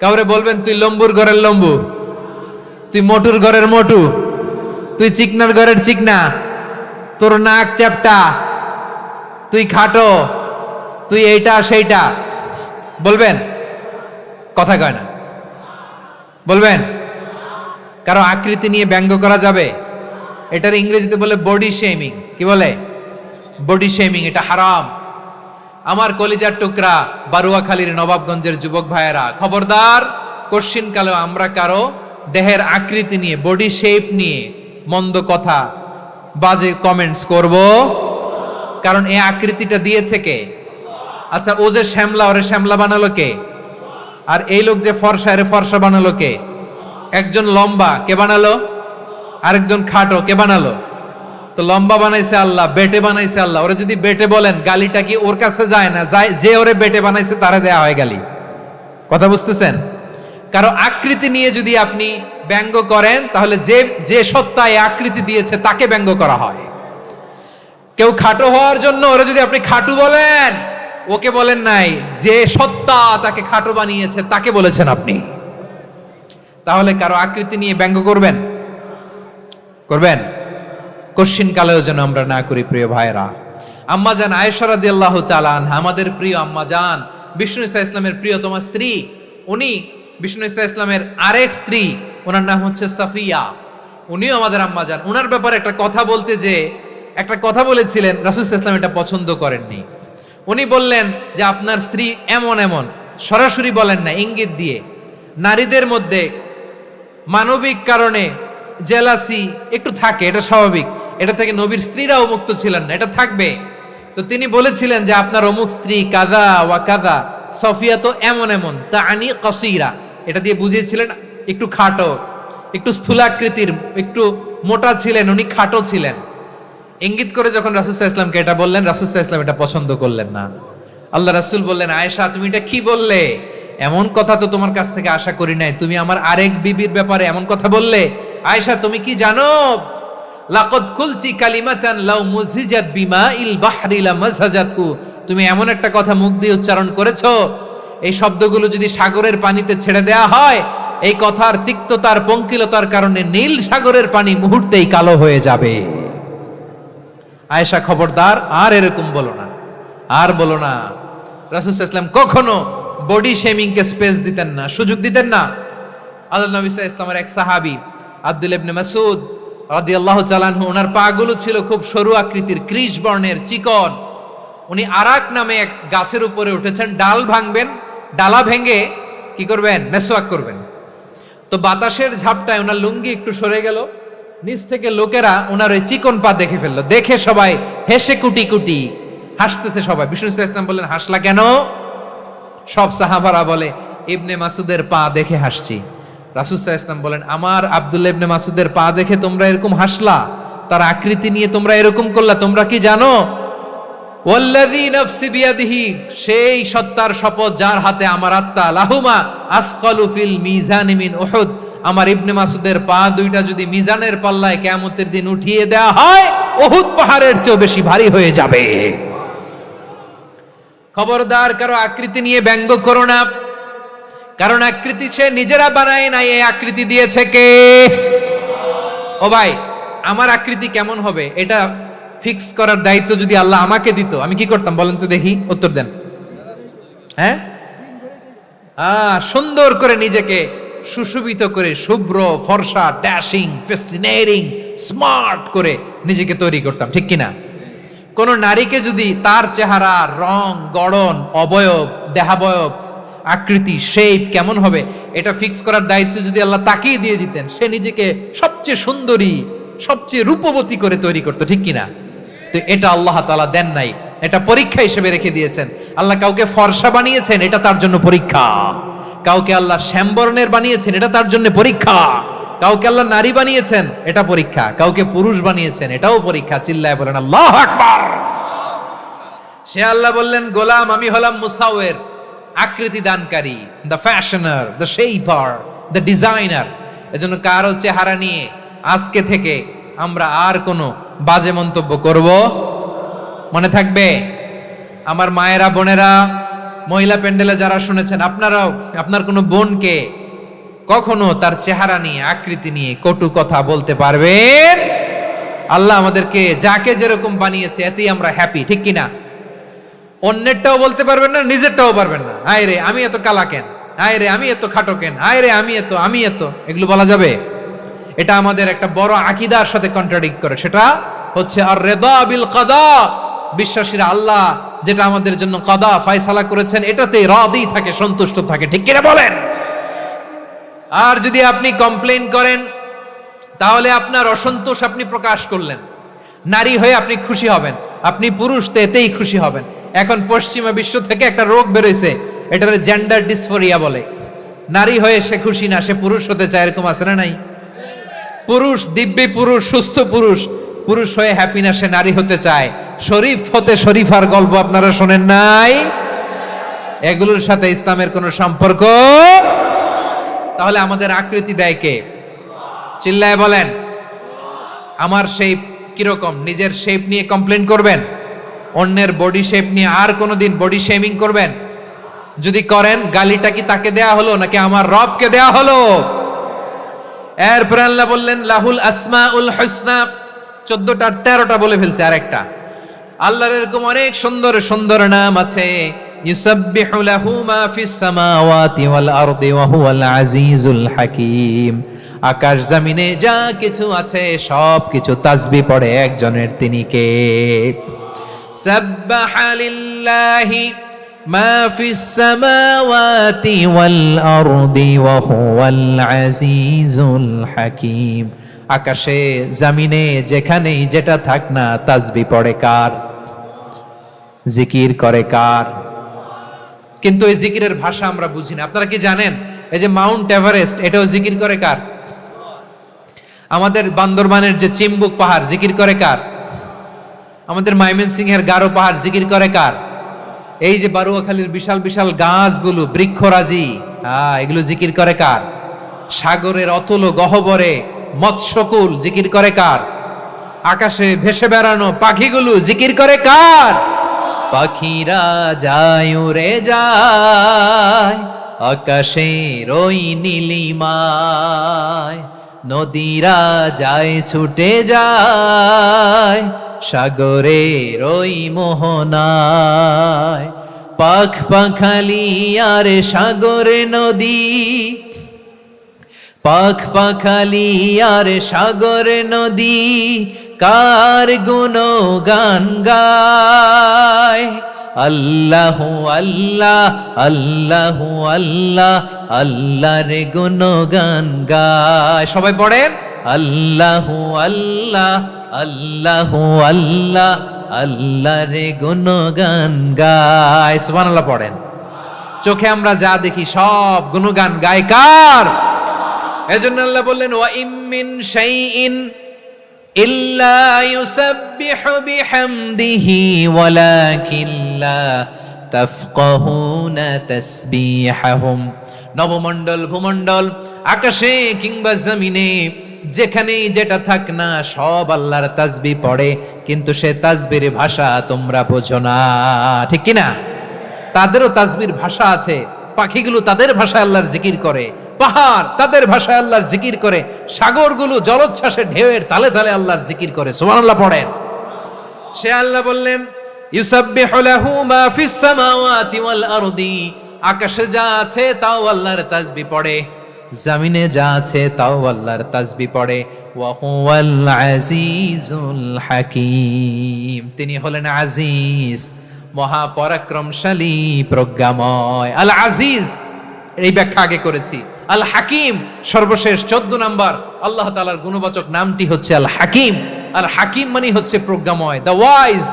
কাউরে বলবেন তুই লম্বুর ঘরের লম্বু, তুই মোটুর ঘরের মোটু, তুই চিকনার ঘরের চিকনা, তোর নাক চ্যাপটা, তুই খাটো, তুই এইটা সেইটা বলবেন? কথা কয় না, বলবেন? কারো আকৃতি নিয়ে ব্যঙ্গ করা যাবে? এটার ইংরেজিতে বলে বডি শেমিং। কি বলে? Body shaming. এটা হারাম। আমার কলিজার টুকরা বারুয়াখালীর নবাবগঞ্জের যুবক ভাইয়েরা, খবরদার, কোশ্চিনকালেও আমরা কারো দেহের আকৃতি নিয়ে, বডি শেপ নিয়ে মন্দ কথা, বাজে কমেন্টস করব? কারণ এই আকৃতিটা দিয়েছে কে? আচ্ছা, ও যে শ্যামলা, ওরে শ্যামলা বানালো কে? আর এই লোক যে ফর্সা, এরে ফর্সা বানালো কে? একজন লম্বা, কে বানালো? আরেকজন খাটো, কে বানালো? তো লম্বা বানাইছে আল্লাহ, বেটে বানাইছে আল্লাহ। ওরে যদি বেটে বলেন, গালিটা কি ওর কাছে যায় না? যায়, যে ওরে বেটে বানাইছে তারে দেয়া হয় গালি। কথা বুঝতেছেন? কারো আকৃতি নিয়ে যদি আপনি ব্যঙ্গ করেন তাহলে যে যে সত্তা এই আকৃতি দিয়েছে তাকে ব্যঙ্গ করা হয়। কেউ খাটো হওয়ার জন্য ওরা যদি আপনি খাটু বলেন, ওকে বলেন নাই, যে সত্তা তাকে খাটো বানিয়েছে তাকে বলেছেন আপনি। তাহলে কারো আকৃতি নিয়ে ব্যঙ্গ করবেন? করবেন? কশ্চিন কালেও যেন আমরা না করি প্রিয় ভাইরা। আম্মাজান আয়েশা রাদিয়াল্লাহু তাআলা আনহা, আমাদের প্রিয় আম্মাজান, বিষ্ণু ইসা ইসলামের প্রিয়তমা স্ত্রী, উনি বিষ্ণু ইসা ইসলামের আরেক স্ত্রী, ওনার নাম হচ্ছে সাফিয়া, উনিও আমাদের আম্মাজান। ওনার ব্যাপারে একটা কথা বলতে যে একটা কথা বলেছিলেন, রাসূল সাল্লাল্লাহু আলাইহি ওয়াসাল্লাম এটা পছন্দ করেননি। উনি বললেন যে আপনার স্ত্রী এমন এমন, সরাসরি বলেন না, ইঙ্গিত দিয়ে। নারীদের মধ্যে মানবিক কারণে জেলাসি একটু থাকে, এটা স্বাভাবিক, এটা থেকে নবীর স্ত্রীরাও মুক্ত ছিলেন না, এটা থাকবে। তো তিনি বলেছিলেন যে আপনার অমুক স্ত্রী কাদা ওয়া কাদা, সফিয়া তো এমন এমন, তা আনি কসিরা, এটা দিয়ে বুঝিয়েছিলেন একটু খাটো, একটু স্থূলাকৃতির, একটু মোটা ছিলেন, উনি খাটো ছিলেন। ইঙ্গিত করে যখন রাসূল সাল্লাল্লাহু আলাইহি ওয়াসাল্লামকে এটা বললেন, রাসূল সাল্লাল্লাহু আলাইহি ওয়াসাল্লাম এটা পছন্দ করলেন না। আল্লাহ রাসূল বললেন, আয়েশা তুমি এটা কি বললে? এমন কথা তো তোমার কাছ থেকে আশা করি নাই, তুমি আমার আরেক বিবির ব্যাপারে এমন কথা বললে। আয়েশা তুমি কি জানো, লাকাদ কুলতি কালিমাতান লাউ মুজিজাত বিমাইল বাহরি লামাজাজাতহু, তুমি এমন একটা কথা মুখ দিয়ে উচ্চারণ করেছো, এই শব্দগুলো যদি সাগরের পানিতে ছেড়ে দেয়া হয়, এই কথার তিক্ততার পঙ্কিলতার কারণে নীল সাগরের পানি মুহূর্তেই কালো হয়ে যাবে। আয়েশা খবরদার, আর এরকম বলো না, আর বলো না। রাসূল সাল্লাল্লাহু আলাইহি ওয়াসাল্লাম কখনো বডি শেমিং কে স্পেস দিতেন না, সুযোগ দিতেন না। আল্লাহ নবী সাল্লাল্লাহু আলাইহি ওয়াসাল্লামের এক সাহাবী আব্দুল্লাহ ইবনে মাসউদ রাদিয়াল্লাহু তাআলা আনহু, ওনার পাগুলো ছিল খুব সরু আকৃতির, ক্রিশ বর্ণের, চিকন। উনি আরাক নামে এক গাছের উপরে উঠেছেন, ডাল ভাঙবেন, ডালা ভেঙে কি করবেন, মেসওয়াক করবেন। তো বাতাসের ঝাপটায় ওনার লুঙ্গি একটু সরে গেল, নিচ থেকে লোকেরা ওনার ওই চিকন পা দেখে ফেললো, দেখে সবাই হেসে কুটি কুটি হাসতেছে সবাই। বিষ্ণু সাল্লাল্লাহু আলাইহি ওয়াসাল্লাম বললেন, হাসলা কেন? সব সাহাবারা বলে, ইবনে মাসুদের পা দেখে হাসছি। রাসূল সাল্লাল্লাহু আলাইহি ওয়াসাল্লাম বলেন, আমার আব্দুল্লাহ ইবনে মাসুদের পা দেখে তোমরা এরকম হাসলা, তার আকৃতি নিয়ে তোমরা এরকম করলা, তোমরা কি জানো? ওয়াল্লাযী নাফসি বিয়াদিহি, সেই সত্তার শপথ যার হাতে আমার আত্মা, লাহুমা আসকালু ফিল মিজানি মিন উহুদ, আমার ইবনে মাসুদের পা দুইটা যদি মিজানের পাল্লায় কিয়ামতের দিন উঠিয়ে দেওয়া হয়, উহুদ পাহাড়ের চেয়ে বেশি ভারী হয়ে যাবে। খবরদার কারো আকৃতি নিয়ে ব্যঙ্গ করো না, কারণ আকৃতি সে নিজেরা বানায় নাই, এই আকৃতি দিয়েছে কে? ও ভাই, আমার আকৃতি কেমন হবে এটা ফিক্স করার দায়িত্ব যদি আল্লাহ আমাকে দিত, আমি কি করতাম বলেন তো দেখি, উত্তর দেন। হ্যাঁ, সুন্দর করে নিজেকে সুশোভিত করে, শুভ্র ফর্সা, ড্যাশিং, ফ্যাসিনেটিং, স্মার্ট করে নিজেকে তৈরি করতাম, ঠিক কিনা? কোন নারীকে যদি তার চেহারা, রং, গড়ন, অবয়ব, দেহাবয়ব, আকৃতি, শেপ কেমন হবে এটা ফিক্স করার দায়িত্ব যদি আল্লাহ তাকেই দিয়ে দিতেন, সে নিজেকে সবচেয়ে সুন্দরী, সবচেয়ে রূপবতী করে তৈরি করতো, ঠিক কিনা? তো এটা আল্লাহ তাআলা দেন নাই, এটা পরীক্ষা হিসেবে রেখে দিয়েছেন। আল্লাহ কাউকে ফর্সা বানিয়েছেন, এটা তার জন্য পরীক্ষা। কাউকে আল্লাহ শ্যামবর্ণের বানিয়েছেন, এটা তার জন্য পরীক্ষা। কাউকে আল্লাহ নারী বানিয়েছেন, এটা পরীক্ষা। কাউকে পুরুষ বানিয়েছেন, এটাও পরীক্ষা। চিল্লায় বলেন আল্লাহু আকবার। সে আল্লাহ বললেন, গোলাম আমি হলাম মুসাওয়ির, আকৃতি দানকারী, the fashioner, the shaper, the designer. এজন্য কারো চেহারা নিয়ে আজকে থেকে আমরা আর কোনো বাজে মন্তব্য করব, মনে থাকবে? আমার মায়েরা, বোনেরা, মহিলা প্যান্ডেলে যারা শুনেছেন, আপনারাও আপনার কোনো বোনকে কখনো তার চেহারা নিয়ে, আকৃতি নিয়ে কটু কথা বলতে পারবেন? আল্লাহ আমাদেরকে যাকে যেরকম বানিয়েছে এতেই আমরা হ্যাপি, ঠিক কিনা? অন্যেরটাও বলতে পারবেন না, নিজেরটাও পারবেন না। আয় রে আমি এত কালা কেন, আয় রে আমি এত খাটো কেন, আয় রে আমি এত, এগুলো বলা যাবে? এটা আমাদের একটা বড় আকীদার সাথে কন্ট্রাডিক্ট করে। সেটা হচ্ছে আর রিদা বিল কাদা, বিশ্বাসীরা আল্লাহ যেটা আমাদের জন্য কাদা ফয়সালা করেছেন এটাতে রাদি থাকে, সন্তুষ্ট থাকে, ঠিক কিনা বলেন? আর যদি আপনি কমপ্লেইন করেন তাহলে আপনার অসন্তোষ আপনি প্রকাশ করলেন। নারী হয়ে আপনি খুশি হবেন, আপনি পুরুষ তো এতেই খুশি হবেন। এখন পশ্চিমা বিশ্ব থেকে একটা রোগ বেরোইছে, এটারে জেন্ডার ডিসফোরিয়া বলে। নারী হয়ে সে খুশি না, সে পুরুষ হতে চায়, এরকম আছে না নাই? পুরুষ, দিব্যি পুরুষ, সুস্থ পুরুষ, পুরুষ হয়ে হ্যাপি না, সে নারী হতে চায়। শরীফ হতে শরীফার গল্প আপনারা শোনেন নাই? এগুলোর সাথে ইসলামের কোনো সম্পর্ক। তাহলে আমাদের আকৃতি দেয় কে? চিল্লায় বলেন। আমার শেপ কিরকম, নিজের শেপ নিয়ে কমপ্লেন করবেন? অন্যের বডি শেপ নিয়ে আর কোনোদিন বডি শেমিং করবেন? যদি করেন, গালিটা কি তাকে দেয়া হলো নাকি আমার রবকে দেয়া হলো? এরপর আল্লাহ বললেন লাহুল আসমাউল হুসনা, 14টা 13টা বলে ফেলছে আরেকটা। আল্লাহর এরকম অনেক সুন্দর সুন্দর নাম আছে। ইউসাব্বিহু লাহু মা ফিস সামাওয়াতি ওয়াল আরদি ওয়া হুয়াল আজিজুল হাকীম। আকাশ জমিনে যা কিছু আছে সব কিছু তাসবিহ পড়ে একজনের, তিনি কে? সাব্বাহা লিল্লাহি মা ফিস সামাওয়াতি ওয়াল আরদি ওয়া হুয়াল আজিজুল হাকীম। আকাশে জমিনে যেখানেই যেটা থাক না, তাসবিহ পড়ে কার? জিকির করে কার? কিন্তু এই জিকিরের ভাষা আমরা বুঝি না। আপনারা কি জানেন এই যে মাউন্ট এভারেস্ট, এটাও জিকির করে কার? আমাদের বান্দরবানের যে চিম্বুক পাহাড়, জিকির করে কার? আমাদের ময়মনসিংহের গারো পাহাড়, জিকির করে কার? এই যে বারুয়াখালীর বিশাল বিশাল গাছগুলো, বৃক্ষরাজি, এগুলো জিকির করে কার? সাগরের অতল গহ্বরে মৎস্যকুল, জিকির করে কার? আকাশে ভেসে বেড়ানো পাখিগুলো, জিকির করে কার? পাখিরা যায় উড়ে যায় আকাশের ওই নীলিমায়, নদীরা যায় ছুটে যায় সাগরের ওই মোহনায়। পাখ পাখালি আর সাগরে নদী, পাখ পাখালি আর সাগর নদী কার গুণগান গায়। আল্লাহু আল্লাহ আল্লাহু আল্লাহ, আল্লাহর গুণগান গায়। সবাই পড়েন আল্লাহু আল্লাহ আল্লাহু আল্লাহ, আল্লাহর গুণগান গায়। সুবহানাল্লাহ পড়েন। চোখে আমরা যা দেখি সব গুণগান গায় কার? এজন্য আল্লাহ বললেন ওয়া ইম মিন শাইইন ইল্লা ইউসাব্বিহু বিহামদিহি ওয়ালাকিন লা তাফকাহুনা তাসবিহাহুম। নবমণ্ডল, ভূমণ্ডল, আকাশে কিংবা জমিনে যেখানেই যেটা থাক না সব আল্লাহর তাসবিহ পড়ে, কিন্তু সে তাসবির ভাষা তোমরা বোঝো না, ঠিক কি না? তাদেরও তাসবির ভাষা আছে। পাখিগুলো তাদের ভাষায় আল্লাহর জিকির করে, পাহাড় তাদের ভাষায় আল্লাহর জিকির করে, সাগরগুলো জলোচ্ছ্বাসে ঢেউয়ের তালে তালে আল্লাহর জিকির করে। সুবহানাল্লাহ পড়েন। সে আল্লাহ বললেন ইউসাব্বিহু লাহু মা ফিস সামাওয়াতি ওয়াল আরদি, আকাশে যা আছে তাও আল্লাহর তাসবিহ পড়ে, জমিনে যা আছে তাও আল্লাহর তাসবিহ পড়ে। ওয়া হুয়াল আজিজুল হাকীম, তিনি হলেন আজিজ, মহাপরাক্রমশালী, প্রজ্ঞাময়। আল আজিজ এই ব্যাখ্যা আগে করেছি। আল হাকিম সর্বশেষ 14 নম্বর আল্লাহ তাআলার গুণবাচক নামটি হচ্ছে আল হাকিম। আল হাকিম মানে হচ্ছে প্রজ্ঞাময়, the wise,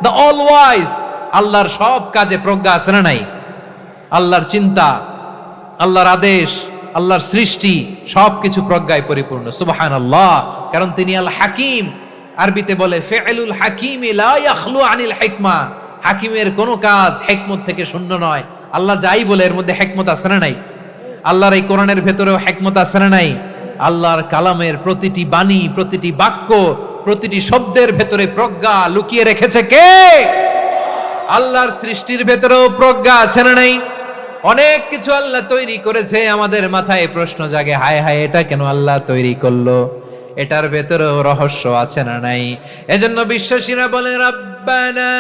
the all wise. আল্লাহর সব কাজে প্রজ্ঞা আছে না নাই? আল্লাহর চিন্তা, আল্লাহর আদেশ, আল্লাহর সৃষ্টি সবকিছু প্রজ্ঞায় পরিপূর্ণ। সুবহানাল্লাহ, কারণ তিনি আল হাকিম। আরবিতে বলে ফিআলুল হাকিমি লা ইয়াখলু আনিল হিকমা, হাকিমের কোনো কাজ হিকমত থেকে শূন্য নয়। আল্লাহ যাই বলে এর মধ্যে হিকমত আছে না নাই? আল্লাহর এই কোরআনের ভেতরেও হিকমত আছে না নাই? আল্লাহর কালামের প্রতিটি বাণী, প্রতিটি বাক্য, প্রতিটি শব্দের ভেতরে প্রজ্ঞা লুকিয়ে রেখেছে কে? আল্লাহর সৃষ্টির ভেতরেও প্রজ্ঞা আছে না নাই? অনেক কিছু আল্লাহ তৈরি করেছে, আমাদের মাথায় প্রশ্ন জাগে, হায় হায় এটা কেন আল্লাহ তৈরি করলো? এটার ভেতরেও রহস্য আছে না নাই? এজন্য বিশ্বাসীরা বলে রব্বানা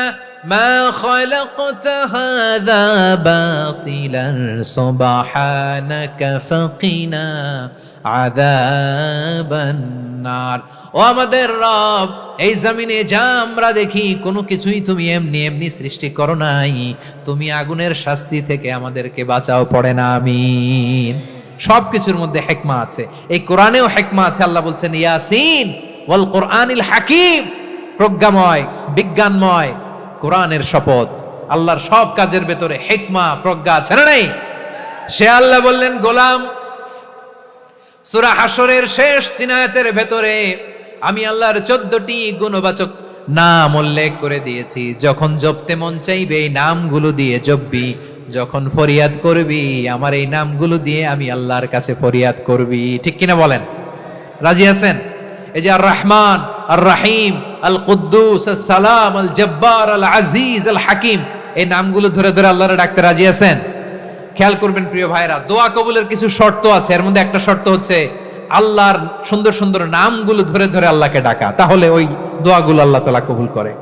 মা খালাকতা হাযা বাতিলান সুবহানাকা ফাকিনা আযাবান নার। ও আমাদের রব, এই জমিনে যা আমরা দেখি কোনো কিছুই তুমি এমনি এমনি সৃষ্টি করো নাই, তুমি আগুনের শাস্তি থেকে আমাদেরকে বাঁচাও, পড়ে না আমিন। সবকিছুর মধ্যে হিকমা আছে, এই কোরআনেও হিকমা আছে। আল্লাহ বলছেন ইয়াসিন ওয়াল কোরআনিল হাকিম, প্রজ্ঞাময়, বিজ্ঞানময় কোরআনের শপথ। আল্লাহর সব কাজের ভেতরে হিকমা, প্রজ্ঞা আছে না নাই? সে আল্লাহ বললেন গোলাম, সূরা হাশরের শেষ 3 আয়াতের ভেতরে আমি আল্লাহর 14টি গুণবাচক নাম উল্লেখ করে দিয়েছি। যখন জপতে মন চাইবে এই নামগুলো দিয়ে জপবি। যখন ফরিয়াদ করবি আমার এই নামগুলো দিয়ে আমি আল্লাহর কাছে ফরিয়াদ করবি। ঠিক কিনা বলেন? রাজি আছেন? এই যে আর রহমান, আর রাহিম, আল কুদ্দুস, আস সালাম, আল জব্বার, আল আজিজ, আল হাকিম, এই নামগুলো ধরে ধরে আল্লাহরে ডাকতে রাজি আছেন? খেয়াল করবেন প্রিয় ভাইরা, দোয়া কবুলের কিছু শর্ত আছে। এর মধ্যে একটা শর্ত হচ্ছে আল্লাহর সুন্দর সুন্দর নামগুলো ধরে ধরে আল্লাহকে ডাকা, তাহলে ওই দোয়াগুলো আল্লাহ তাআলা কবুল করে।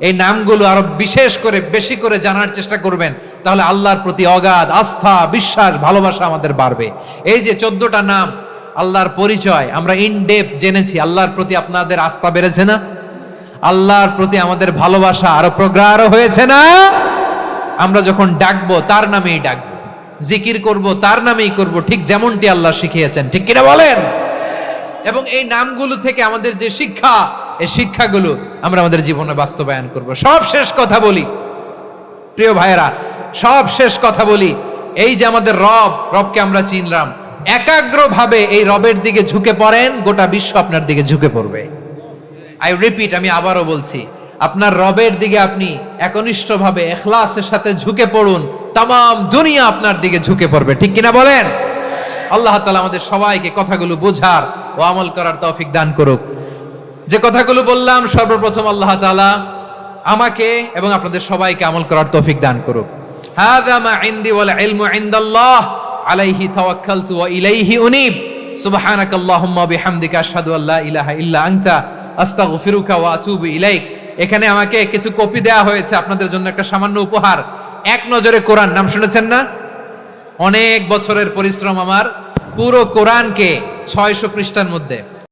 এই নামগুলো আরো বিশেষ করে বেশি করে জানার চেষ্টা করবেন, তাহলে আল্লাহর প্রতি অগাধ আস্থা, বিশ্বাস, ভালোবাসা আমাদের বাড়বে। এই যে 14টা নাম আল্লাহর পরিচয় আমরা ইন ডেপথ জেনেছি, আল্লাহর প্রতি আপনাদের আস্থা বেড়েছে না? আল্লাহর প্রতি আমাদের ভালোবাসা আরো প্রগাঢ় হয়েছে না? আমরা যখন ডাকবো তার নামেই ডাকবো, জিকির করব তার নামেই করব, ঠিক যেমনটি আল্লাহ শিখিয়েছেন। ঠিক কিনা বলেন? এবং এই নামগুলো থেকে আমাদের যে শিক্ষা, এই শিক্ষাগুলো আমরা আমাদের জীবনে বাস্তবায়ন করব। সব শেষ কথা বলি প্রিয় ভাইয়েরা, সব শেষ কথা বলি, এই যে আমাদের রবকে আমরা চিনলাম, একাগ্রভাবে এই রবের দিকে ঝুঁকে পড়েন, গোটা বিশ্ব আপনার দিকে ঝুঁকে পড়বে। আই রিপিট, আমি আবারও বলছি, আপনার রবের দিকে আপনি একনিষ্ঠভাবে ইখলাসের সাথে ঝুঁকে পড়ুন, তাম দুনিয়া আপনার দিকে ঝুঁকে পড়বে। ঠিক কিনা বলেন? আল্লাহ তাআলা আমাদের সবাইকে কথাগুলো বোঝার ও আমল করার তৌফিক দান করুক। যে কথাগুলো বললাম, সর্বপ্রথম আল্লাহ তাআলা আমাকে এবং আপনাদের সবাইকে আমল করার তৌফিক দান করুক। হাযা মা ইনদি ওয়াল ইলমু ইনদাল্লাহ আলাইহি তাওয়াক্কালতু ওয়া ইলাইহি উনীব। সুবহানাকাল্লাহুম্মা বিহামদিকা আশহাদু আল্লা ইলাহা ইল্লা আনতা আস্তাগফিরুকা ওয়া আতুবু ইলাইক। এখানে আমাকে কিছু কপি দেয়া হয়েছে আপনাদের জন্য, একটা সামান্য উপহার। এক নজরে কোরআন, নাম শুনেছেন না? অনেক বছরের পরিশ্রম আমার, পুরো কোরআনকে 600 পৃষ্ঠার মধ্যে